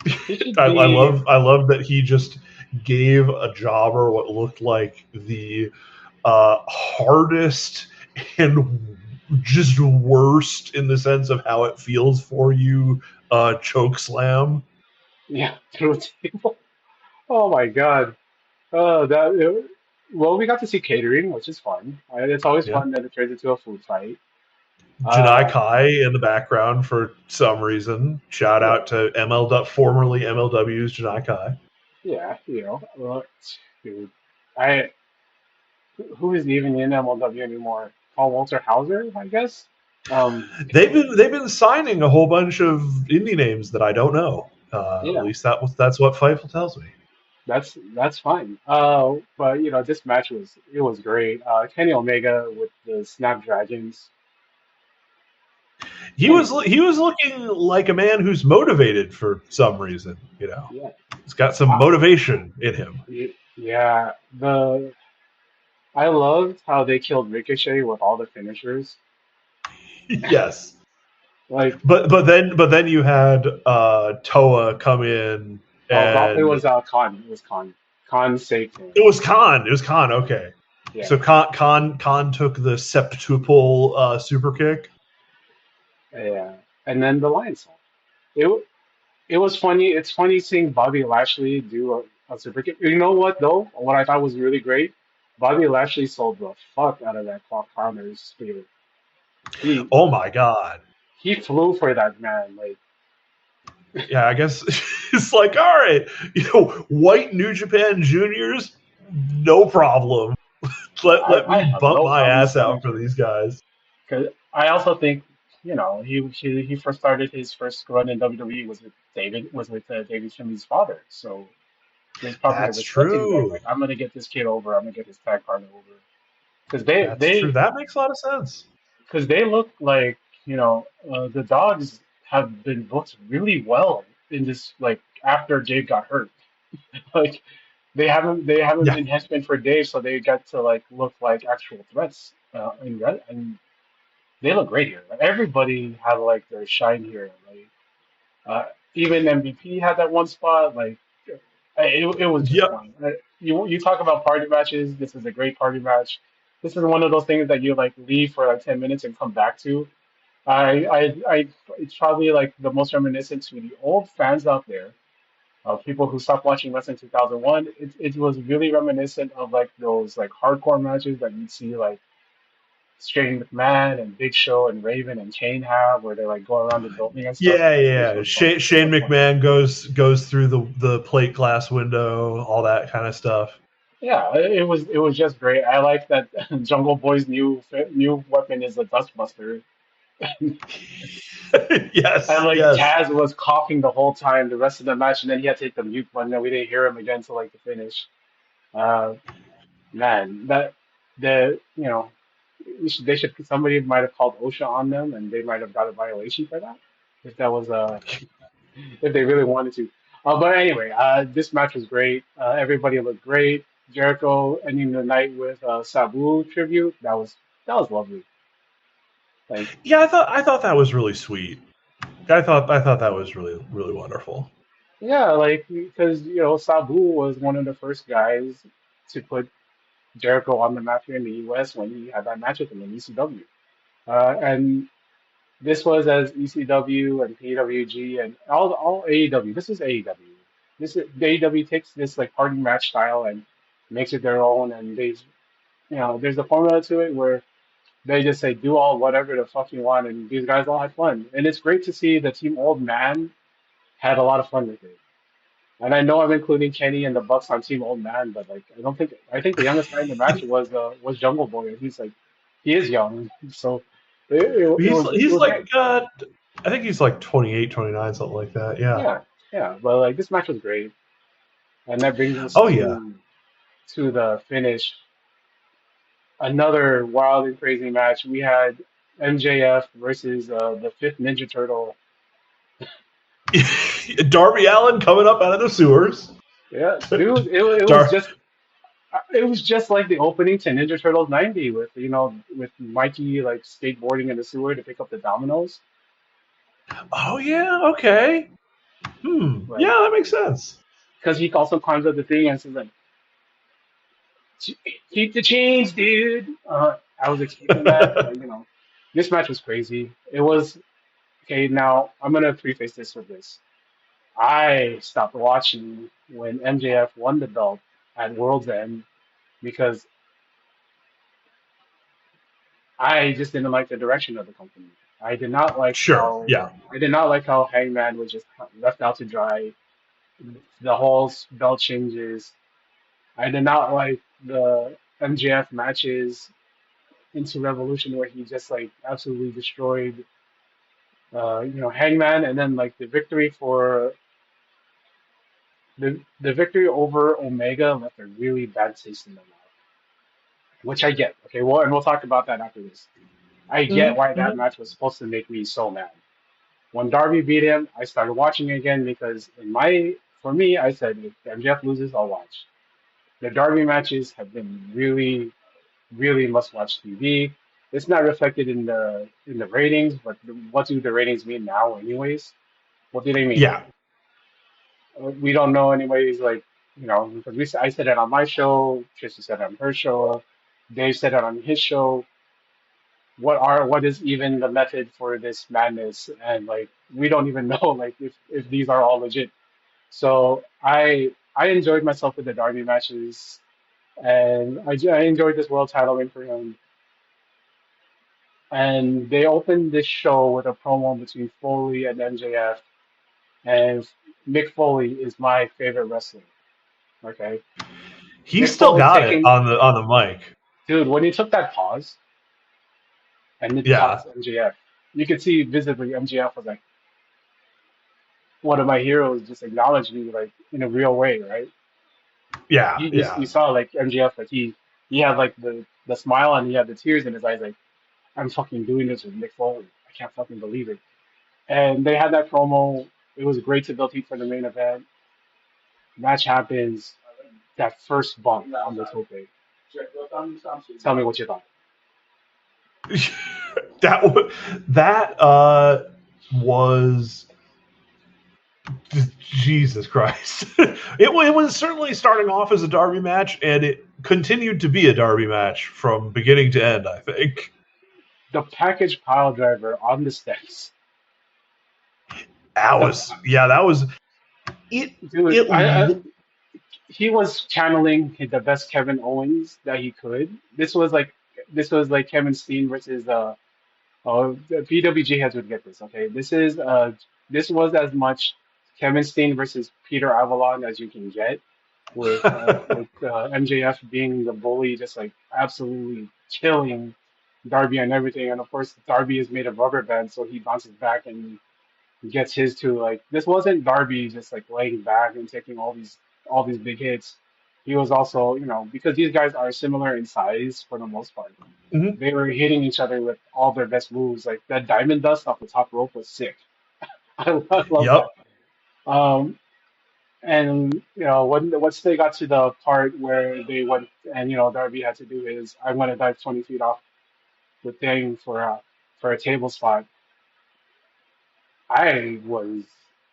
He should be. I love that he just gave a jobber what looked like the hardest and just worst in the sense of how it feels for you choke slam. Yeah, through a table. Oh my God. Oh, well, we got to see catering, which is fun. It's always Yeah. fun that it turns into a food fight. Janai Kai in the background for some reason. Shout Yeah, out to formerly MLW's Janai Kai. yeah, dude, I who is even in MLW anymore? Paul Walter Hauser, I guess. Um, They've been signing a whole bunch of indie names that I don't know. At yeah, least that's what Fightful tells me. that's fine. But this match was great. Kenny Omega with the Snapdragons. He was looking like a man who's motivated for some reason. Yeah, He's got some uh, motivation in him. yeah. I loved how they killed Ricochet with all the finishers. Yes, Like, but then you had Toa come in oh, it and was Khan. It was Khan. Khan saved him. it was Khan. It was Khan. Okay, Yeah, so Khan took the septuple super kick. yeah. And then the Lion Song. It was funny. It's funny seeing Bobby Lashley do a super kick. You know what though? What I thought was really great. Bobby Lashley sold the fuck out of that Clock Connor's spirit. He Oh my god. he flew for that man. Like, Yeah, I guess it's like, all right, white New Japan juniors, no problem. Let I me have bump no my problem ass selling out for for it. these guys. Because I also think, he first started his first run in WWE was with David Finley's father. So there's probably a That's respect in there. true. Like, I'm gonna get this kid over. I'm gonna get his tag partner over. Because they That's true. they That makes a lot of sense. because they look like, the dogs have been booked really well in this, like, after Dave got hurt. Like, they haven't Yeah. been henchmen for Dave, so they got to like look like actual threats. And they look great here. Like, everybody had like their shine here. Like, even MVP had that one spot. Like, it was just Yep. fun. You talk about party matches. This is a great party match. This is one of those things that you like leave for like 10 minutes and come back to. It's probably like the most reminiscent to the old fans out there, of people who stopped watching wrestling in 2001. It was really reminiscent of like those like hardcore matches that you'd see like Shane McMahon and Big Show and Raven and Kane have, where they like go around the building and stuff. Yeah, This yeah. was fun. This Shane was fun. McMahon goes through the plate glass window, all that kind of stuff. Yeah, it was just great. I like that Jungle Boy's new weapon is a dustbuster. And Yes, like yes. Taz was coughing the whole time the rest of the match, and then he had to hit the mute button, and we didn't hear him again until like the finish. Uh, Man, that the you know they should somebody might have called OSHA on them, and they might have got a violation for that if that was if they really wanted to. But anyway, this match was great. Everybody looked great. Jericho ending the night with Sabu tribute. That was lovely. Like, Yeah, I thought that was really sweet. I thought that was really really wonderful. yeah, like, because Sabu was one of the first guys to put Jericho on the map here in the US when he had that match with him in ECW. And this was as ECW and PWG and all AEW. This is AEW. This is the AEW takes this like party match style and makes it their own. And there's a formula to it where they just say do all whatever the fuck you want, and these guys all had fun. And it's great to see the Team Old Man had a lot of fun with it. And I know I'm including Kenny and the Bucks on Team Old Man, but like I think the youngest guy in the match was Jungle Boy, and he is young, so it He's was it he's was like great. I think he's like 28, 29, something like that. Yeah. Yeah, yeah, but like this match was great, and that brings us Oh yeah. to the finish. Another wild and crazy match. We had MJF versus the fifth Ninja Turtle. Darby Allin coming up out of the sewers. Yeah, dude, it was Dar- just like the opening to Ninja Turtles 90 with Mikey like skateboarding in the sewer to pick up the dominoes. oh yeah, okay. Like, Yeah, that makes sense. because he also climbs up the thing and says like, keep the change, dude. I was expecting that. Like, this match was crazy. It was okay. Now I'm gonna preface this with this. I stopped watching when MJF won the belt at World's End because I just didn't like the direction of the company. I did not like Sure. how Yeah. I did not like how Hangman was just left out to dry. The whole belt changes. I did not like the MJF matches into Revolution where he just like absolutely destroyed Hangman, and then like the victory over Omega left a really bad taste in the mouth, which I get. Okay, well, and we'll talk about that after this. I get why that match was supposed to make me so mad. When Darby beat him, I started watching again because for me, I said if MJF loses, I'll watch. The Darby matches have been really, really must-watch TV. It's not reflected in the ratings, but what do the ratings mean now, anyways? What do they mean? Yeah. We don't know, anyways. Like, because I said it on my show, Trisha said it on her show, Dave said it on his show. What is even the method for this madness? And like, we don't even know like if these are all legit. So I enjoyed myself with the Darby matches. and I enjoyed this world title win for him. And they opened this show with a promo between Foley and MJF, and Mick Foley is my favorite wrestler. Okay, He Mick still Foley got it taking, on the mic. dude, when he took that pause and it Yeah. paused MJF, you could see visibly MJF was like, one of my heroes just acknowledged me like in a real way, right? Yeah. You saw like MJF, like he had like the smile and he had the tears in his eyes, like I'm fucking doing this with Mick Foley. I can't fucking believe it. And they had that promo. It was great to build heat for the main event. Match happens. That first bump on the tope. Tell me what you thought. that was Jesus Christ. It was certainly starting off as a Derby match, and it continued to be a Derby match from beginning to end, I think. The package pile driver on the steps. That was it. Dude, he was channeling the best Kevin Owens that he could. This was like Kevin Steen versus the PWG heads would get this. Okay, this was as much Kevin Steen versus Peter Avalon as you can get, with MJF being the bully, just like absolutely killing Darby and everything. And of course, Darby is made of rubber bands, so he bounces back and gets his too. Like this wasn't Darby just like laying back and taking all these big hits. He was also, because these guys are similar in size for the most part. Mhm. They were hitting each other with all their best moves. Like that diamond dust off the top rope was sick. I love Yep. that. And once they got to the part where they went and Darby had to do his I'm gonna dive 20 feet off the thing for a table spot. I was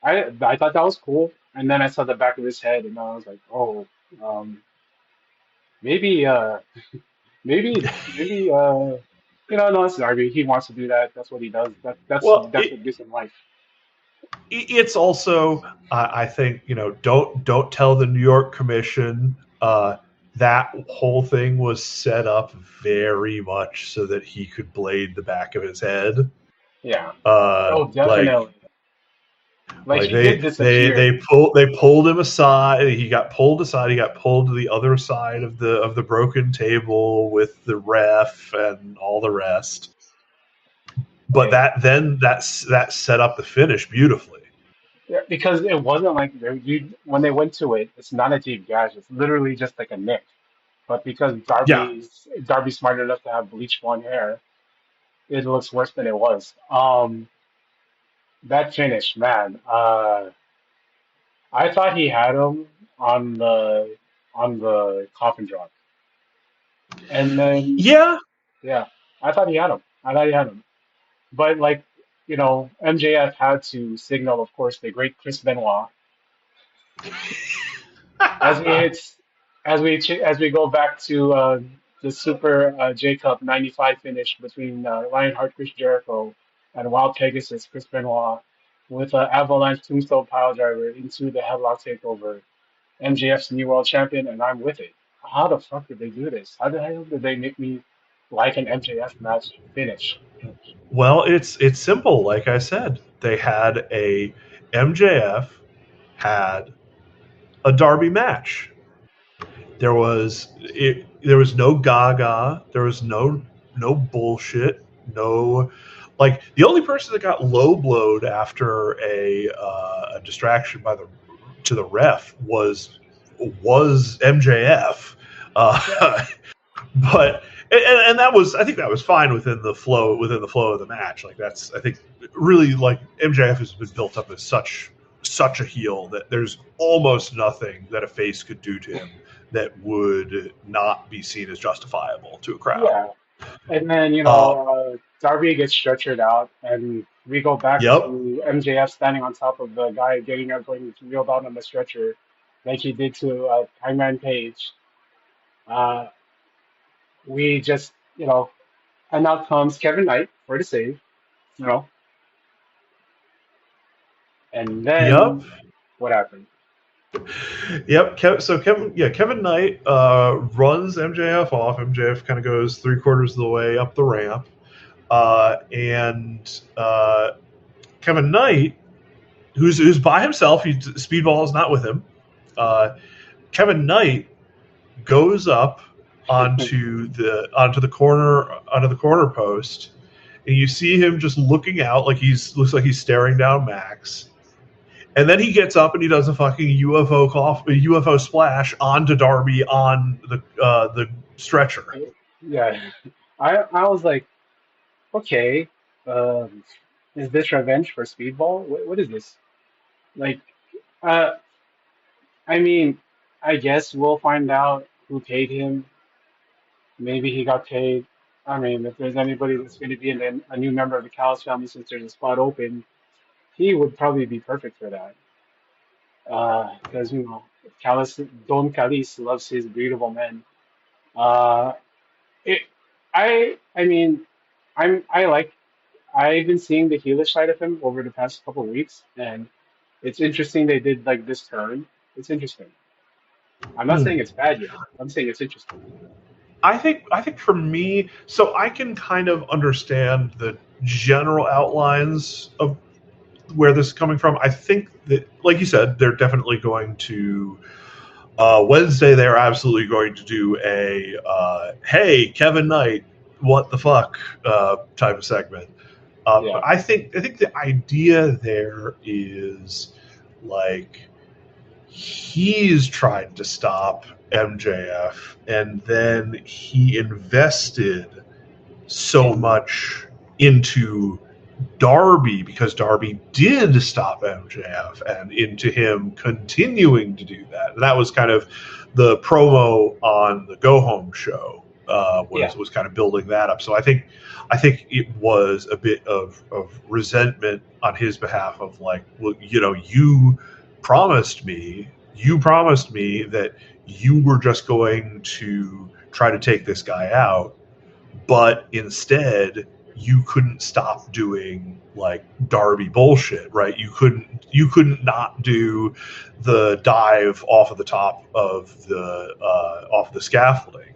I thought that was cool, and then I saw the back of his head, and I was like, oh, maybe maybe no, it's Darby. He wants to do that. That's what he does. That's Well, what gives him life. it's also I think don't tell the New York Commission that whole thing was set up very much so that he could blade the back of his head. Yeah. Oh, definitely. Like he did disappear. They pulled him aside. He got pulled aside. He got pulled to the other side of the broken table with the ref and all the rest. But that set up the finish beautifully. Yeah, because it wasn't like when they went to it, it's not a deep gash. It's literally just like a nick. But because Darby's smart enough to have bleached blonde hair, it looks worse than it was. That finish, man. I thought he had him on the coffin drop, and then yeah, I thought he had him. But like MJF had to signal, of course, the great Chris Benoit as we go back to the Super J Cup '95 finish between Lionheart Chris Jericho and Wild Pegasus Chris Benoit with an Avalanche Tombstone Piledriver into the headlock takeover. MJF's new world champion, and I'm with it. How the fuck did they do this? How the hell did they make me like an MJF match finish? Well, it's simple. Like I said, they had MJF had a Darby match. There was no gaga. There was no bullshit. No, like the only person that got low blowed after a distraction to the ref was MJF. But I think that was fine within the flow of the match. Like that's, I think, really, like MJF has been built up as such a heel that there's almost nothing that a face could do to him that would not be seen as justifiable to a crowd. Yeah, and then Darby gets stretchered out, and we go back to MJF standing on top of the guy, getting reeled out on the stretcher, like he did to Hangman Page. We just, and out comes Kevin Knight for the save, and then what happened? Yep. So Kevin Knight runs MJF off. MJF kind of goes 3/4 of the way up the ramp, and Kevin Knight, who's by himself, Speedball is not with him. Kevin Knight goes up onto the corner post, and you see him just looking out looks like he's staring down Max. And then he gets up and he does a fucking UFO splash onto Darby on the stretcher. Yeah, I was like, okay, is this revenge for Speedball? What is this? Like, uh, I mean, I guess we'll find out who paid him. Maybe he got paid. I mean, if there's anybody that's going to be a new member of the Callis family, since there's a spot open, he would probably be perfect for that. Because Callis, Don Callis loves his beautiful men. Uh, it, I mean, I've been seeing the heelish side of him over the past couple of weeks, and it's interesting they did like this turn. It's interesting. I'm not saying it's bad yet. I'm saying it's interesting. I think for me, so I can kind of understand the general outlines of where this is coming from. I think that, like you said, they're definitely going to Wednesday. They're absolutely going to do a "Hey, Kevin Knight, what the fuck" type of segment. But I think the idea there is like he's trying to stop MJF, and then he invested so much into Darby because Darby did stop MJF, and into him continuing to do that. And that was kind of the promo on the Go Home show was kind of building that up. So I think it was a bit of resentment on his behalf of like, well, you promised me that you were just going to try to take this guy out, but instead you couldn't stop doing like Darby bullshit, right? You couldn't not do the dive off of the top of the scaffolding,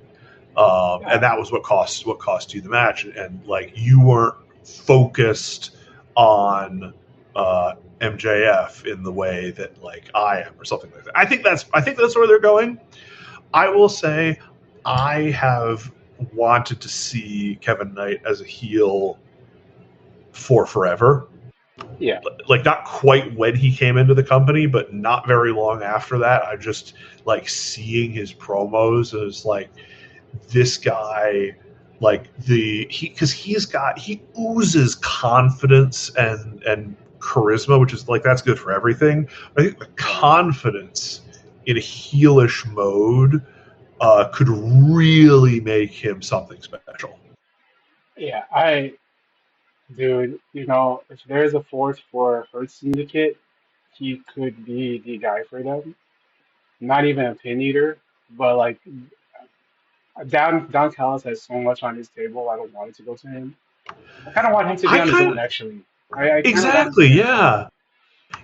and that was what cost you the match. And like you weren't focused on MJF in the way that like I am, or something like that. I think that's where they're going. I will say I have wanted to see Kevin Knight as a heel for forever. Yeah. Like not quite when he came into the company, but not very long after that. I just like seeing his promos as like this guy, like he oozes confidence and charisma, which is like that's good for everything. I think the confidence in a heelish mode could really make him something special. Yeah, dude, if there's a fourth for Hurt Syndicate, he could be the guy for them. Not even a pin eater, but like Don Callis has so much on his table. I don't want it to go to him. I kind of want him to be on his own, actually. Exactly, yeah.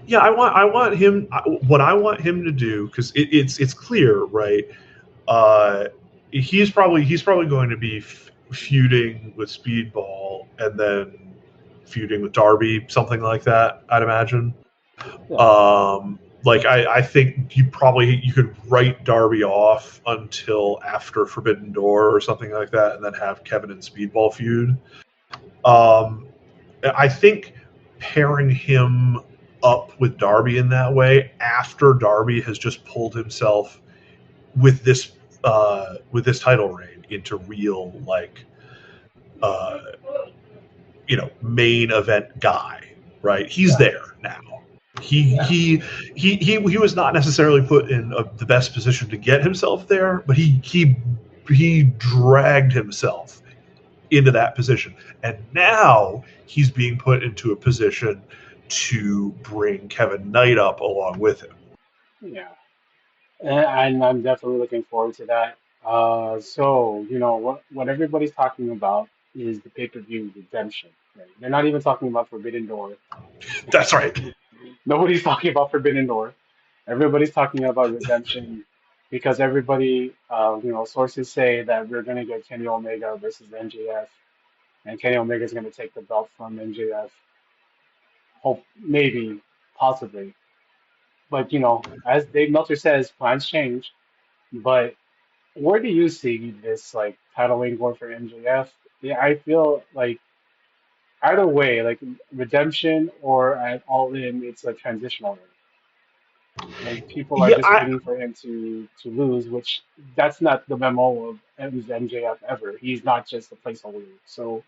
Yeah, I want him. What I want him to do, because it's clear, right? He's probably going to be feuding with Speedball and then feuding with Darby, something like that. I'd imagine. Yeah. Like I think you could write Darby off until after Forbidden Door or something like that, and then have Kevin and Speedball feud. I think pairing him up with Darby in that way, after Darby has just pulled himself with this title reign into real like main event guy, right? He's there now. He was not necessarily put in the best position to get himself there, but he dragged himself into that position, and now he's being put into a position to bring Kevin Knight up along with him. Yeah, and I'm definitely looking forward to that. So what everybody's talking about is the pay-per-view redemption. Right? They're not even talking about Forbidden Door. That's right. Nobody's talking about Forbidden Door. Everybody's talking about redemption because everybody, sources say that we're going to get Kenny Omega versus MJF, and Kenny Omega is going to take the belt from MJF. Hope, maybe, possibly. But, as Dave Meltzer says, plans change. But where do you see this, like, title reign going for MJF? Yeah, I feel like either way, like, redemption or at All In, it's a transitional reign. And people are Yeah, just waiting for him to lose, which that's not the memo of MJF ever. He's not just a placeholder. So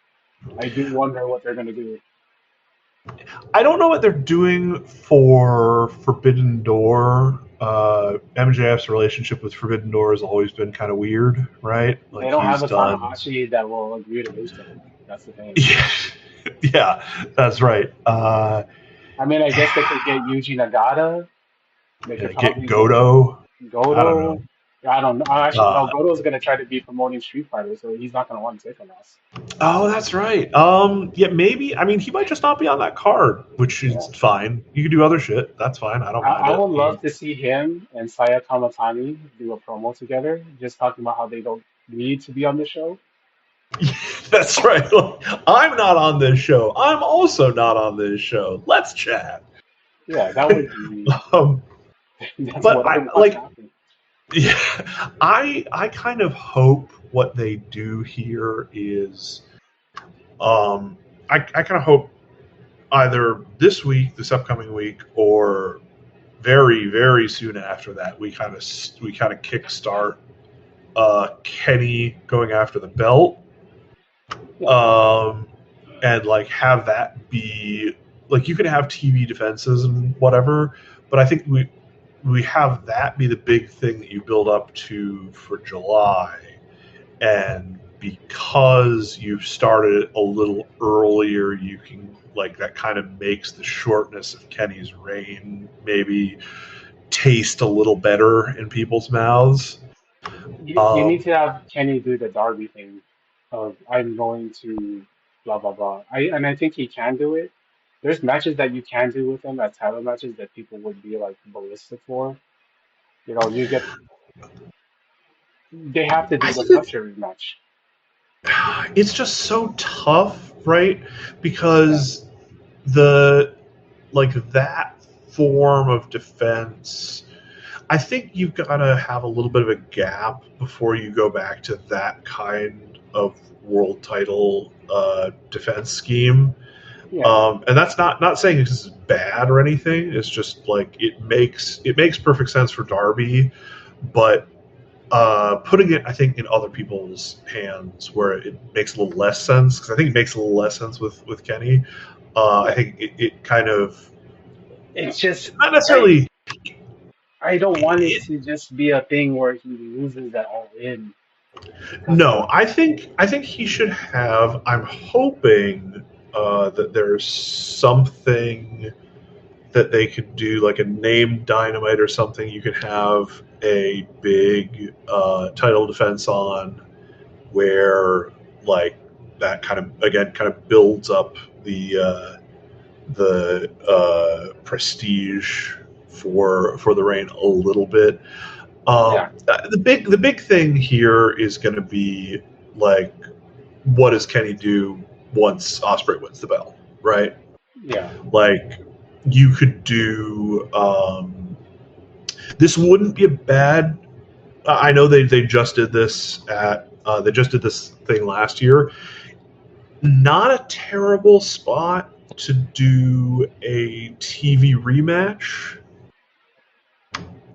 I do wonder what they're going to do. I don't know what they're doing for Forbidden Door. MJF's relationship with Forbidden Door has always been kind of weird, right? They Like don't have he's a done. Tanahashi that will agree to lose to him. That's the thing. Yeah, that's right. I mean, I guess they could get Yuji Nagata. They could Get probably Goto. Goto. I don't know. I don't know. Actually, no. Uh, Goto's going to try to be promoting Street Fighter, so he's not going to want to take a loss. Oh, that's right. Yeah, maybe. I mean, he might just not be on that card, which is fine. You can do other shit. That's fine. I don't mind I it. would love to see him and Saya Kamatani do a promo together, just talking about how they don't need to be on the show. That's right. I'm not on this show. I'm also not on this show. Let's chat. Yeah, that would be. That's but what I I would like. happen. Yeah, I kind of hope what they do here is, I kind of hope either this week, this upcoming week, or very very soon after that, we kind of kickstart Kenny going after the belt, and like have that be like you can have TV defenses and whatever, but I think we have that be the big thing that you build up to for July. And because you've started it a little earlier, you can, like, that kind of makes the shortness of Kenny's reign maybe taste a little better in people's mouths. You need to have Kenny do the Darby thing of I'm going to blah blah blah. I think he can do it. There's matches that you can do with him at title matches that people would be like ballistic for. You get they have to do the Butcher match. It's just so tough, right? Because that form of defense, I think you've got to have a little bit of a gap before you go back to that kind of world title defense scheme. Yeah. And that's not saying this is bad or anything. It's just like it makes perfect sense for Darby, but putting it, I think, in other people's hands where it makes a little less sense, because I think it makes a little less sense with Kenny. I think it kind of, it's just not necessarily. I don't want it to just be a thing where he loses that All In. No, I think he should have. I'm hoping that there's something that they could do, like a named Dynamite or something. You could have a big title defense on, where like that kind of builds up the prestige for the reign a little bit. The big thing here is going to be, like, what does Kenny do once Ospreay wins the belt, right? Yeah. Like, you could do. This wouldn't be a bad. I know they just did this they just did this thing last year. Not a terrible spot to do a TV rematch.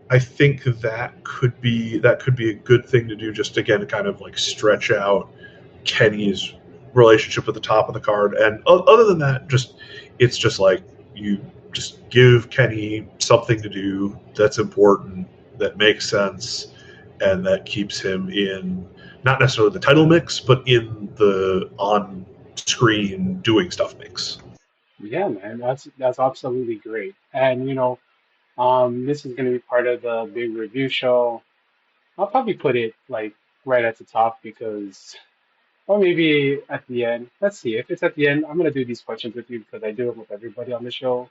I think that could be a good thing to do, just again to kind of like stretch out Kenny's relationship at the top of the card. And other than that, it's just like you just give Kenny something to do that's important, that makes sense, and that keeps him in not necessarily the title mix, but in the on-screen doing stuff mix. Yeah, man, that's absolutely great. And this is going to be part of the big review show. I'll probably put it like right at the top or maybe at the end. Let's see. If it's at the end, I'm going to do these questions with you because I do it with everybody on the show.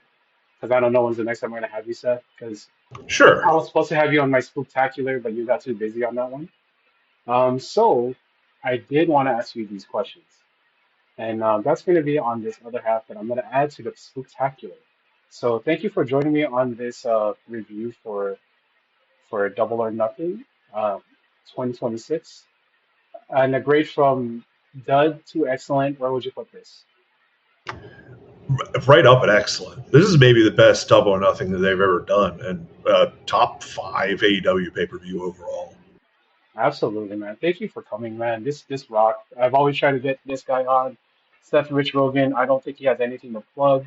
because I don't know when's the next time I'm gonna have you, Seth. Because Sure. I was supposed to have you on my spooktacular, but you got too busy on that one. So I did want to ask you these questions, and that's going to be on this other half that I'm going to add to the spooktacular. So thank you for joining me on this review for Double or Nothing, uh, 2026, and a grade from dud to excellent. Where would you put this? Right up at excellent. This is maybe the best Double or Nothing that they've ever done, and top 5 AEW pay-per-view overall. Absolutely, man. Thank you for coming, man. This rocked. I've always tried to get this guy on, Seth Rich Rogen. I don't think he has anything to plug.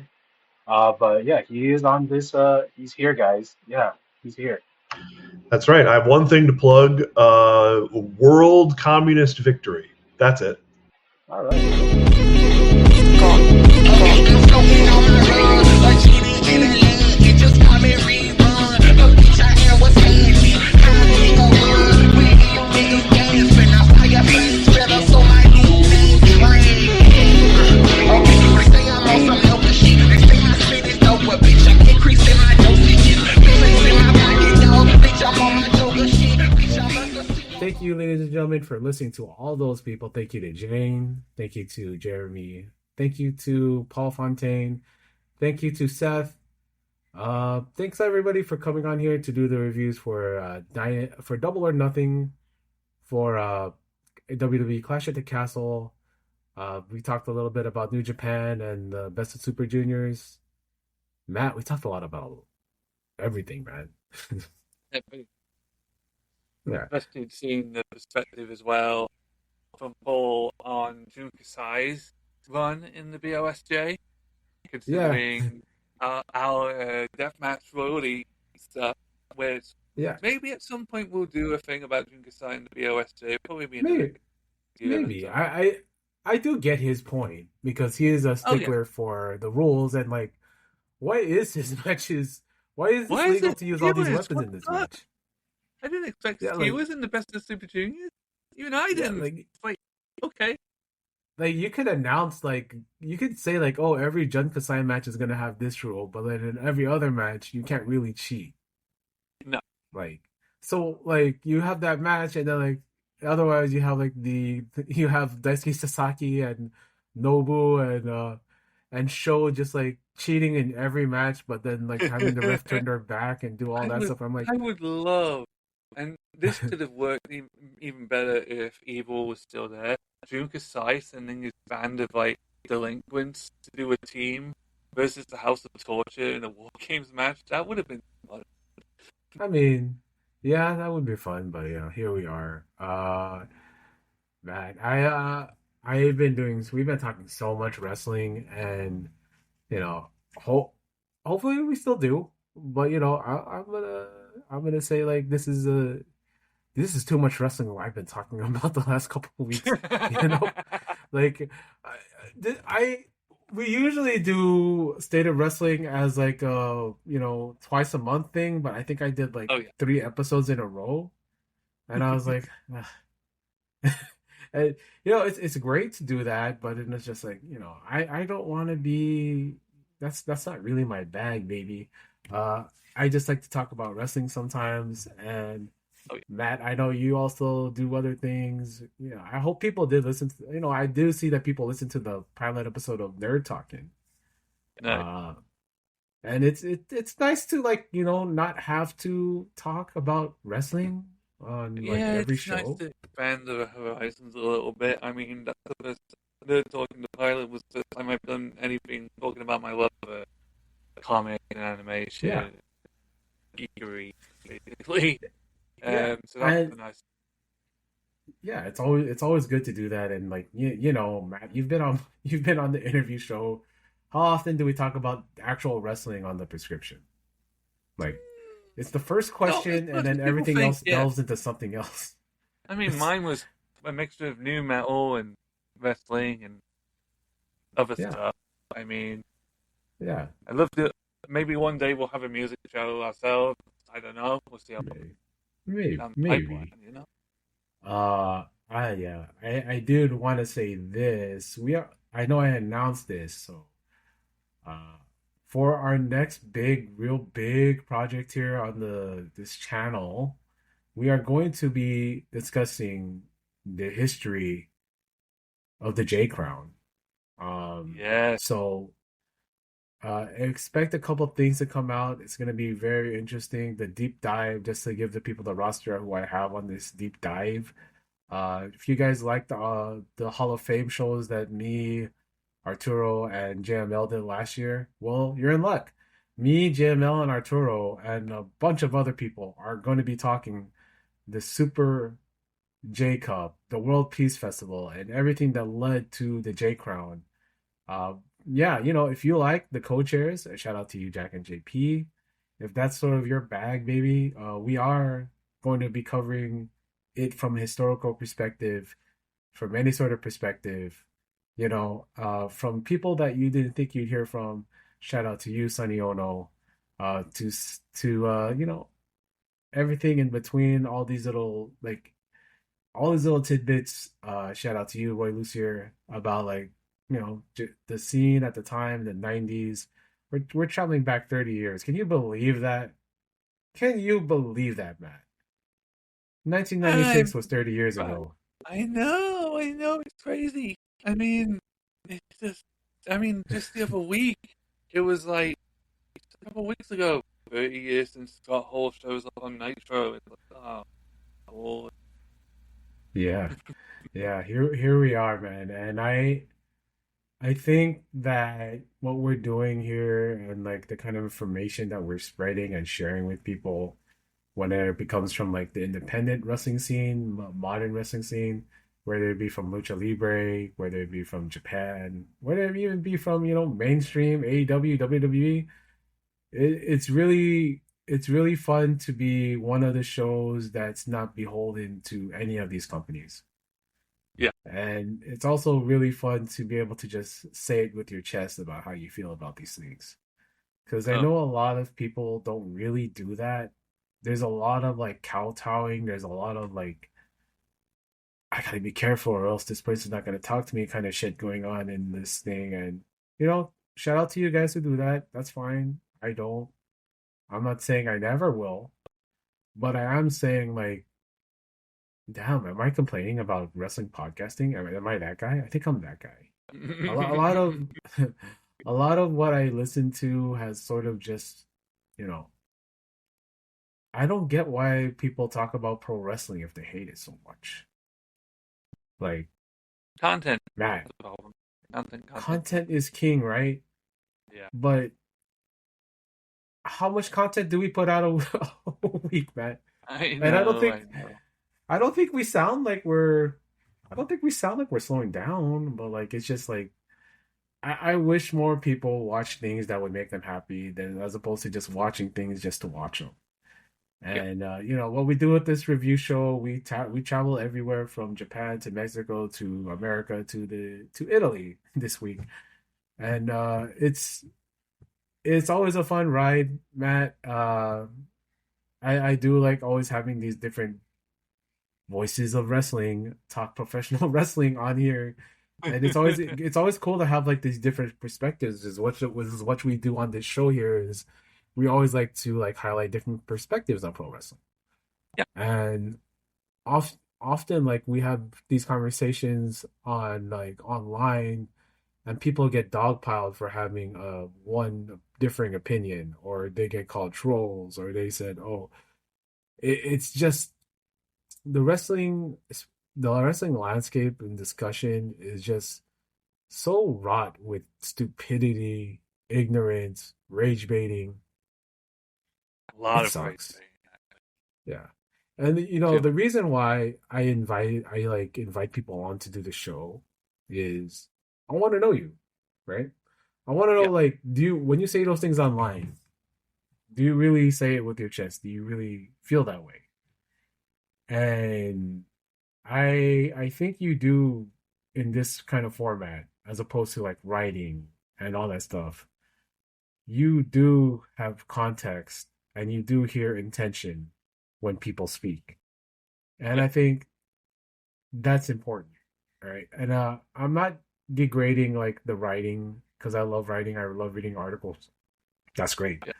But yeah, he is on this. He's here, guys. Yeah, he's here. That's right. I have one thing to plug: World Communist Victory. That's it. All right. Thank you, ladies and gentlemen, for listening to all those people. Thank you to Jane. Thank you to Jeremy. Thank you to Paul Fontaine. Thank you to Seth. Thanks everybody for coming on here to do the reviews for Double or Nothing, for WWE Clash at the Castle. We talked a little bit about New Japan and the Best of Super Juniors. Matt, we talked a lot about everything, man. Yeah. Interesting seeing the perspective as well from Paul on Jun Kasai's run in the BOSJ, considering our deathmatch royalty stuff, where maybe at some point we'll do a thing about Jun Kasai in the BOSJ. Probably be maybe. I do get his point, because he is a stickler for the rules, and like, why is this legal to use all these weapons in this match? I didn't expect he was in the Best of Super Juniors. Even I didn't. Okay. Like, you could announce, like, you could say, like, oh, every Jun Kasai match is going to have this rule, but then in every other match, you can't really cheat. No. Like, so, like, you have that match, and then, like, otherwise you have, like, you have Daisuke Sasaki and Nobu and Sho just, like, cheating in every match, but then, like, having the ref turn their back and do all that stuff. I'm like, I would love, and this could have worked even better if Evil was still there. Jun Kasai sending his band of like delinquents to do a team versus the House of Torture in a War Games match. That would have been fun. I mean, yeah, that would be fun, but yeah, here we are. Man, we've been talking so much wrestling, and you know, hopefully we still do, but you know, I'm gonna say, like, this is too much wrestling I've been talking about the last couple of weeks. You know, like, we usually do State of Wrestling as like a twice a month thing, but I think I did like 3 episodes in a row, and I was like, and, it's great to do that, but it's just like, I don't want to be. That's not really my bag, baby. I just like to talk about wrestling sometimes, and Matt, I know you also do other things. I hope people did listen to, I do see that people listen to the pilot episode of Nerd Talking. Nice. And it's nice to, like, not have to talk about wrestling on every show. It's nice to expand the horizons a little bit. I mean, that's the first Nerd Talking, the pilot was the first time I've done anything talking about my love for comic and animation, geekery, basically. So that's nice. Yeah, it's always good to do that, and like Matt, you've been on the interview show. How often do we talk about actual wrestling on the prescription? Like, it's the first question, and then everything else delves into something else. I mean, mine was a mixture of new metal and wrestling and other stuff. I mean, yeah, I love to. Maybe one day we'll have a music show ourselves. I don't know. We'll see how. Maybe. I did want to say this. I know I announced this, so for our next real big project here on this channel, we are going to be discussing the history of the J Crown. Yes. So expect a couple of things to come out. It's going to be very interesting. The deep dive, just to give the people the roster who I have on this deep dive. If you guys like the Hall of Fame shows that me, Arturo, and JML did last year, well, you're in luck. Me, JML, and Arturo, and a bunch of other people are going to be talking the Super J Cup, the World Peace Festival, and everything that led to the J Crown. Uh, yeah, if you like the co-chairs, shout out to you, Jack and JP. If that's sort of your bag, baby, we are going to be covering it from a historical perspective, from any sort of perspective, from people that you didn't think you'd hear from. Shout out to you, Sonny Ono, to everything in between, all these little tidbits. Shout out to you, Roy Lucier, about the scene at the time, the 90s. We're traveling back 30 years. Can you believe that? Can you believe that, Matt? 1996 was 30 years ago. I know, it's crazy. Just the other week, it was like a couple of weeks ago, 30 years since Scott Hall shows up on Nitro. It's like, oh, Lord. Yeah, yeah. Here we are, man. And I think that what we're doing here and like the kind of information that we're spreading and sharing with people, whether it becomes from like the independent wrestling scene, modern wrestling scene, whether it be from Lucha Libre, whether it be from Japan, whether it even be from, mainstream AEW, WWE, it's really fun to be one of the shows that's not beholden to any of these companies. Yeah. And it's also really fun to be able to just say it with your chest about how you feel about these things. Because I know a lot of people don't really do that. There's a lot of like kowtowing. There's a lot of like, I gotta be careful or else this person's not gonna talk to me kind of shit going on in this thing. And, shout out to you guys who do that. That's fine. I'm not saying I never will. But I am saying like, damn, am I complaining about wrestling podcasting? Am I that guy? I think I'm that guy. A lot of a lot of what I listen to has sort of just, I don't get why people talk about pro wrestling if they hate it so much. Like Content. Matt, Content is king, right? Yeah. But how much content do we put out a week, Matt? I don't think we sound like we're slowing down, but like it's just like I wish more people watch things that would make them happy than as opposed to just watching things just to watch them. And what we do with this review show, we travel everywhere from Japan to Mexico to America to Italy this week, and it's always a fun ride, Matt. I do like always having these different voices of wrestling talk professional wrestling on here, and it's always cool to have like these different perspectives. Is what we do on this show here is we always like to like highlight different perspectives on pro wrestling. Yeah, and often like we have these conversations on like online, and people get dogpiled for having one differing opinion, or they get called trolls, or they said, "Oh, it's just the wrestling landscape and discussion is just so wrought with stupidity, ignorance, rage baiting." A lot It of sucks. rage. Yeah. And the reason why I invite people on to do the show is I want to know you, right? I want to know like, when you say those things online, do you really say it with your chest? Do you really feel that way? And I think you do in this kind of format, as opposed to like writing and all that stuff. You do have context and you do hear intention when people speak. And I think that's important. Right. And I'm not degrading like the writing, because I love writing. I love reading articles. That's great. Yeah.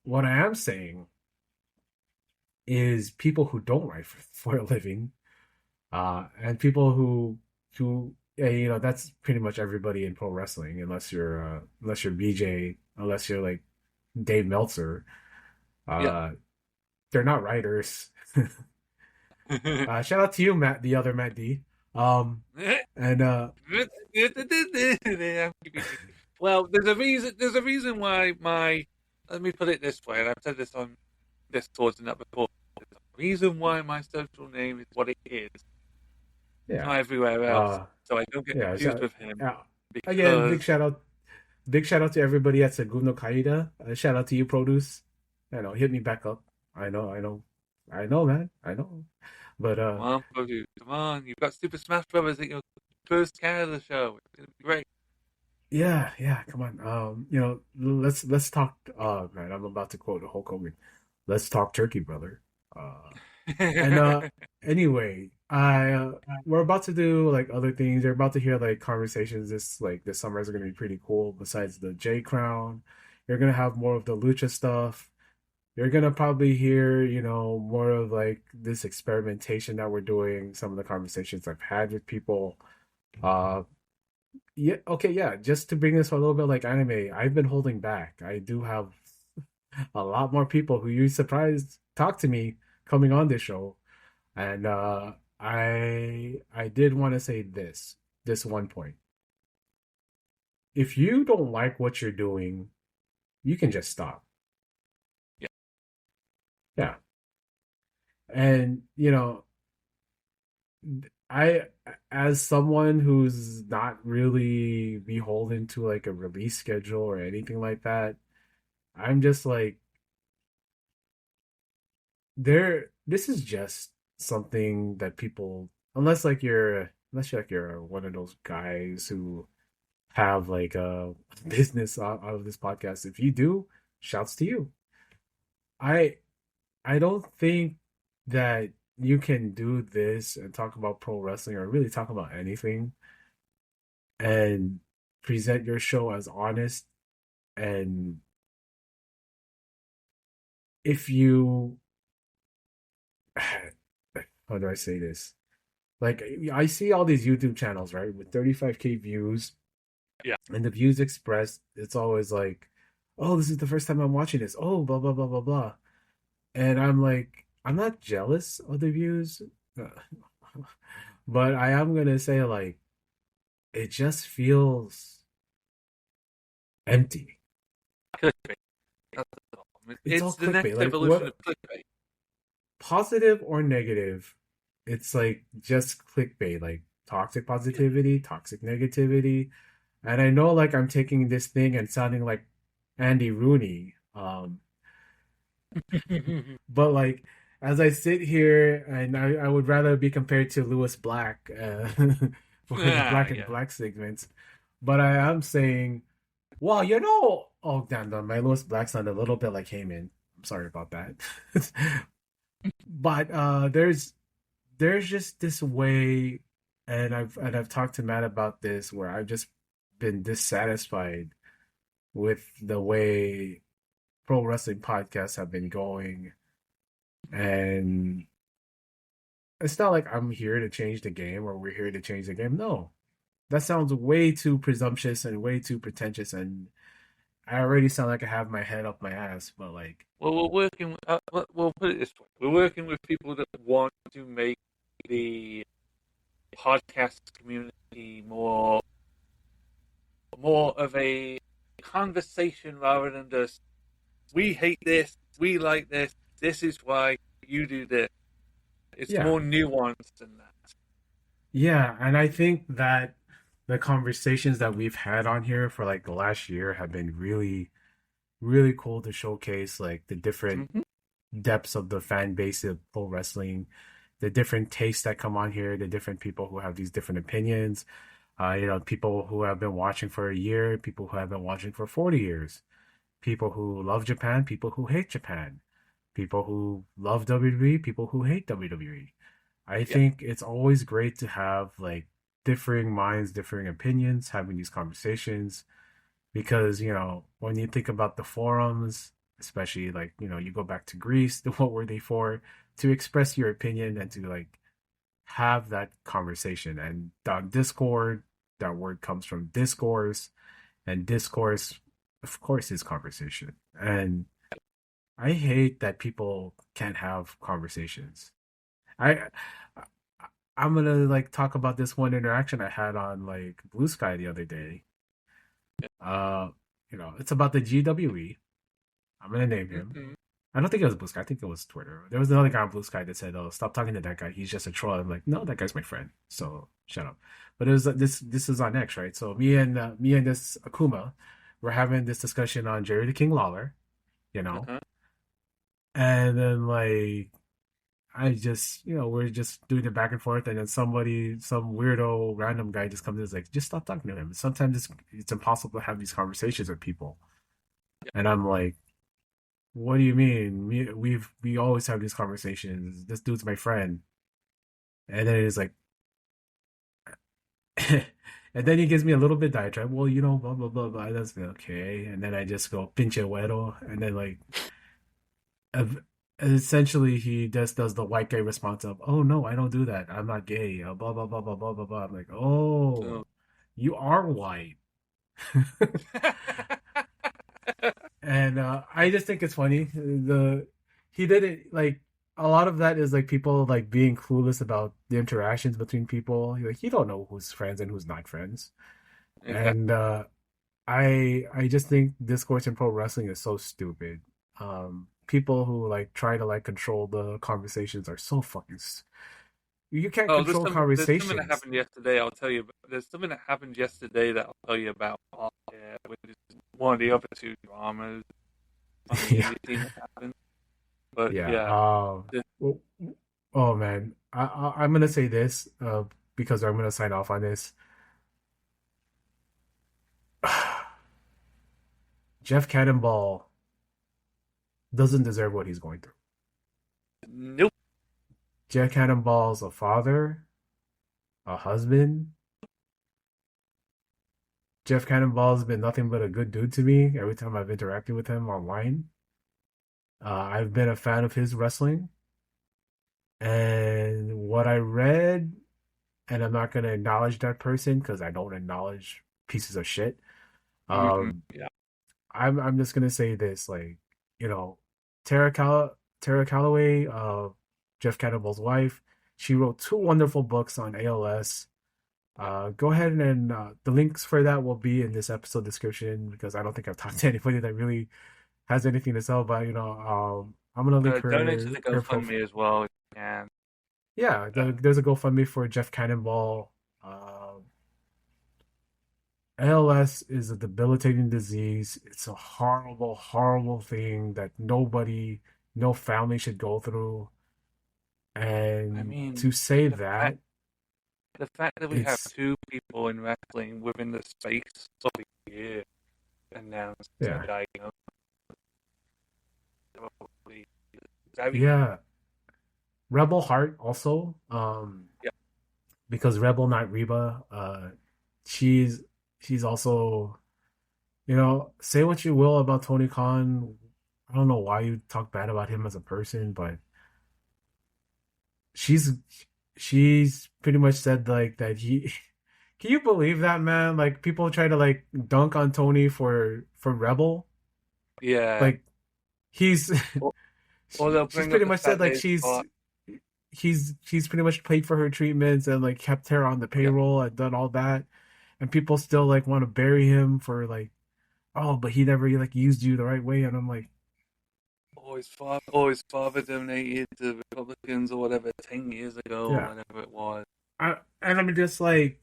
What I am saying is people who don't write for a living, and people who that's pretty much everybody in pro wrestling, unless you're BJ, unless you're like Dave Meltzer. Yeah. They're not writers. Shout out to you, Matt, the other Matt D. And well, there's a reason. There's a reason why my. Let me put it this way, and I've said this on Discord and that before. There's a reason why my social name is what it is. yeah, Not everywhere else, so I don't get yeah. confused with him. Because... Again, big shout out to everybody at Segundo Caída. Shout out to you, Produce. Hit me back up. I know, man. I know. But come on, Produce, come on. You've got Super Smash Brothers at your first Canada show. It's gonna be great. Yeah, come on. Let's talk. Man, I'm about to quote Hulk Hogan. Let's talk turkey, brother. And anyway, we're about to do like other things. You're about to hear like conversations. This summer is gonna be pretty cool. Besides the J Crown, you're gonna have more of the lucha stuff. You're gonna probably hear, more of like this experimentation that we're doing. Some of the conversations I've had with people. Yeah, okay, yeah. Just to bring this a little bit like anime, I've been holding back. I do have a lot more people who you surprised talk to me coming on this show, and I did want to say this one point. If you don't like what you're doing, you can just stop. Yeah. And I, as someone who's not really beholden to like a release schedule or anything like that, I'm just like, this is just something that people, unless you're one of those guys who have like a business out of this podcast. If you do, shouts to you. I don't think that you can do this and talk about pro wrestling or really talk about anything and present your show as honest. And if you, how do I say this? Like, I see all these YouTube channels, right, with 35K views. Yeah. And the views expressed, it's always like, oh, this is the first time I'm watching this. Oh, blah, blah, blah, blah, blah. And I'm like, I'm not jealous of the views, but I am gonna say like, it just feels empty. Clickbait. It's all the clickbait. next Like, evolution of clickbait. Positive or negative, it's like just clickbait, like toxic positivity, toxic negativity. And I know like I'm taking this thing and sounding like Andy Rooney. But like as I sit here and I would rather be compared to Lewis Black for the Black and Black segments. But I am saying, well, oh damn, my Lewis Black sounded a little bit like Heyman. I'm sorry about that. But there's just this way, and I've talked to Matt about this, where I've just been dissatisfied with the way pro wrestling podcasts have been going. And it's not like I'm here to change the game or we're here to change the game. No, that sounds way too presumptuous and way too pretentious. And I already sound like I have my head up my ass, but like, well, we're working. We'll put it this way: we're working with people that want to make the podcast community more of a conversation rather than just we hate this, we like this, this is why you do this. It's more nuanced than that. Yeah, and I think that the conversations that we've had on here for like the last year have been really, really cool to showcase like the different depths of the fan base of pro wrestling, the different tastes that come on here, the different people who have these different opinions. People who have been watching for a year, people who have been watching for 40 years, people who love Japan, people who hate Japan, people who love WWE, people who hate WWE. I think it's always great to have like differing minds, differing opinions, having these conversations. because when you think about the forums, especially like you go back to Greece, what were they for? To express your opinion and to like have that conversation. And on Discord, that word comes from discourse, and discourse, of course, is conversation. And I hate that people can't have conversations. I I'm gonna like talk about this one interaction I had on like Blue Sky the other day. Uh, it's about the GWE. I'm gonna name him. Mm-hmm. I don't think it was Blue Sky. I think it was Twitter. There was another guy on Blue Sky that said, "Oh, stop talking to that guy. He's just a troll." I'm like, "No, that guy's my friend. So shut up." But it was this is on X, right? So me and this Akuma, we're having this discussion on Jerry the King Lawler, Uh-huh. and then like I just we're just doing it back and forth, and then some weirdo random guy just comes in and is like, "Just stop talking to him." Sometimes it's impossible to have these conversations with people, and I'm like, what do you mean? We always have these conversations. This dude's my friend. And then it's like and then he gives me a little bit diatribe. Well, blah blah blah blah. That's okay. And then I just go pinche güero. And then like essentially he just does the white guy response of, "Oh no, I don't do that. I'm not gay." Blah blah blah blah blah blah blah. I'm like, "Oh, you are white." And I just think it's funny. He did it like a lot of that is like people like being clueless about the interactions between people. Like you don't know who's friends and who's not friends. And I just think discourse in pro wrestling is so stupid. People who like try to like control the conversations are so fucking. You can't control There's something that conversations. happened yesterday. I'll tell you. There's something that happened yesterday that I'll tell you about. Yeah, which is one of the other two dramas on the Yeah. indie scene that happened. But Yeah. yeah. Oh man, I'm gonna say this because I'm gonna sign off on this. Jeff Cannonball doesn't deserve what he's going through. Nope. Jeff Cannonball's a father, a husband. Jeff Cannonball's been nothing but a good dude to me every time I've interacted with him online. I've been a fan of his wrestling. And what I read, and I'm not going to acknowledge that person because I don't acknowledge pieces of shit. Yeah. I'm just going to say this, like, Tara Calloway, Jeff Cannonball's wife, she wrote 2 wonderful books on ALS. Go ahead and the links for that will be in this episode description because I don't think I've talked to anybody that really has anything to sell. But I'm gonna link her. Donate to the her GoFundMe as well if you can. Yeah, there's a GoFundMe for Jeff Cannonball. ALS is a debilitating disease. It's a horrible, horrible thing that no family should go through. And I mean, to say that, the fact that we have 2 people in wrestling within the space of a year announced Yeah. diagnosed. Yeah. Rebel Heart also. Yeah. Because Rebel, not Reba, she's also, say what you will about Tony Khan. I don't know why you talk bad about him as a person, but she's pretty much said like that he can you believe that, man? Like people try to like dunk on Tony for Rebel. Yeah. Like he's or she's pretty much said like he's pretty much paid for her treatments and like kept her on the payroll and done all that, and people still like want to bury him for like, oh, but he never like used you the right way, and I'm like, his father donated to Republicans or whatever 10 years ago, or whatever it was. And I'm just like,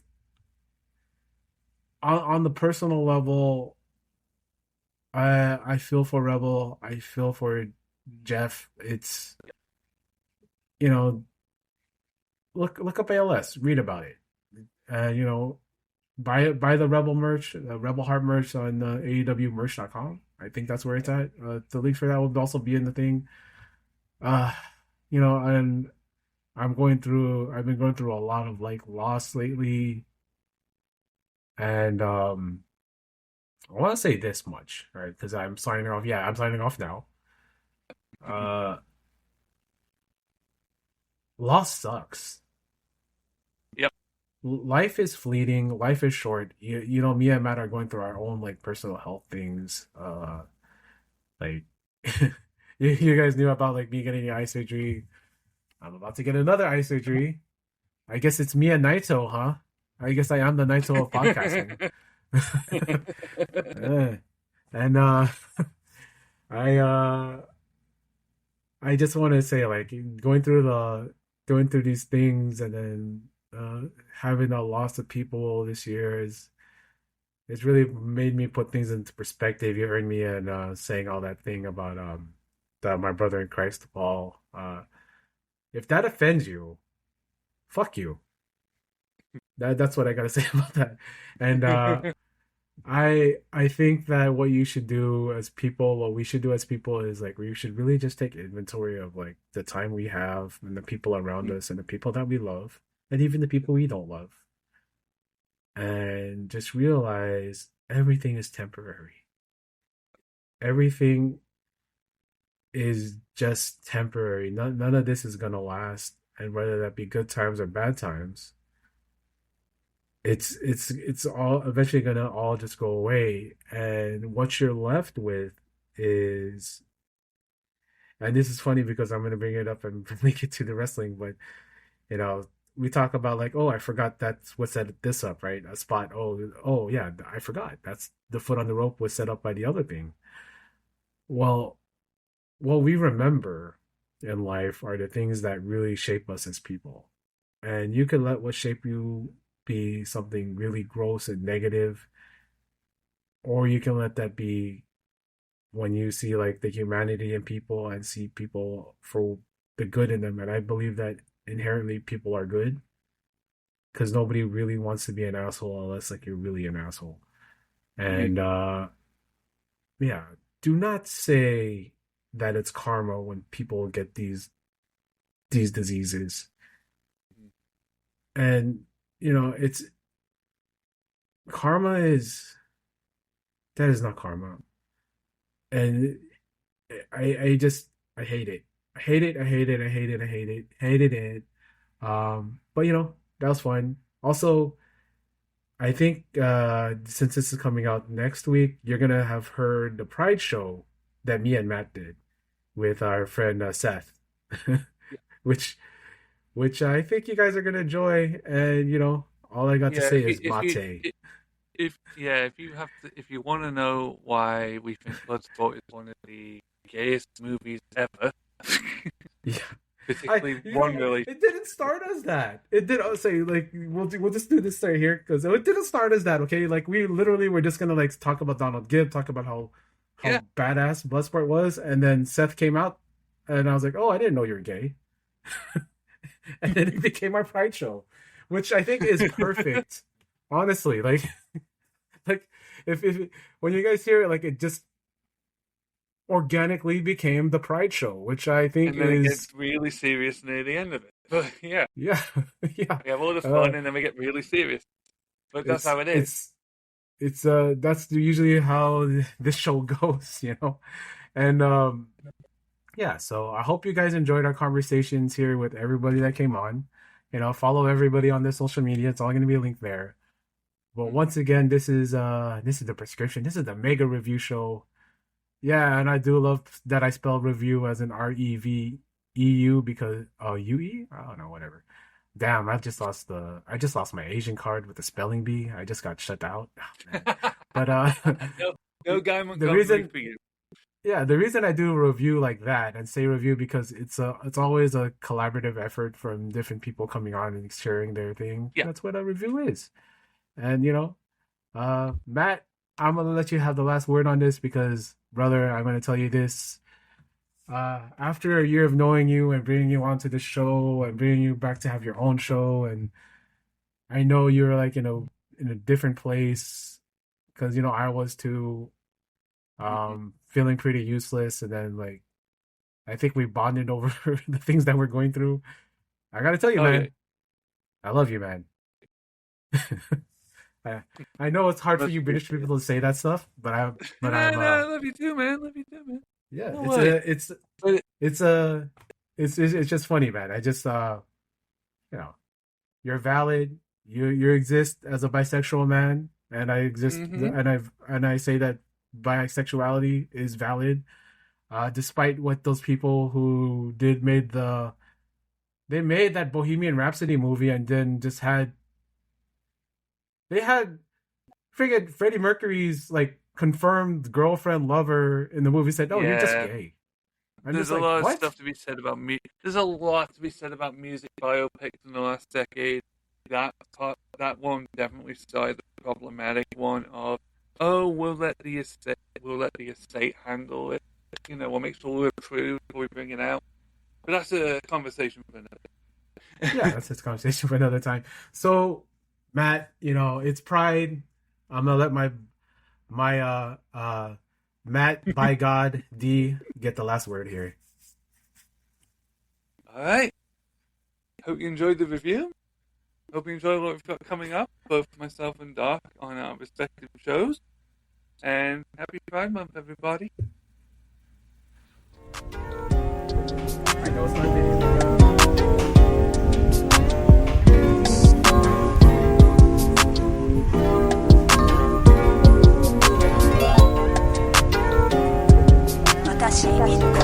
on the personal level, I feel for Rebel. I feel for Jeff. It's look up ALS, read about it, and buy the Rebel merch, Rebel Heart merch on AEWmerch.com. I think that's where it's at. The link for that will also be in the thing. And I've been going through a lot of like loss lately, and I want to say this much, right? Because I'm signing off. Yeah, I'm signing off now. Loss sucks. Yep. Life is fleeting. Life is short. You know, me and Matt are going through our own like personal health things. Like you guys knew about like me getting eye surgery. I'm about to get another eye surgery. I guess it's me and Naito, huh? I guess I am the Naito of podcasting. And I I just want to say like going through these things and then having a loss of people this year is it's really made me put things into perspective. You heard me and saying all that thing about my brother in Christ, Paul. If that offends you, fuck you. That's what I gotta say about that. And I think that what you should do as people, what we should do as people is like we should really just take inventory of like the time we have and the people around us and the people that we love and even the people we don't love. And just realize everything is temporary. Everything is just temporary. None of this is gonna last. And whether that be good times or bad times, it's all eventually gonna all just go away. And what you're left with is, and this is funny because I'm gonna bring it up and link it to the wrestling, but you know, we talk about like, oh, I forgot that's what set this up, right? A spot. Oh yeah, I forgot. That's the foot on the rope was set up by the other thing. Well, what we remember in life are the things that really shape us as people. And you can let what shape you be something really gross and negative, or you can let that be when you see like the humanity in people and see people for the good in them. And I believe that inherently people are good because nobody really wants to be an asshole unless like you're really an asshole. And yeah, do not say that it's karma when people get these diseases. And you know, it's karma is that is not karma. And I hate it. I hate it. I hate it. I hate it. I hate it. Hated it. But you know, that was fun. Also, I think since this is coming out next week, you're gonna have heard the Pride show that me and Matt did with our friend Seth, which I think you guys are gonna enjoy. And you know, all I got to say is mate. If you want to know why we think Bloodsport is one of the gayest movies ever, yeah. particularly one really. It didn't start as that. It did. I'll say like we'll just do this right here because it didn't start as that. Okay, like we literally were just gonna like talk about Donald Gibb, talk about how badass Bloodsport was, and then Seth came out, and I was like, oh, I didn't know you were gay, and then it became our Pride show, which I think is perfect. Honestly, like if when you guys hear it, like it just organically became the Pride show, which I think and then it gets really serious near the end of it. But yeah. We have all the fun, and then we get really serious. But that's how it is. It's that's usually how this show goes, you know. And yeah, so I hope you guys enjoyed our conversations here with everybody that came on. You know, follow everybody on their social media. It's all going to be a link there. But once again, this is the prescription. This is the mega review show. Yeah, and I do love that I spell review as an REVEU because UE? I don't know, whatever. Damn, I just lost my Asian card with the spelling bee. I just got shut out. Oh, but no guy Montgomery for you. Yeah, the reason I do a review like that and say review because it's always a collaborative effort from different people coming on and sharing their thing. Yeah. That's what a review is. And you know, Matt, I'm gonna let you have the last word on this because, brother, I'm gonna tell you this. After a year of knowing you and bringing you onto the show and bringing you back to have your own show, and I know you're like in a different place because you know I was too, feeling pretty useless, and then like I think we bonded over the things that we're going through. I gotta tell you, man, I love you, man. I know it's hard for Love you you. British people to say that stuff, but No, I'm I love you too, man. Love you too, man. yeah, No way. But it's just funny, man. I just you know, you're valid. You exist as a bisexual man, and I exist, and I say that bisexuality is valid, despite what those people who made that Bohemian Rhapsody movie and then just had friggin' Freddie Mercury's like confirmed girlfriend lover in the movie said, "Oh, you're just gay." There's a lot of stuff to be said about There's a lot to be said about music biopics in the last decade. That one definitely started the problematic one of, oh, we'll let the estate handle it. You know, we'll make sure we're true before we bring it out. But that's a conversation for another. Yeah, that's a conversation for another time. So, Matt, it's Pride. I'm gonna let my Matt by God D get the last word here. All right. Hope you enjoyed the review. Hope you enjoy what we've got coming up, both myself and Doc, on our respective shows. And happy Pride Month, everybody. I know it's not video. 私見る